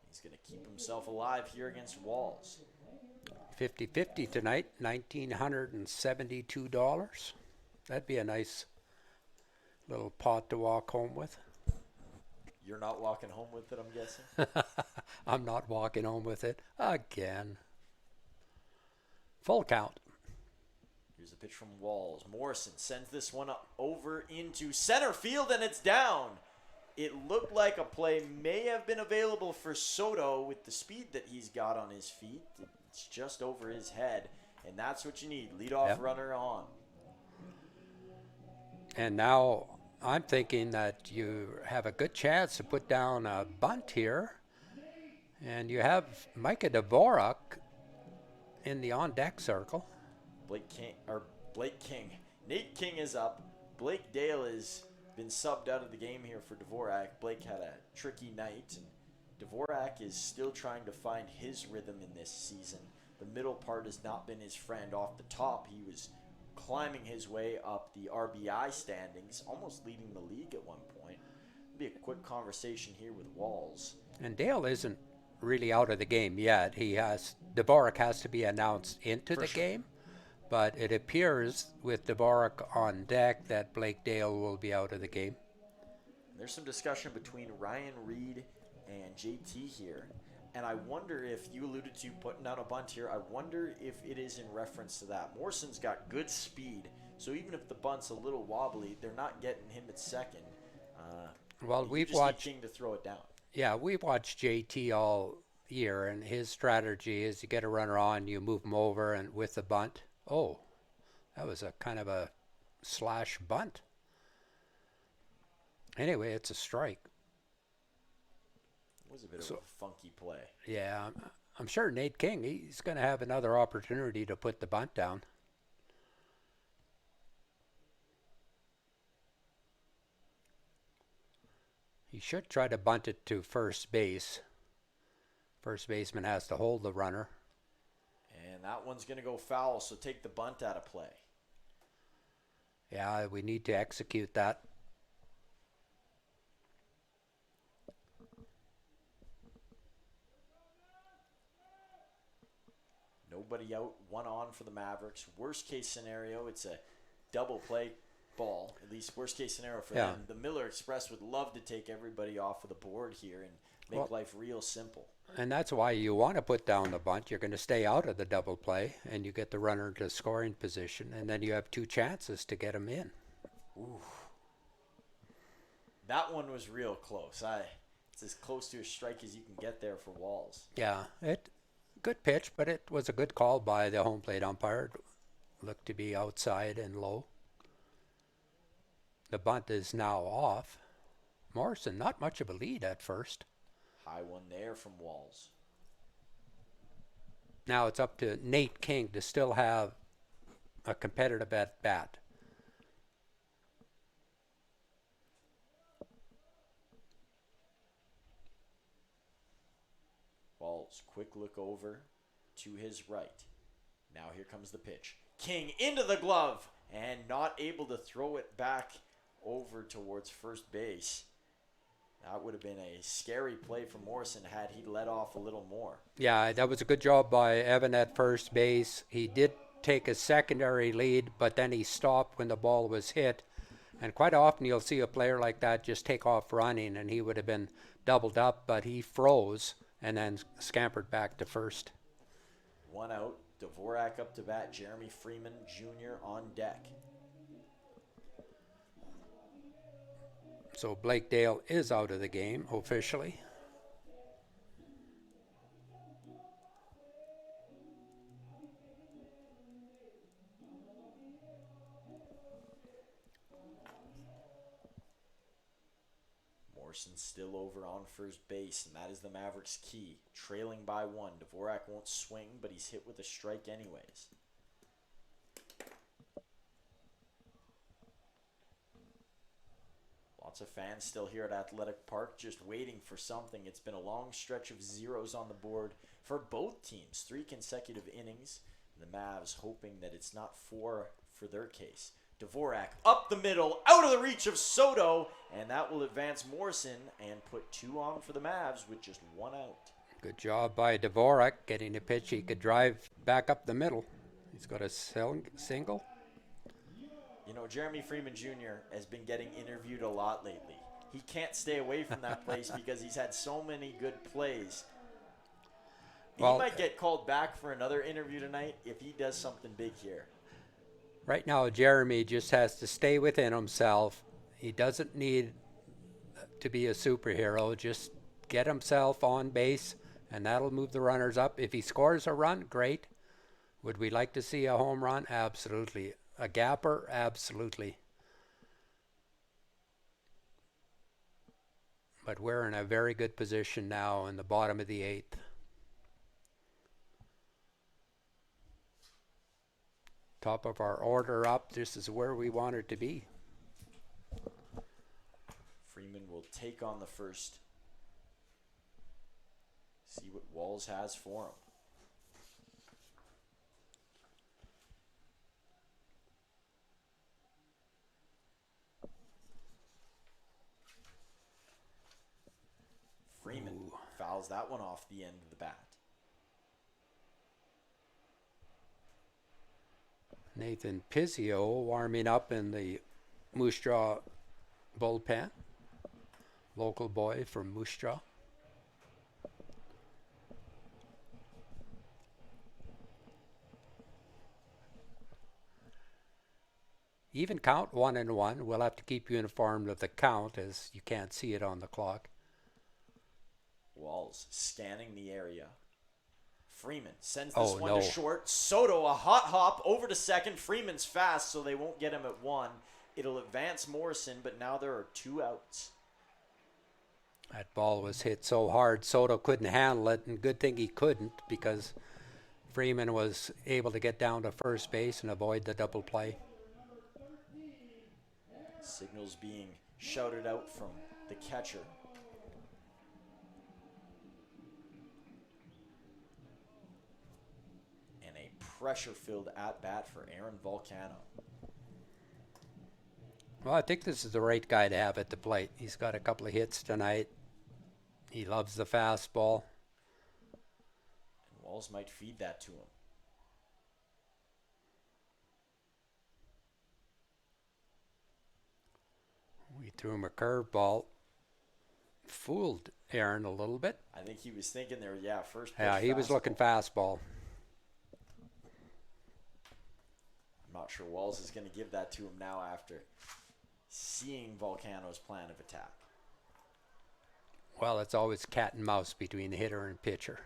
He's going to keep himself alive here against Walls. 50-50 tonight, $1,972. That'd be a nice little pot to walk home with. You're not walking home with it, I'm guessing? I'm not walking home with it again. Full count. Here's a pitch from Walls. Morrison sends this one up over into center field, and it's down. It looked like a play may have been available for Soto with the speed that he's got on his feet. It's just over his head, and that's what you need. Leadoff runner on. And now I'm thinking that you have a good chance to put down a bunt here. And you have Micah Dvorak in the on-deck circle. Blake King. Nate King is up. Blake Dale has been subbed out of the game here for Dvorak. Blake had a tricky night, and Dvorak is still trying to find his rhythm in this season. The middle part has not been his friend. Off the top, he was climbing his way up the RBI standings, almost leading the league at one point. It'll be a quick conversation here with Walls. And Dale isn't really out of the game yet. Dvorak has to be announced into the game. But it appears with Dvorak on deck that Blake Dale will be out of the game. There's some discussion between Ryan Reed and JT here. And I wonder if you alluded to putting down a bunt here. I wonder if it is in reference to that. Morrison's got good speed. So even if the bunt's a little wobbly, they're not getting him at second. Well, we've just watched need King to throw it down. Yeah, we've watched JT all year, and his strategy is you get a runner on, you move him over, and with the bunt. Oh, that was a kind of a slash bunt. Anyway, it's a strike. It was a bit of a funky play. Yeah, I'm sure Nate King, he's going to have another opportunity to put the bunt down. He should try to bunt it to first base. First baseman has to hold the runner. And that one's going to go foul, so take the bunt out of play. Yeah, we need to execute that. Nobody out, one on for the Mavericks. Worst case scenario, it's a double play ball. At least worst case scenario for them. The Miller Express would love to take everybody off of the board here and make life real simple. And that's why you want to put down the bunt. You're going to stay out of the double play, and you get the runner to scoring position, and then you have two chances to get him in. Ooh. That one was real close. It's as close to a strike as you can get there for Walls. Yeah, good pitch, but it was a good call by the home plate umpire. It looked to be outside and low. The bunt is now off. Morrison, not much of a lead at first. High one there from Walls. Now it's up to Nate King to still have a competitive at bat. Walls, quick look over to his right. Now here comes the pitch. King into the glove and not able to throw it back over towards first base. That would have been a scary play for Morrison had he let off a little more. Yeah, that was a good job by Evan at first base. He did take a secondary lead, but then he stopped when the ball was hit. And quite often you'll see a player like that just take off running, and he would have been doubled up, but he froze and then scampered back to first. One out. Dvorak up to bat. Jeremy Freeman Jr. on deck. So Blake Dale is out of the game officially. Morrison still over on first base, and that is the Mavericks' key. Trailing by one. Dvorak won't swing, but he's hit with a strike anyways. Lots of fans still here at Athletic Park just waiting for something. It's been a long stretch of zeros on the board for both teams. 3 consecutive innings. The Mavs hoping that it's not 4 for their case. Dvorak up the middle, out of the reach of Soto, and that will advance Morrison and put 2 on for the Mavs with just 1 out. Good job by Dvorak getting a pitch. He could drive back up the middle. He's got a single. You know, Jeremy Freeman Jr. has been getting interviewed a lot lately. He can't stay away from that place because he's had so many good plays. Well, he might get called back for another interview tonight if he does something big here. Right now, Jeremy just has to stay within himself. He doesn't need to be a superhero. Just get himself on base, and that'll move the runners up. If he scores a run, great. Would we like to see a home run? Absolutely. A gapper? Absolutely. But we're in a very good position now in the bottom of the 8th. Top of our order up. This is where we want it to be. Freeman will take on the first. See what Walls has for him. Freeman fouls that one off the end of the bat. Nathan Pizzio warming up in the Moose Jaw bullpen. Local boy from Moose Jaw. Even count 1-1. We'll have to keep you informed of the count as you can't see it on the clock. Walls Walls scanning the area. Freeman sends this Oh, one no. to short. Soto, a hot hop over to second. Freeman's fast, so they won't get him at one. It'll advance Morrison, but now there are 2 outs. That ball was hit so hard, Soto couldn't handle it, and good thing he couldn't because Freeman was able to get down to first base and avoid the double play. Signals being shouted out from the catcher. And a pressure-filled at-bat for Aaron Volcano. Well, I think this is the right guy to have at the plate. He's got a couple of hits tonight. He loves the fastball. And Walls might feed that to him. We threw him a curveball. Fooled Aaron a little bit. I think he was thinking there, first pitch Yeah, he was fastball. looking fastball. I'm not sure Walls is going to give that to him now after seeing Volcano's plan of attack. Well, it's always cat and mouse between the hitter and pitcher.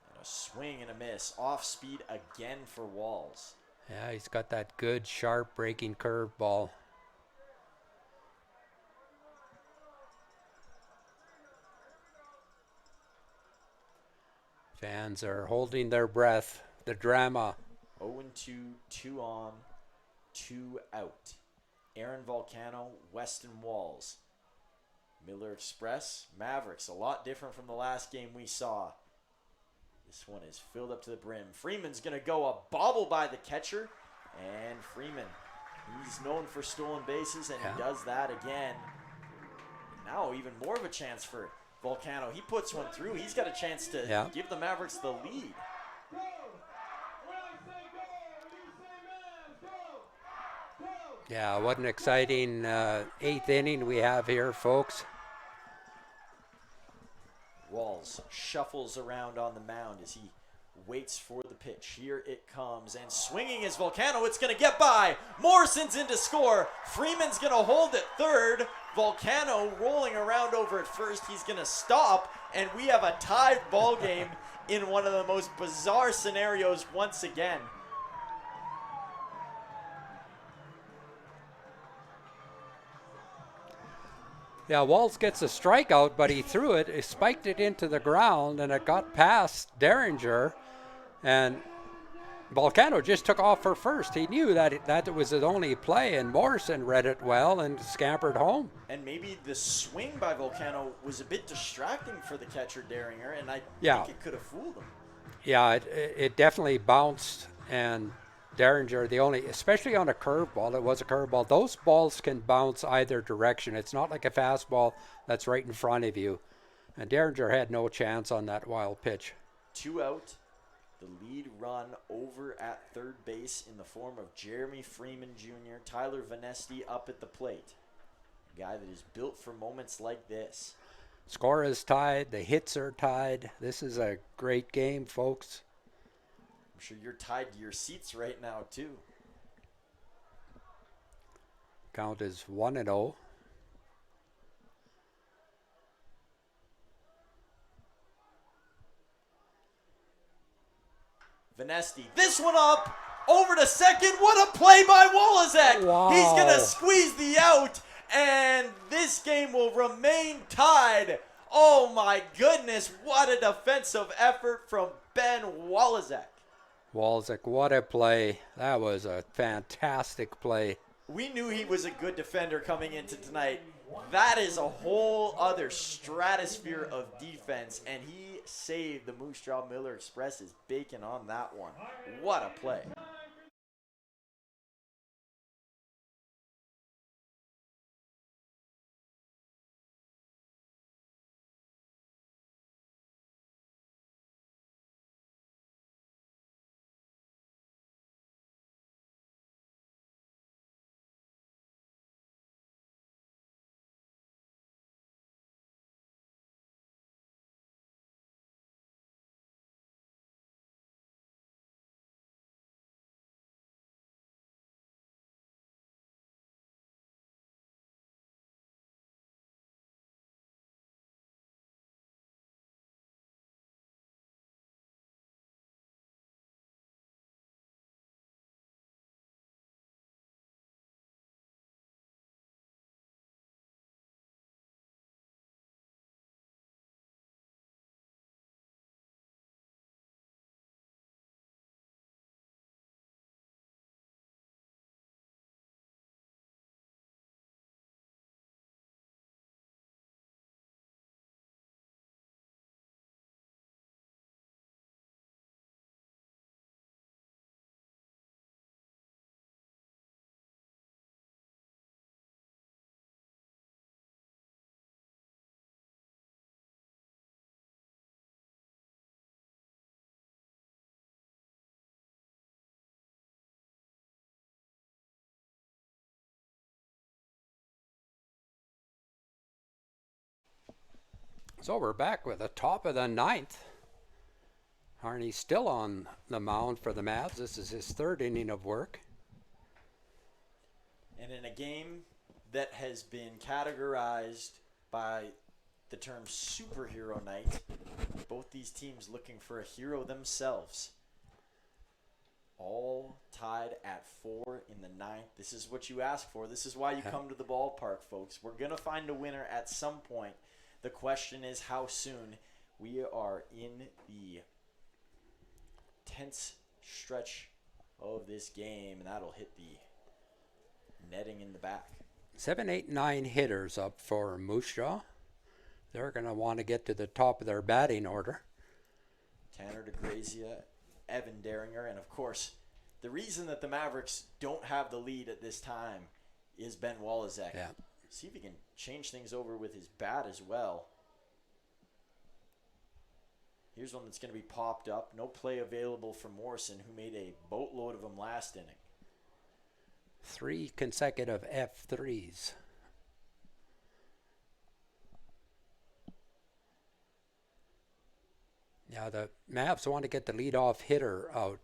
And a swing and a miss. Off speed again for Walls. Yeah, he's got that good, sharp, breaking curveball. Fans are holding their breath. The drama. 0-2, 2 on, 2 out. Aaron Volcano, Weston Walls. Miller Express, Mavericks, a lot different from the last game we saw. This one is filled up to the brim. Freeman's going to go a bobble by the catcher. And Freeman, he's known for stolen bases, and he does that again. Now even more of a chance for Volcano. He puts one through. He's got a chance to give the Mavericks the lead. Yeah, what an exciting 8th inning we have here, folks. Walls shuffles around on the mound as he waits for the pitch. Here it comes, and swinging is Volcano. It's going to get by. Morrison's in to score. Freeman's going to hold at third. Volcano rolling around over at first. He's going to stop, and we have a tied ball game in one of the most bizarre scenarios once again. Yeah, Walls gets a strikeout, but he threw it. He spiked it into the ground, and it got past Derringer. And Volcano just took off for first. He knew that was his only play, and Morrison read it well and scampered home. And maybe the swing by Volcano was a bit distracting for the catcher, Derringer, and I think it could have fooled him. Yeah, it definitely bounced, and Derringer, especially on a curveball, it was a curveball. Those balls can bounce either direction. It's not like a fastball that's right in front of you. And Derringer had no chance on that wild pitch. 2 out. The lead run over at third base in the form of Jeremy Freeman Jr., Tyler Vanesti up at the plate. A guy that is built for moments like this. Score is tied. The hits are tied. This is a great game, folks. I'm sure you're tied to your seats right now, too. Count is 1-0. Vanesti, this one up, over to second. What a play by Wolozek. Wow. He's going to squeeze the out, and this game will remain tied. Oh, my goodness. What a defensive effort from Ben Wolozek. Wolozek, what a play. That was a fantastic play. We knew he was a good defender coming into tonight. That is a whole other stratosphere of defense, and he saved the Moose Jaw Miller Express's bacon on that one. What a play. So we're back with the top of the ninth. Harney's still on the mound for the Mavs. This is his third inning of work. And in a game that has been categorized by the term superhero night, both these teams looking for a hero themselves. All tied at 4 in the ninth. This is what you ask for. This is why you come to the ballpark, folks. We're going to find a winner at some point. The question is how soon. We are in the tense stretch of this game, and that'll hit the netting in the back. 7, 8, 9 hitters up for Moose Jaw. They're going to want to get to the top of their batting order. Tanner DeGrazia, Evan Deringer, and of course, the reason that the Mavericks don't have the lead at this time is Ben Walizek. Yeah. See if he can change things over with his bat as well. Here's one that's going to be popped up. No play available for Morrison, who made a boatload of them last inning. 3 consecutive F3s. Yeah, the Mavs want to get the leadoff hitter out.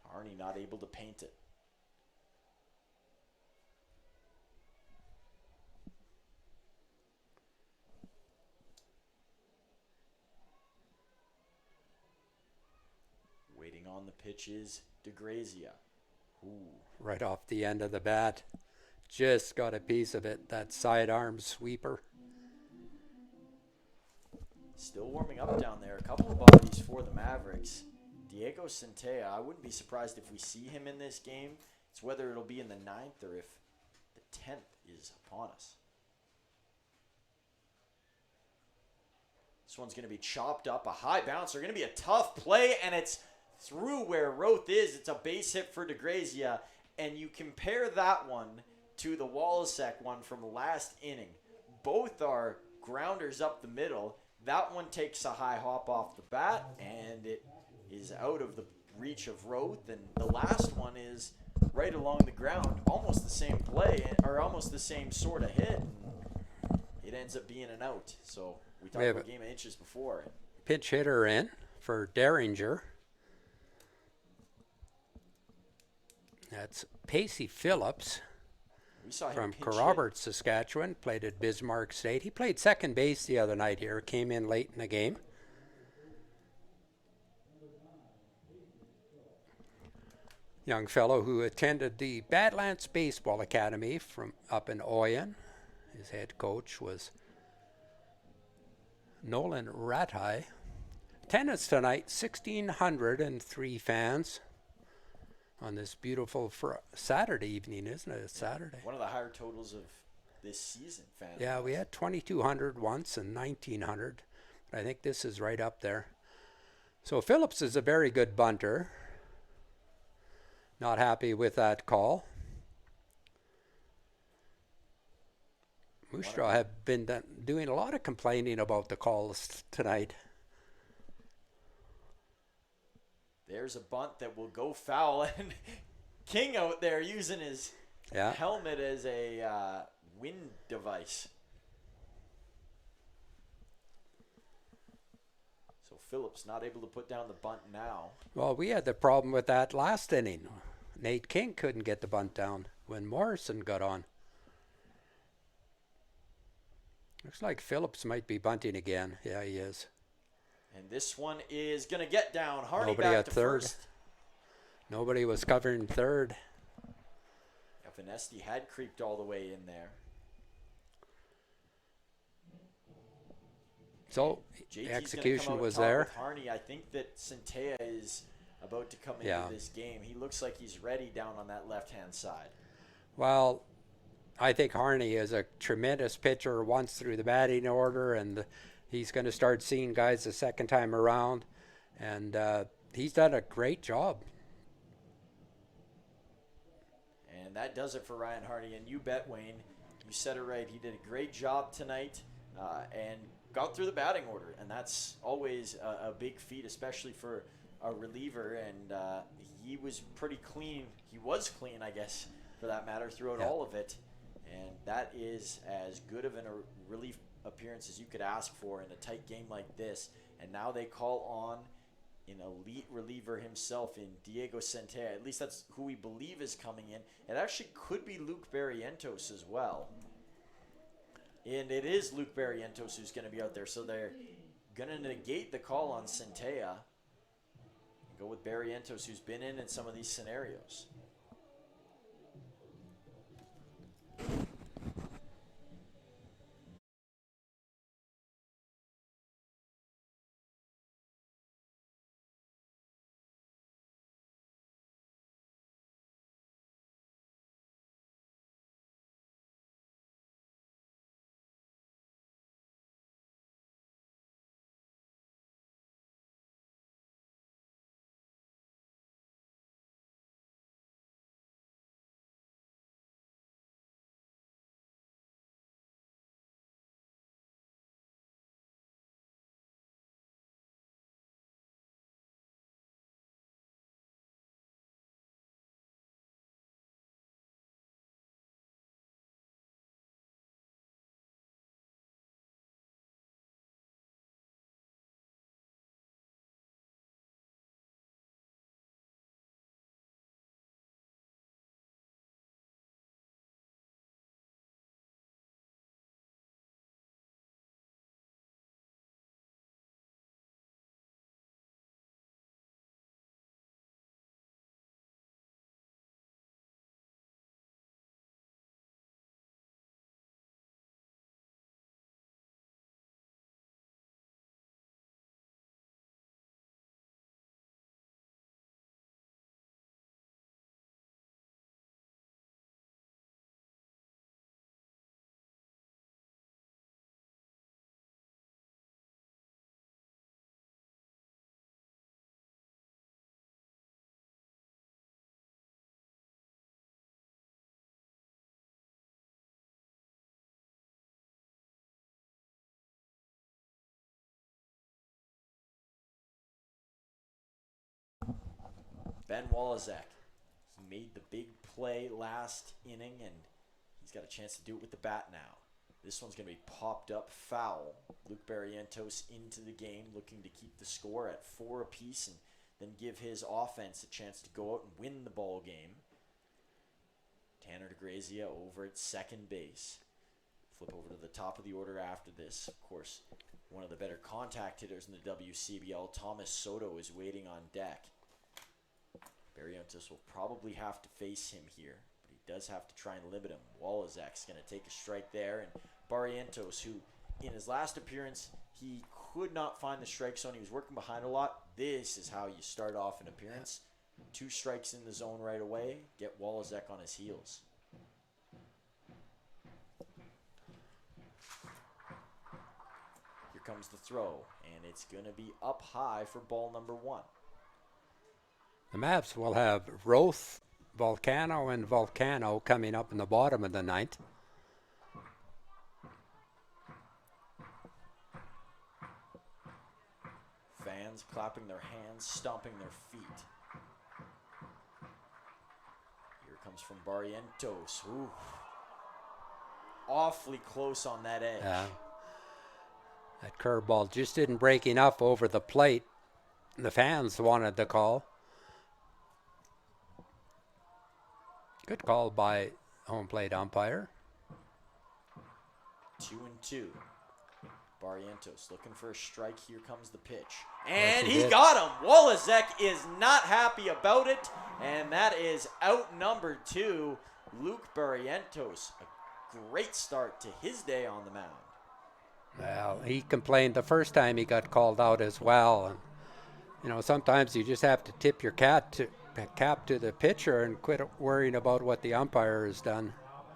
Harney not able to paint it. Waiting on the pitch is DeGrazia. Ooh. Right off the end of the bat. Just got a piece of it, that sidearm sweeper. Still warming up down there. A couple of bodies for the Mavericks. Diego Centella, I wouldn't be surprised if we see him in this game. It's whether it'll be in the 9th or if the 10th is upon us. This one's going to be chopped up. A high bouncer. Going to be a tough play, and it's through where Roth is. It's a base hit for DeGrazia. And you compare that one to the Walizek one from last inning. Both are grounders up the middle. That one takes a high hop off the bat, and it is out of the reach of Roth. And the last one is right along the ground, almost the same play, or almost the same sort of hit. And it ends up being an out. So we talked about a game of inches before. Pinch hitter in for Deringer. That's Pacey Phillips. We saw him from pinch Corrobert, Saskatchewan, played at Bismarck State. He played second base the other night here, came in late in the game. Young fellow who attended the Badlands Baseball Academy from up in Oyen. His head coach was Nolan Rathai. Attendance tonight, 1,603 fans. On this beautiful Saturday evening, isn't it? It's Saturday. One of the higher totals of this season, fans. Yeah, we had 2,200 once and 1,900. But I think this is right up there. So Phillips is a very good bunter. Not happy with that call. Moose Jaw have been doing a lot of complaining about the calls tonight. There's a bunt that will go foul, and King out there using his helmet as a wind device. So Phillips not able to put down the bunt now. Well, we had the problem with that last inning. Nate King couldn't get the bunt down when Morrison got on. Looks like Phillips might be bunting again. Yeah, he is. And this one is going to get down. Harney Nobody back at to third. first. Nobody was covering third. Finesti had creeped all the way in there. So JT's execution was there. there. Harney, I think that Centella is about to come into this game. He looks like he's ready down on that left-hand side. Well, I think Harney is a tremendous pitcher once through the batting order, and he's going to start seeing guys the second time around, and he's done a great job. And that does it for Ryan Harney. And you bet, Wayne, you said it right. He did a great job tonight and got through the batting order. And that's always a big feat, especially for a reliever. And he was pretty clean. He was clean, I guess, for that matter, throughout Yeah. all of it. And that is as good of a relief appearance as you could ask for in a tight game like this. And now they call on an elite reliever himself in Diego Centella. At least that's who we believe is coming in. It actually could be Luke Barrientos as well. And it is Luke Barrientos who's going to be out there. So they're going to negate the call on Centella and go with Barrientos, who's been in some of these scenarios. Ben Walizek, he made the big play last inning, and he's got a chance to do it with the bat now. This one's going to be popped up foul. Luke Barrientos into the game, looking to keep the score at 4 apiece and then give his offense a chance to go out and win the ball game. Tanner DeGrazia over at second base. Flip over to the top of the order after this. Of course, one of the better contact hitters in the WCBL, Thomas Soto, is waiting on deck. Barrientos will probably have to face him here, but he does have to try and limit him. Walizek's going to take a strike there, and Barrientos, who in his last appearance, he could not find the strike zone. He was working behind a lot. This is how you start off an appearance. 2 strikes in the zone right away. Get Walizek on his heels. Here comes the throw, and it's going to be up high for ball number 1. The Mavs will have Roth, Volcano, and Volcano coming up in the bottom of the 9th. Fans clapping their hands, stomping their feet. Here comes from Barrientos. Ooh. Awfully close on that edge. Yeah. That curveball just didn't break enough over the plate. The fans wanted the call. Good call by home plate umpire. 2-2. Barrientos looking for a strike. Here comes the pitch. Yes, And he he did. got him. Walizek is not happy about it. And that is out number 2. Luke Barrientos. A great start to his day on the mound. Well, he complained the first time he got called out as well. And, you know, sometimes you just have to tip your cap to the pitcher and quit worrying about what the umpire has done.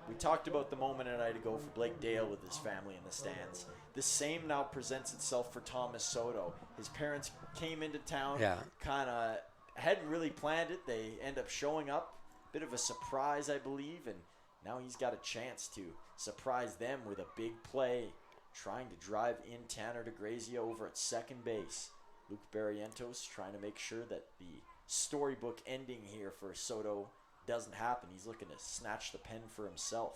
We talked about the moment a night ago for Blake Dale with his family in the stands. The same now presents itself for Thomas Soto. His parents came into town, Yeah. kind of hadn't really planned it. They end up showing up. Bit of a surprise, I believe, and now he's got a chance to surprise them with a big play, trying to drive in Tanner DeGrazia over at second base. Luke Barrientos trying to make sure that the storybook ending here for Soto doesn't happen. He's looking to snatch the pen for himself.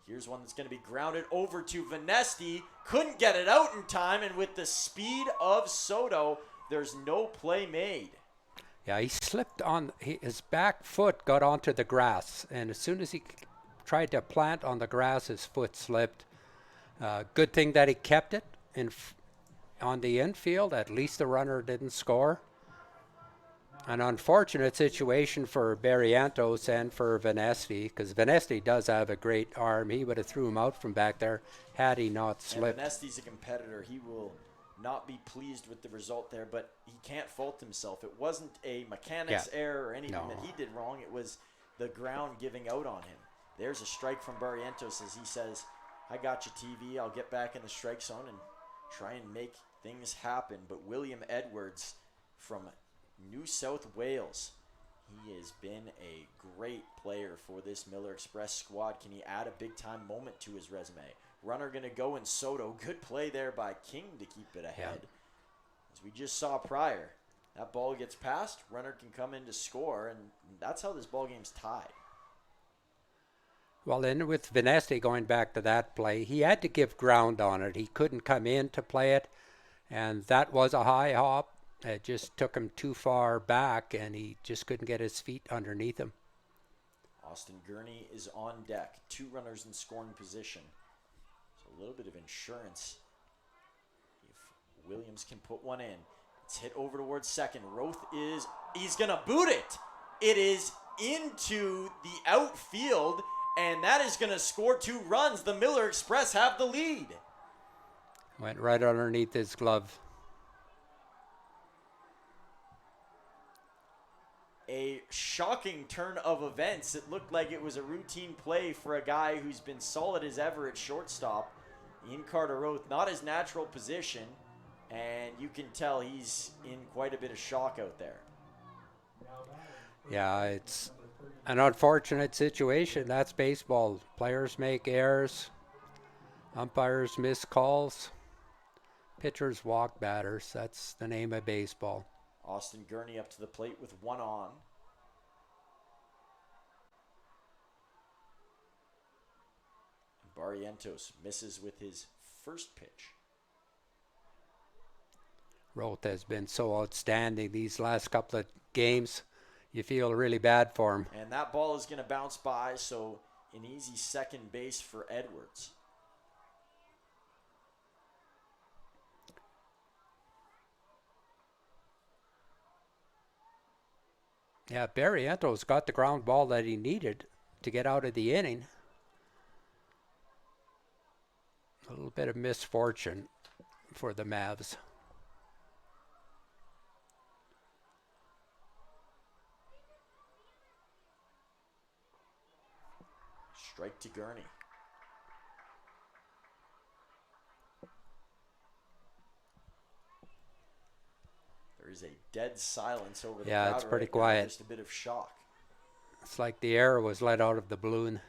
Here's one that's going to be grounded over to Venesti. Couldn't get it out in time, and with the speed of Soto, there's no play made. Yeah, he slipped on his back foot, got onto the grass, and as soon as he tried to plant on the grass, his foot slipped. Good thing that he kept it on the infield. At least the runner didn't score. An unfortunate situation for Barrientos and for Venesti, because Venesti does have a great arm. He would have threw him out from back there had he not slipped. And Venesti's a competitor. He will not be pleased with the result there, but he can't fault himself. It wasn't a mechanics error or anything that he did wrong. It was the ground giving out on him. There's a strike from Barrientos as he says, I got you, TV. I'll get back in the strike zone and try and make things happen. But William Edwards from New South Wales, he has been a great player for this Miller Express squad. Can he add a big-time moment to his resume? Runner going to go in Soto. Good play there by King to keep it ahead. As we just saw prior, that ball gets passed, runner can come in to score, and that's how this ball game's tied. Well, then with Venesti going back to that play, he had to give ground on it. He couldn't come in to play it, and that was a high hop. It just took him too far back, and he just couldn't get his feet underneath him. Austin Gurney is on deck. 2 runners in scoring position. So a little bit of insurance if Williams can put one in. It's hit over towards second. He's going to boot it. It is into the outfield, and that is going to score 2 runs. The Miller Express have the lead. Went right underneath his glove. A shocking turn of events. It looked like it was a routine play for a guy who's been solid as ever at shortstop. In Carter Roth, not his natural position, and you can tell he's in quite a bit of shock out there. Yeah, it's an unfortunate situation. That's baseball. Players make errors. Umpires miss calls. Pitchers walk batters. That's the name of baseball. Austin Gurney up to the plate with 1 on. Barrientos misses with his first pitch. Roth has been so outstanding these last couple of games. You feel really bad for him. And that ball is going to bounce by, so an easy second base for Edwards. Yeah, Barrientos got the ground ball that he needed to get out of the inning. A little bit of misfortune for the Mavs. Strike to Gurney. There is a dead silence over the crowd. Yeah, it's pretty right now, quiet. Just a bit of shock. It's like the air was let out of the balloon.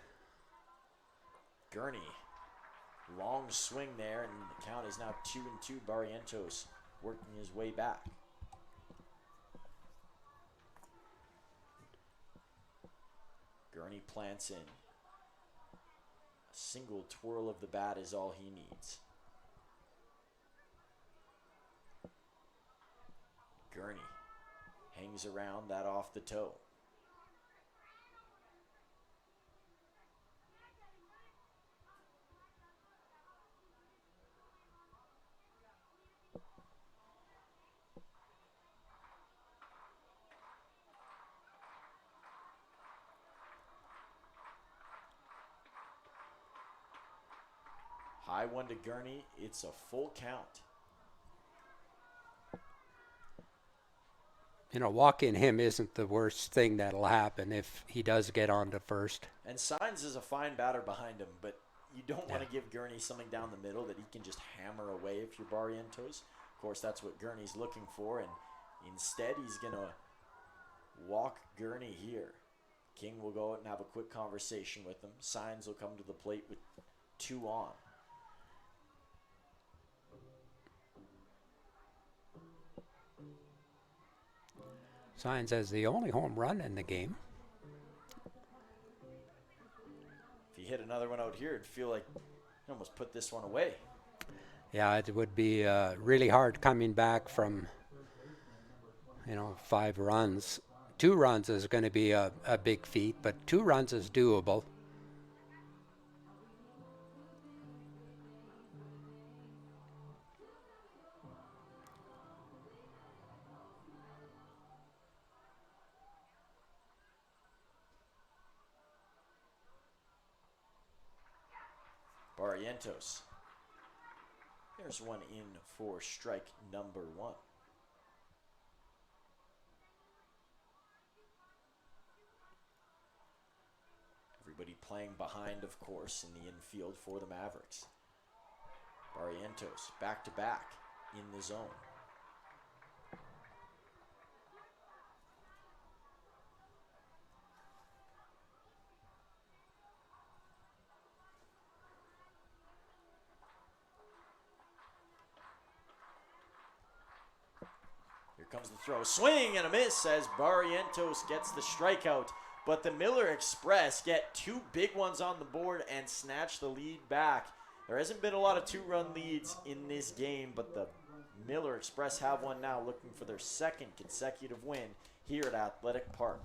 Gurney, long swing there, and the count is now 2-2. Barrientos working his way back. Gurney plants in. A single twirl of the bat is all he needs. Gurney hangs around, that off the toe. High one to Gurney. It's a full count. You know, walking him isn't the worst thing that'll happen if he does get on to first. And Signs is a fine batter behind him, but you don't want to give Gurney something down the middle that he can just hammer away if you're Barrientos. Of course, that's what Gurney's looking for, and instead he's going to walk Gurney here. King will go out and have a quick conversation with him. Signs will come to the plate with 2 on. Signs as the only home run in the game. If you hit another one out here, it'd feel like you almost put this one away. Yeah, it would be really hard coming back from, 5 runs. 2 runs is going to be a big feat, but 2 runs is doable. Barrientos. There's one in for strike number 1. Everybody playing behind, of course, in the infield for the Mavericks. Barrientos back to back in the zone. Here comes the throw. Swing and a miss as Barrientos gets the strikeout. But the Miller Express get 2 big ones on the board and snatch the lead back. There hasn't been a lot of 2-run leads in this game, but the Miller Express have one now, looking for their 2nd consecutive win here at Athletic Park.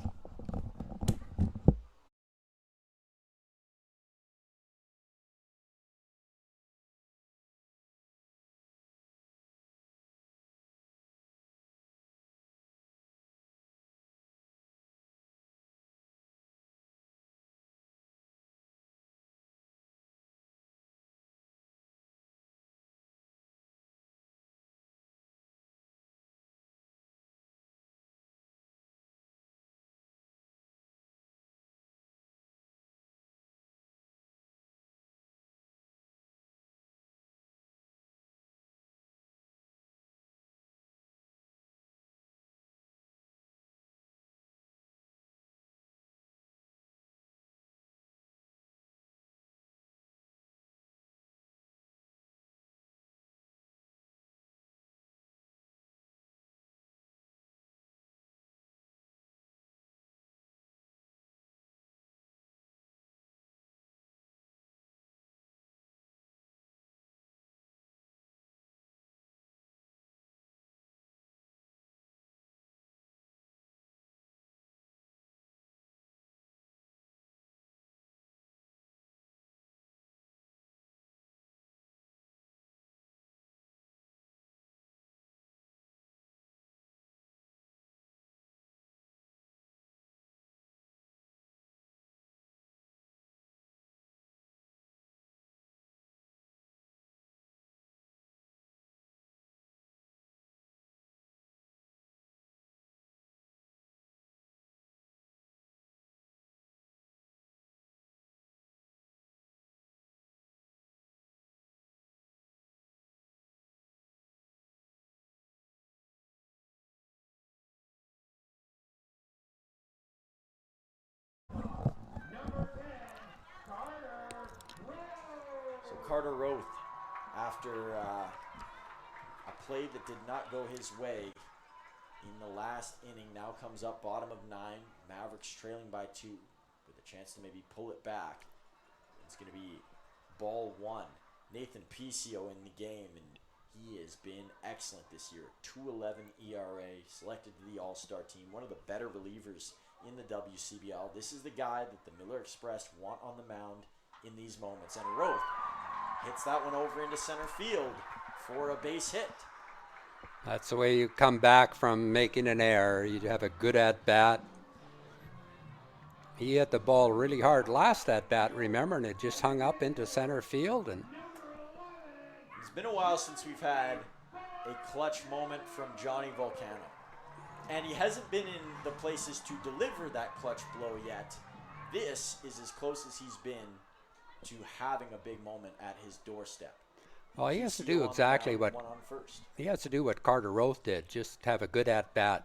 So Carter Roth, after a play that did not go his way in the last inning, now comes up bottom of 9. Mavericks trailing by 2 with a chance to maybe pull it back. It's going to be ball 1. Nathan Picio in the game, and he has been excellent this year. 2.11 ERA, selected to the All-Star team, one of the better relievers in the WCBL. This is the guy that the Miller Express want on the mound in these moments. And Roth hits that one over into center field for a base hit. That's the way you come back from making an error. You have a good at-bat. He hit the ball really hard last at-bat, remember, and it just hung up into center field. And it's been a while since we've had a clutch moment from Johnny Volcano. And he hasn't been in the places to deliver that clutch blow yet. This is as close as he's been to having a big moment at his doorstep. Well, he has to do exactly what he has to do what Carter Roth did, just have a good at-bat.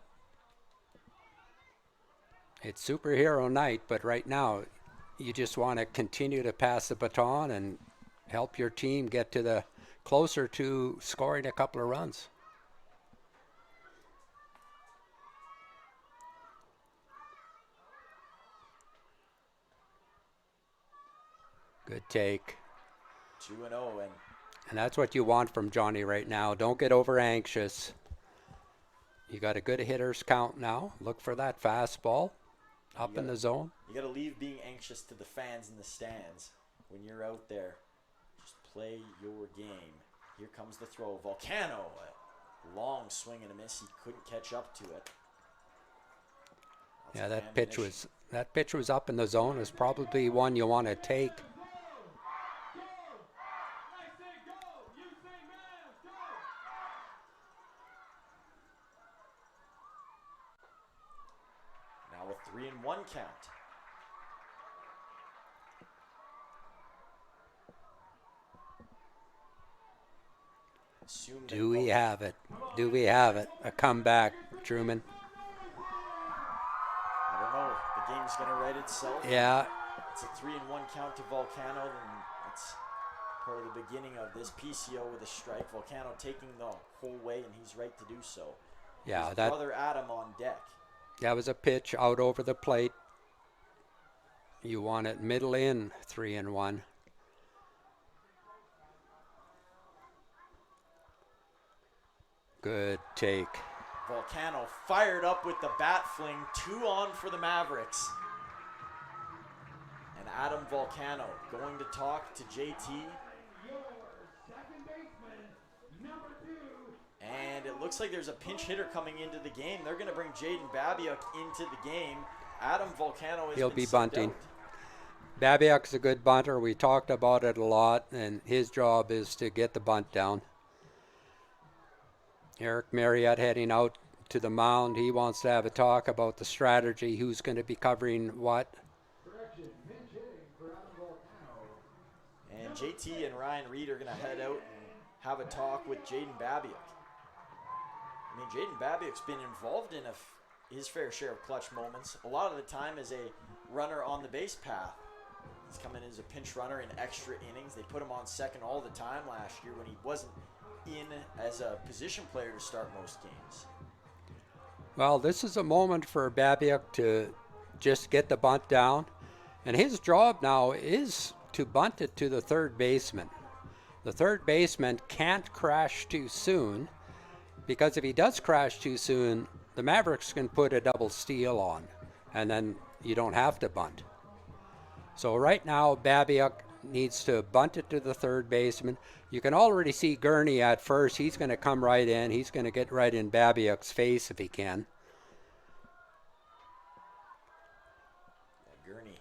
It's superhero night, but right now you just want to continue to pass the baton and help your team get to the closer to scoring a couple of runs. Good take. 2-0, And that's what you want from Johnny right now. Don't get over anxious. You got a good hitter's count now. Look for that fastball up in the zone. You got to leave being anxious to the fans in the stands. When you're out there, just play your game. Here comes the throw. Volcano, a long swing and a miss. He couldn't catch up to it. Yeah, that pitch was up in the zone. Is probably one you want to take. Now a 3-1 count. Do we have it? Do we have it? A comeback, Truman. I don't know. The game's going to write itself. Yeah. It's a 3-1 count to Volcano, and it's part of the beginning of this PCO with a strike. Volcano taking the whole way, and he's right to do so. Yeah, His brother Adam on deck. That was a pitch out over the plate. You want it middle in, 3-1. Good take. Volcano fired up with the bat fling. 2 on for the Mavericks. And Adam Volcano going to talk to JT. And it looks like there's a pinch hitter coming into the game. They're going to bring Jaden Babiuk into the game. Adam Volcano He'll be bunting. Babiuk's a good bunter. We talked about it a lot, and his job is to get the bunt down. Eric Marriott heading out to the mound. He wants to have a talk about the strategy, who's going to be covering what. And JT and Ryan Reed are going to head out and have a talk with Jaden Babiuk. I mean, Jaden Babiuk's been involved in his fair share of clutch moments. A lot of the time as a runner on the base path. He's come in as a pinch runner in extra innings. They put him on second all the time last year when he wasn't in as a position player to start most games. Well, this is a moment for Babiuk to just get the bunt down. And his job now is to bunt it to the third baseman. The third baseman can't crash too soon, because if he does crash too soon, the Mavericks can put a double steal on, and then you don't have to bunt. So right now, Babiuk needs to bunt it to the third baseman. You can already see Gurney at first. He's going to come right in. He's going to get right in Babiuk's face if he can. Gurney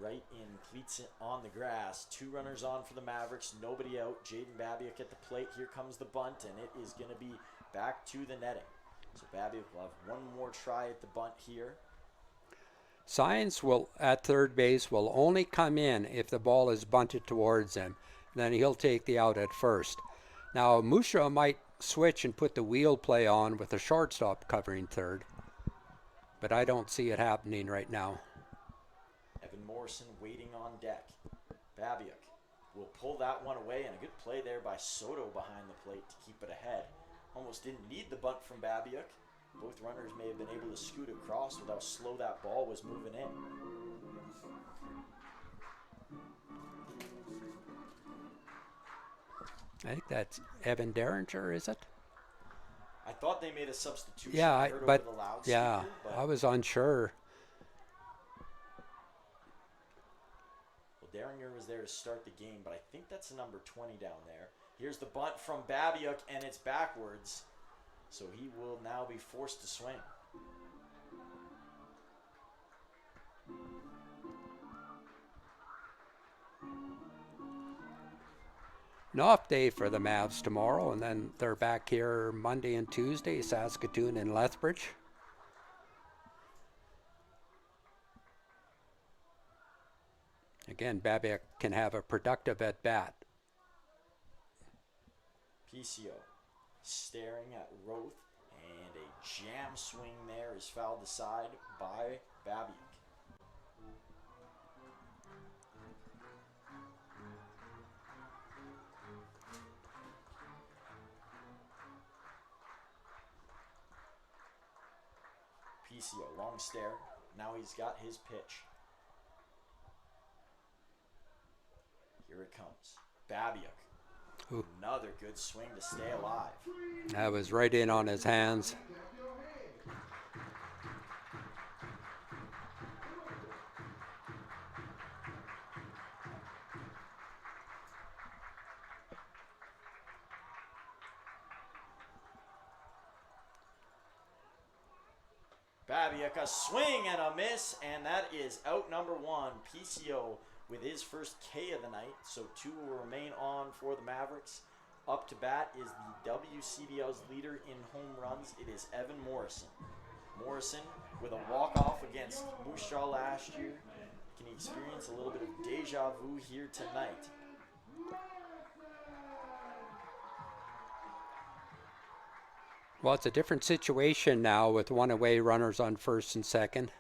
right in, cleats it on the grass. 2 runners on for the Mavericks, nobody out. Jaden Babiuk at the plate. Here comes the bunt, and it is going to be back to the netting. So Babiuk will have one more try at the bunt here. Signs will at third base will only come in if the ball is bunted towards him. Then he'll take the out at first. Now Musha might switch and put the wheel play on with a shortstop covering third, but I don't see it happening right now. Evan Morrison waiting on deck. Babiuk will pull that one away, and a good play there by Soto behind the plate to keep it ahead. Almost didn't need the bunt from Babiuk. Both runners may have been able to scoot across with how slow that ball was moving in. I think that's Evan Derringer, is it? I thought they made a substitution. Yeah, I heard but over the loudspeaker, yeah, but I was unsure. well, Derringer was there to start the game, but I think that's the number 20 down there. Here's the bunt from Babiuk, and it's backwards. So he will now be forced to swing. An off day for the Mavs tomorrow, and then they're back here Monday and Tuesday, Saskatoon and Lethbridge. Again, Babiuk can have a productive at-bat. PCO staring at Roth, and a jam swing there is fouled aside by Babiuk. PCO, long stare. Now he's got his pitch. Here it comes. Babiuk. Ooh. Another good swing to stay alive. That was right in on his hands. Babiuk, a swing and a miss, and that is out number 1. PCO with his first K of the night, so 2 will remain on for the Mavericks. Up to bat is the WCBL's leader in home runs. It is Evan Morrison. Morrison with a walk-off against Moose Jaw last year. Can he experience a little bit of deja vu here tonight? Well, it's a different situation now with 1 away runners on first and second.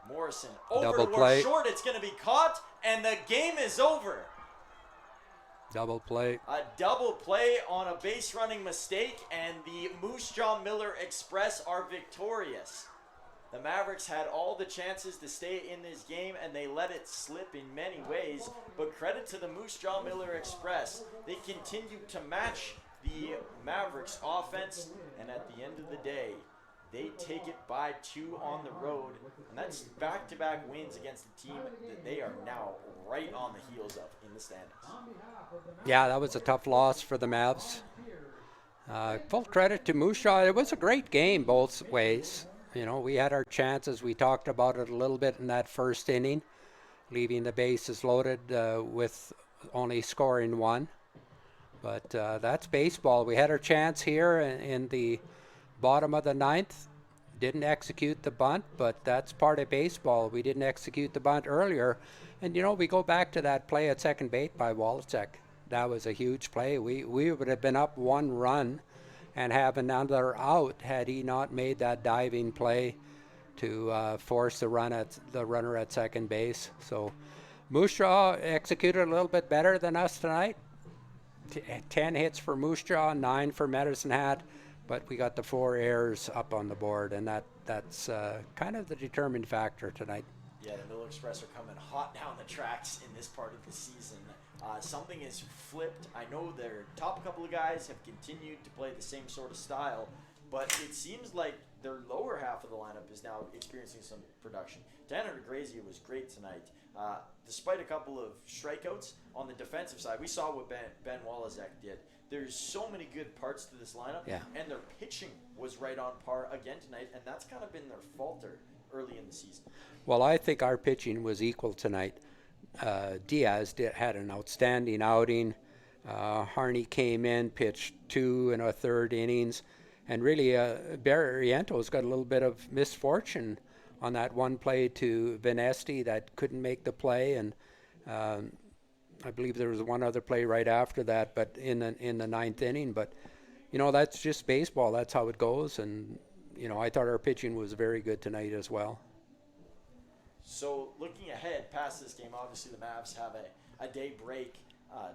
Morrison over Double towards play. short. It's going to be caught, and the game is over. Double play. A double play on a base running mistake, and the Moose Jaw Miller Express are victorious. The Mavericks had all the chances to stay in this game, and they let it slip in many ways. But credit to the Moose Jaw Miller Express. They continued to match the Mavericks offense, and at the end of the day, they take it by 2 on the road. And that's back-to-back wins against a team that they are now right on the heels of in the standings. Yeah, that was a tough loss for the Mavs. Full credit to Moose Jaw. It was a great game both ways. You know, we had our chances. We talked about it a little bit in that first inning, leaving the bases loaded with only scoring 1. But that's baseball. We had our chance here in the bottom of the 9th. Didn't execute the bunt, but that's part of baseball. We didn't execute the bunt earlier. And, you know, we go back to that play at second base by Wallachek. That was a huge play. We would have been up 1 run and have another out had he not made that diving play to force the runner at second base. So Moose Jaw executed a little bit better than us tonight. 10 hits for Moose Jaw, 9 for Medicine Hat, but we got the 4 errors up on the board, and that's kind of the determined factor tonight. Yeah, the Miller Express are coming hot down the tracks in this part of the season. Something is flipped. I know their top couple of guys have continued to play the same sort of style, but it seems like their lower half of the lineup is now experiencing some production. Tanner DeGrazia was great tonight. Despite a couple of strikeouts on the defensive side, we saw what Ben Wallachek did. There's so many good parts to this lineup, and their pitching was right on par again tonight, and that's kind of been their falter early in the season. Well, I think our pitching was equal tonight. Diaz had an outstanding outing. Harney came in, pitched 2 and a third innings, and really Barriento's got a little bit of misfortune on that one play to Venesti that couldn't make the play, and I believe there was one other play right after that, but in the 9th inning. But you know, that's just baseball. That's how it goes, and you know, I thought our pitching was very good tonight as well. So looking ahead past this game, obviously the Mavs have a day break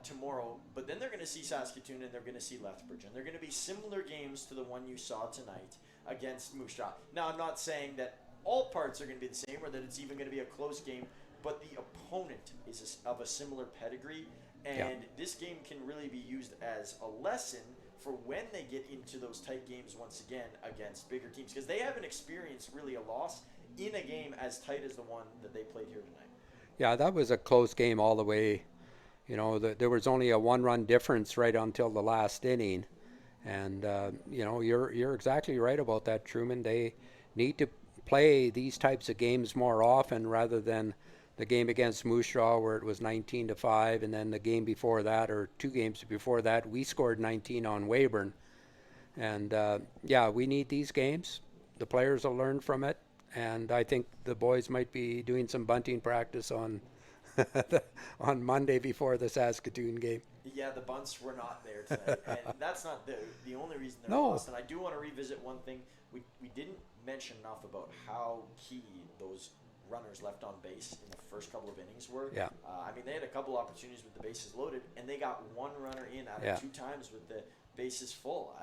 tomorrow, but then they're going to see Saskatoon and they're going to see Lethbridge, and they're going to be similar games to the one you saw tonight against Moose Jaw. Now, I'm not saying that all parts are going to be the same or that it's even going to be a close game, but the opponent is of a similar pedigree, and this game can really be used as a lesson for when they get into those tight games once again against bigger teams, because they haven't experienced really a loss in a game as tight as the one that they played here tonight. Yeah, that was a close game all the way. You know, there was only a 1-run difference right until the last inning. And, you know, you're exactly right about that, Truman. They need to play these types of games more often rather than the game against Moose Jaw where it was 19-5, and then the game before that, or 2 games before that, we scored 19 on Weyburn. And, we need these games. The players will learn from it. And I think the boys might be doing some bunting practice on on Monday before the Saskatoon game. Yeah, the bunts were not there tonight, and that's not the only reason they're lost. And I do want to revisit one thing. We didn't mention enough about how key those runners left on base in the first couple of innings were. Yeah. I mean, they had a couple opportunities with the bases loaded, and they got 1 runner in out of 2 times with the bases full.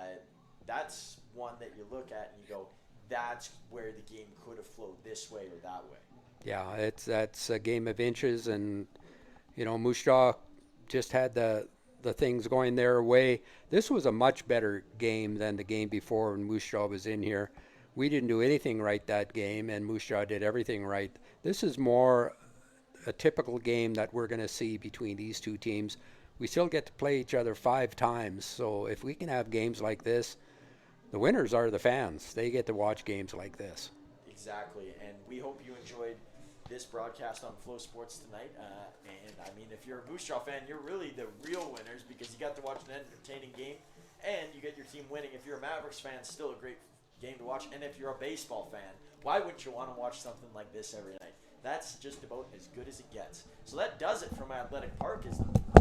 That's one that you look at and you go, that's where the game could have flowed this way or that way. Yeah, that's a game of inches, and Moose Jaw just had the things going their way. This was a much better game than the game before when Moose Jaw was in here. We didn't do anything right that game, and Moose Jaw did everything right. This is more a typical game that we're going to see between these two teams. We still get to play each other 5 times, so if we can have games like this, the winners are the fans. They get to watch games like this. Exactly, and we hope you enjoyed this broadcast on Flow Sports tonight. And I mean, if you're a Moose Jaw fan, you're really the real winners because you got to watch an entertaining game and you get your team winning. If you're a Mavericks fan, still a great game to watch. And if you're a baseball fan, why wouldn't you want to watch something like this every night? That's just about as good as it gets. So that does it from Athletic Park. Is the